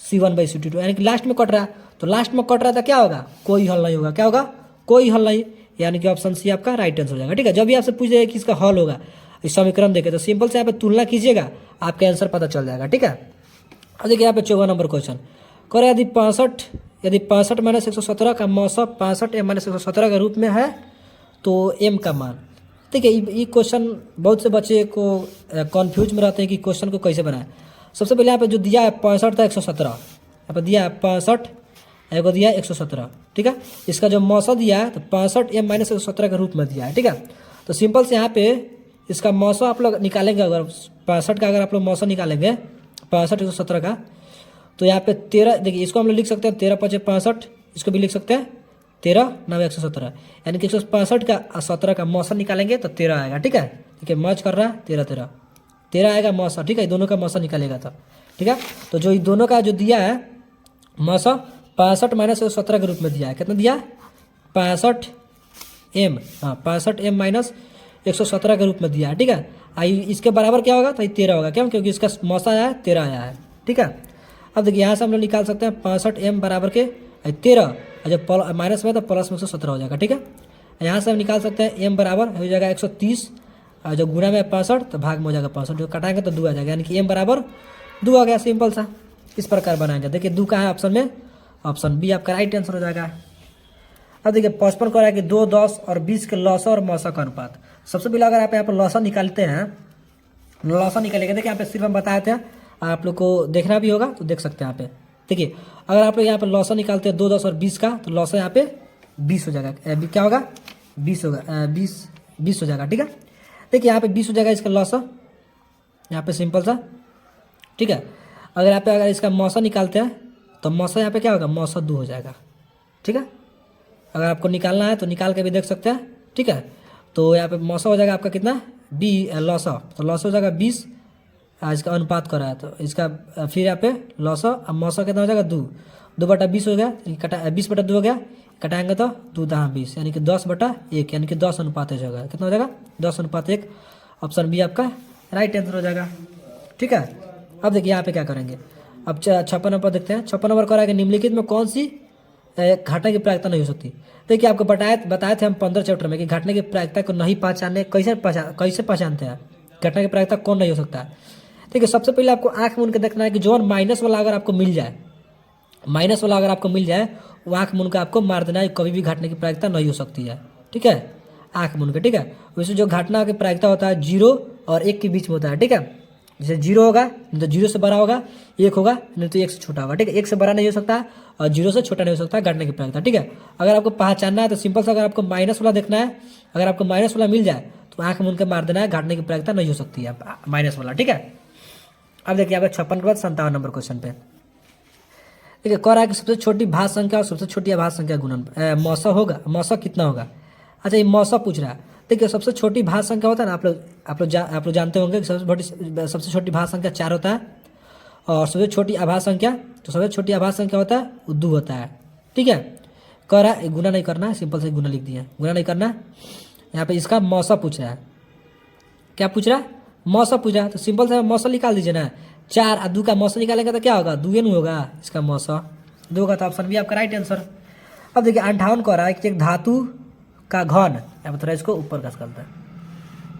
c1/c2, यानी कि लास्ट में कट रहा है। तो लास्ट में कट रहा था, क्या होगा? कोई हल नहीं होगा। क्या होगा? कोई हल नहीं, यानी कि ऑप्शन सी आपका राइट आंसर हो जाएगा, ठीक है। जब भी आपसे पूछ जाएगा कि इसका हल होगा इस समीकरण देखे, तो सिंपल से यहाँ पे तुलना कीजिएगा, आपका आंसर पता चल जाएगा, ठीक है। अब देखिए यहाँ पे 54 नंबर क्वेश्चन कह रहे यदि 65 - 117 का मौसम 65 - 117 के रूप में है तो एम का मान। देखिए ये क्वेश्चन बहुत से बच्चे को कन्फ्यूज में रहते हैं कि क्वेश्चन को कैसे बनाए। सबसे पहले यहाँ पे जो दिया है 65 था 117, यहाँ पे दिया है 65, एगो दिया है 117, ठीक है। इसका जो मौसम दिया है तो 65m - 117 के रूप में दिया है, ठीक है। तो सिंपल से यहाँ पे इसका मौसम आप लोग निकालेंगे, अगर 65 का अगर आप लोग मौसम निकालेंगे 65 117 का, तो यहाँ पे 13, देखिए इसको हम लोग लिख सकते हैं 13 × 5 = 65, इसको भी लिख सकते हैं 13 × 9 = 117, यानी कि 165 का 17 का मौसम निकालेंगे तो 13 आएगा, ठीक है। देखिए मर्ज कर रहा है 13 13, 13 आएगा मौसा, ठीक है, दोनों का मौसा निकालेगा तो, ठीक है। तो जो दोनों का जो दिया है मौसा 65 माइनस 117 के रूप में दिया है, कितना दिया 65 m, हाँ 65 m माइनस 117 के रूप में दिया है, ठीक है। आई इसके बराबर क्या होगा, तो 13 होगा, क्यों, क्योंकि इसका मौसा आया है 13 आया है, ठीक है। अब देखिए यहाँ से हम लोग निकाल सकते हैं 65 m बराबर के 13, और जब माइनस में तो प्लस में 117 हो जाएगा, ठीक है। यहाँ से हम निकाल सकते हैं m बराबर हो जाएगा 130, और जब गुणा में 65 तो भाग में हो जाएगा 65, जो कटाएंगे तो 2 आ जाएगा, यानी कि m बराबर 2 आ गया, सिंपल सा। इस प्रकार बनाएंगे, देखिए 2 कहाँ है ऑप्शन में, ऑप्शन बी आपका राइट आंसर हो जाएगा। अब देखिए 55 को रहा है कि 2, 10 और 20 के लौसा और मौसा का अनुपात। सबसे पहले अगर आप यहाँ पर लौसा निकालते हैं, लौसा निकालेंगे, देखिए यहाँ पे सिर्फ हम बताए थे, आप लोग को देखना भी होगा तो देख सकते हैं यहाँ पे। देखिए अगर आप लोग यहाँ पे लौसा निकालते हैं 2, 10 और 20 का, तो लौसा यहाँ पे 20 हो जाएगा, क्या होगा 20 होगा, 20 हो जाएगा, ठीक है। देखिए यहाँ पे 20 हो जाएगा इसका लौसा, यहाँ पे सिंपल सा, ठीक है। अगर यहाँ पे अगर इसका मौसा निकालते हैं तो मौसा यहाँ पे क्या होगा, मौसा 2 हो जाएगा, ठीक है। अगर आपको निकालना है तो निकाल के भी देख सकते हैं, ठीक है। तो यहाँ पे मौसा हो जाएगा आपका कितना लौसा, तो लौसा हो जाएगा 20, इसका अनुपात कर रहा है तो इसका फिर यहाँ पे लौसा, अब मौसा कितना हो जाएगा 2/20 हो गया, कटा 20/2 हो गया, कटाएंगे तो 2×10 यानी कि 10/1, यानी कि 10 अनुपात हो जाएगा, कितना हो जाएगा 10:1। ऑप्शन बी आपका राइट आंसर हो जाएगा, ठीक है। अब देखिए यहाँ पे क्या करेंगे, अब 56 नंबर देखते हैं। 56 नंबर करा कि निम्नलिखित में कौन सी घटना की प्रायिकता नहीं हो सकती। देखिए आपको बताए थे हम 15 चैप्टर में कि घटना की प्रायिकता को नहीं पहचानने, कैसे पहचानते हैं घटना की प्रायिकता कौन नहीं हो सकता है। देखिए सबसे पहले आपको आँख मूंद के देखना है कि जो माइनस वाला अगर आपको मिल जाए, माइनस वाला अगर आपको मिल जाए, वो आँख मूंद के आपको मार देना है, कभी भी घटना की प्रायिकता नहीं हो सकती है, ठीक है, आँख मूंद के, ठीक है। वैसे जो घटना की प्रायिकता होता है 0 और 1 के बीच में होता है, ठीक है। जैसे 0 होगा नहीं तो 0 से बड़ा होगा, 1 होगा नहीं तो 1 से छोटा होगा, ठीक है। 1 से बड़ा नहीं हो सकता और 0 से छोटा नहीं हो सकता घटना की प्रायिकता, ठीक है। अगर आपको पहचानना है तो सिंपल सा, अगर आपको माइनस वाला देखना है, अगर आपको माइनस वाला मिल जाए तो आँख मूंद के मार देना है, घटना की प्रायिकता नहीं हो सकती है माइनस वाला, ठीक है। अब देखिए यहाँ पे 56 के बाद 57 नंबर क्वेश्चन पे देखिए कह रहा है कि सबसे छोटी भाज्य संख्या और सबसे छोटी अभाज्य संख्या गुणन मौसा होगा, मौसा कितना होगा। अच्छा ये मौसा पूछ रहा है। देखिए सबसे छोटी भाज्य संख्या होता है ना, आप लोग जानते होंगे कि सबसे छोटी भाज्य संख्या 4 होता है, और सबसे छोटी अभाज्य संख्या, तो सबसे छोटी अभाज्य संख्या होता है वो 2 होता है, ठीक है। कह रहा है गुना नहीं करना है, सिंपल से गुना लिख दिया, गुना नहीं करना है। यहाँ पे इसका मौसा पूछ रहा है, क्या पूछ रहा है, मौसा पूछ रहा है, तो सिंपल से मौसा निकाल दीजिए ना, 4 और 2 का मौसा निकालेंगे तो क्या होगा 2 नहीं होगा, इसका मौसा 2 होगा, तो ऑप्शन भी आपका राइट आंसर। अब देखिए 58 कह रहा है कि एक धातु का घन, यहाँ पर थोड़ा इसको ऊपर घस करता है,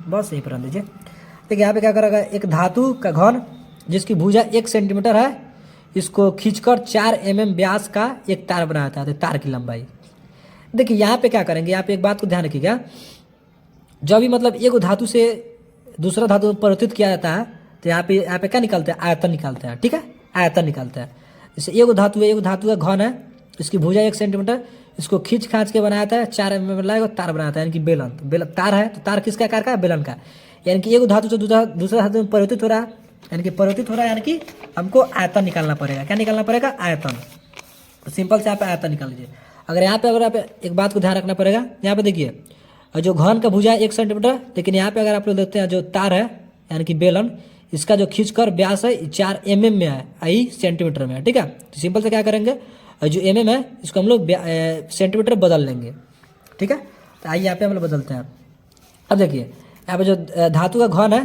बस यही पर रख दीजिए। देखिए यहाँ पे क्या करेगा, एक धातु का घन जिसकी भुजा 1 सेंटीमीटर है, इसको खींचकर 4 mm व्यास का एक तार बनाता है, तो तार की लंबाई। देखिए यहाँ पे क्या करेंगे, यहाँ पे एक बात को ध्यान रखिएगा, जब भी मतलब एक धातु से दूसरा धातु में परिवर्तित किया जाता है तो यहाँ पे क्या निकालते हैं, आयतन निकालते हैं, ठीक है, आयतन निकालते हैं। जैसे एक धातु का घन है, इसकी भुजा 1 सेंटीमीटर, इसको खींच खांच के बनाता है, 4 mm लाएगा तार बनाता है, यानी कि बेलन तार है, तो तार किसका आकार का है, बेलन का। यानी कि एक धातु से दूसरा धातु में परिवर्तित हो रहा है, यानी कि हमको आयतन निकालना पड़ेगा, क्या निकालना पड़ेगा, आयतन। तो सिंपल से यहाँ पे आयतन निकाल लीजिए। अगर यहाँ पे एक बात को ध्यान रखना पड़ेगा, यहाँ पे देखिए जो घन का भुजा 1 सेंटीमीटर, लेकिन यहाँ पे अगर आप लोग देखते हैं जो तार है यानी कि बेलन, इसका जो खींचकर व्यास है 4 mm में है, आई सेंटीमीटर में है, ठीक है। तो सिंपल से क्या करेंगे, जो mm है इसको हम लोग सेंटीमीटर बदल लेंगे, ठीक है। तो आइए यहाँ पे हम लोग बदलते हैं। अब देखिए यहाँ पे जो धातु का घन है,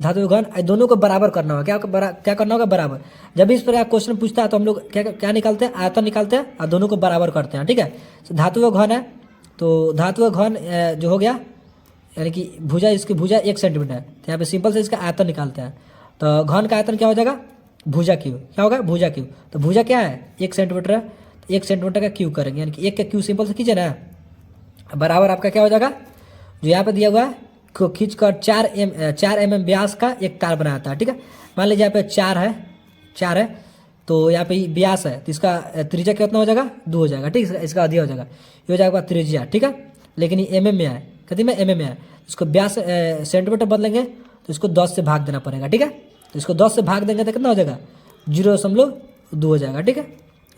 धातु का घन दोनों को बराबर करना होगा, क्या करना होगा, बराबर। जब इस पर क्वेश्चन पूछता है तो हम लोग क्या निकालते हैं, आयतन निकालते हैं और दोनों को बराबर करते हैं, ठीक है। तो धातु का घन है, तो धातु का घन जो हो गया, यानी कि इसकी भुजा 1 सेंटीमीटर है, तो यहाँ पे सिंपल से इसका आयतन निकालते हैं। तो घन का आयतन क्या हो जाएगा, भुजा क्यू, क्या होगा, भुजा क्यू। तो भुजा क्या है 1 सेंटीमीटर है, तो 1 सेंटीमीटर का क्यू करेंगे, यानी कि 1 का क्यू सिंपल से कीजिए ना, बराबर आपका क्या हो जाएगा, जो यहाँ पे दिया हुआ है को खींच कर 4 mm व्यास का एक तार बनाता है, ठीक है। मान लीजिए यहाँ पे 4 है, तो यहाँ पे व्यास है, तो इसका त्रिज्या कितना हो जाएगा, 2 हो जाएगा, ठीक है। इसका अधिक हो जाएगा, ये हो जाएगा त्रिज्या, ठीक है। लेकिन ये mm में है, कितने में, mm में है। इसको व्यास सेंटीमीटर बदलेंगे तो इसको 10 से भाग देना पड़ेगा, ठीक है। तो इसको 10 से भाग देंगे तो कितना हो जाएगा, 0.2 हो जाएगा, ठीक है।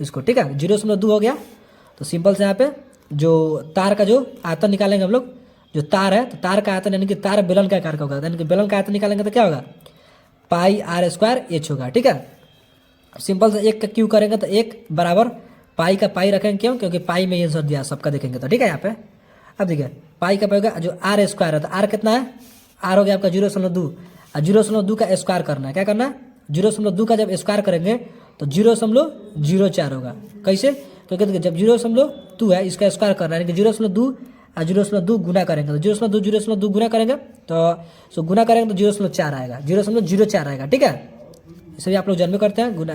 इसको, ठीक है, 0.2 हो गया। तो सिंपल से यहाँ पे जो तार का जो आयतन निकालेंगे हम लोग, जो तार है, तो तार का आयतन यानी कि तार बेलन का आकार का होगा, यानी कि बेलन का आयतन निकालेंगे तो क्या होगा, पाई आर स्क्वायर एच होगा। ठीक है, सिंपल से एक का क्यू करेंगे तो एक बराबर पाई का पाई रखेंगे, क्यों? क्योंकि पाई में आंसर दिया सबका देखेंगे तो। ठीक है, यहाँ पे अब देखिए पाई का पाई होगा, जो आर स्क्वायर है तो आर कितना है, आर हो गया आपका 0.2 और 0.2 का स्क्वायर करना है। क्या करना है, 0.2 का जब स्क्वायर करेंगे तो 0.04 होगा। कैसे? क्योंकि देखिए जब 0.2 है इसका स्क्वायर करना है, 0.2 और 0.2 गुना करेंगे तो 0.2 गुना करेंगे तो गुना करेंगे तो 0.4 आएगा, 0.04 आएगा। ठीक है, इसे भी आप लोग जन्म करते हैं गुना,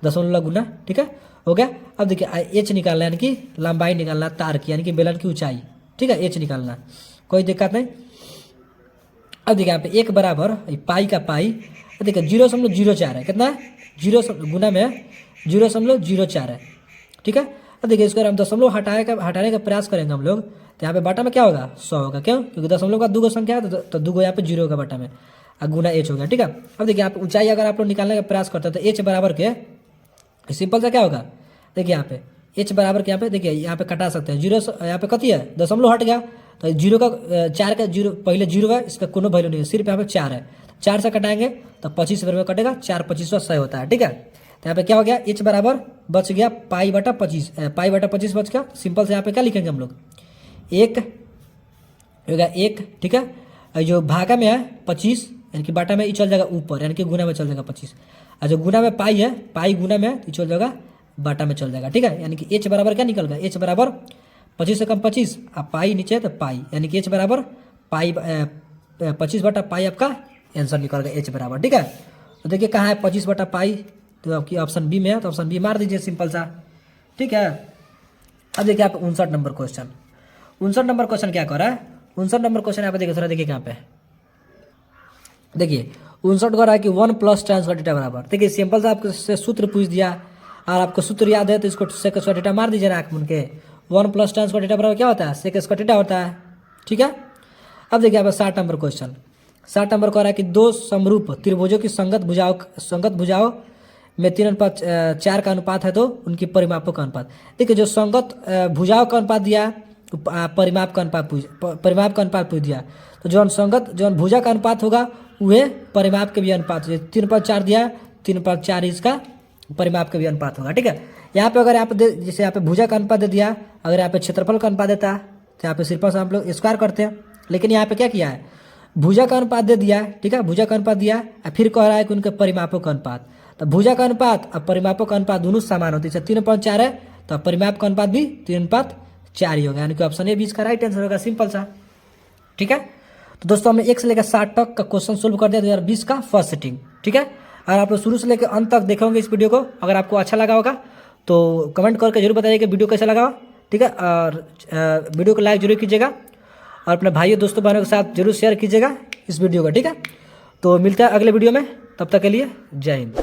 दशमलव गुना। ठीक है, हो गया। अब देखिए एच निकालना है, यानी कि लंबाई निकालना तार की, यानी कि बेलन की ऊंचाई। ठीक है, एच निकालना, कोई दिक्कत नहीं। अब देखिए यहाँ पे एक बराबर पाई का पाई, देखिए 0.04 है, कितना है 0 गुना में 0.04 है। ठीक है, अब देखिए इसको हम दशमलव हटाने का प्रयास करेंगे हम लोग, तो यहाँ पे बटा में क्या होगा 100 होगा। क्यों? क्योंकि दशमलव का 2 संख्या है तो 2 यहाँ पे 0 होगा बटा में, और गुना एच हो गया। ठीक है, अब देखिए यहाँ पे ऊंचाई अगर आप लोग निकालने का प्रयास करते हैं तो एच बराबर के सिंपल सा क्या होगा, देखिए यहाँ पे एच बराबर के यहाँ पे देखिए यहाँ पे कटा सकते हैं, 0 यहाँ पे कती है दशमलव हट गया तो 0 का 4 का 0 पहले 0 है, इसका कोनो वैल्यू नहीं है, सिर्फ यहाँ पे 4 है, 4 से कटाएंगे तो 25 में कटेगा, 4 25 100 होता है। ठीक है, तो यहाँ पे क्या हो गया, एच बराबर बच गया पाई बटा 25 बच गया। सिंपल से यहाँ पे क्या लिखेंगे हम लोग, एक हो गया एक। ठीक है, और जो भागा में है 25 यानी कि बाटा में ये चल जाएगा ऊपर, यानी कि गुना में चल जाएगा 25, और जो गुना में पाई है, पाई गुना में ये चल जाएगा बाटा में चल जाएगा। ठीक है, यानी कि एच बराबर क्या निकल गया, एच बराबर 25 से कम 25 और पाई नीचे तो पाई, यानी कि एच बराबर पाई 25 बटा पाई आपका आंसर निकल गया एच बराबर। ठीक है, तो देखिए कहाँ है 25 बटा पाई, तो आपकी ऑप्शन बी में है, तो ऑप्शन बी मार दीजिए सिंपल सा। ठीक है, अब देखिए आप 59 नंबर क्वेश्चन, 59 नंबर क्वेश्चन क्या कर रहा है, 59 नंबर क्वेश्चन यहाँ पे देखिए थोड़ा देखिए कहाँ पे देखिए 59 कर रहा है कि 1 प्लस tan स्क्वायर थीटा बराबर। देखिए सिंपल सा आपको से सूत्र पूछ दिया और आपको सूत्र याद है तो इसको सेक स्क्वायर थीटा मार दीजिए आँख मुन के। 1 प्लस tan स्क्वायर थीटा बराबर क्या होता है, सेक स्क्वायर थीटा होता है। ठीक है, अब देखिए यहाँ पे 60 नंबर क्वेश्चन, 60 नंबर कह रहा है कि दो समरूप त्रिभुजों की संगत भुजाओं में 3:4 का अनुपात है तो उनकी परिमापों का अनुपात। देखिए जो संगत भुजाओं का अनुपात दिया, परिमाप का अनुपात पूछ दिया, तो जो संगत जो भुजा का अनुपात होगा वह परिमाप के भी अनुपात, 3:4 दिया, 3:4 इसका परिमाप के भी अनुपात होगा। ठीक है, यहाँ पे अगर यहाँ पे जैसे यहाँ पे भुजा का अनुपात दे दिया, अगर यहाँ पे क्षेत्रफल का अनुपात देता तो यहाँ पे सिर्फ हम लोग स्क्वायर करते हैं, लेकिन यहाँ पे क्या किया है, भुजा का अनुपात दे दिया। ठीक है, भुजा का अनुपात दिया और फिर कह रहा है कि उनके परिमापों का अनुपात, तो भुजा का अनुपात और परिमापों का अनुपात दोनों समान होते हैं, 3:4 है तो परिमाप का अनुपात भी 3:4 ही होगा, यानी कि ऑप्शन ए बीच का राइट आंसर होगा, सिंपल सा। ठीक है, तो दोस्तों हमने 1 से लेकर 60 तक का क्वेश्चन सोल्व कर दिया 2020 का फर्स्ट सिटिंग। ठीक है, और आप लोग शुरू से लेकर अंत तक देखेंगे इस वीडियो को, अगर आपको अच्छा लगा होगा तो कमेंट करके जरूर बताइए कि वीडियो कैसा लगा। ठीक है, और वीडियो को लाइक जरूर कीजिएगा और अपने भाइयों दोस्तों बहनों के साथ जरूर शेयर कीजिएगा इस वीडियो को। ठीक है, तो मिलता है अगले वीडियो में, तब तक के लिए जय हिंद।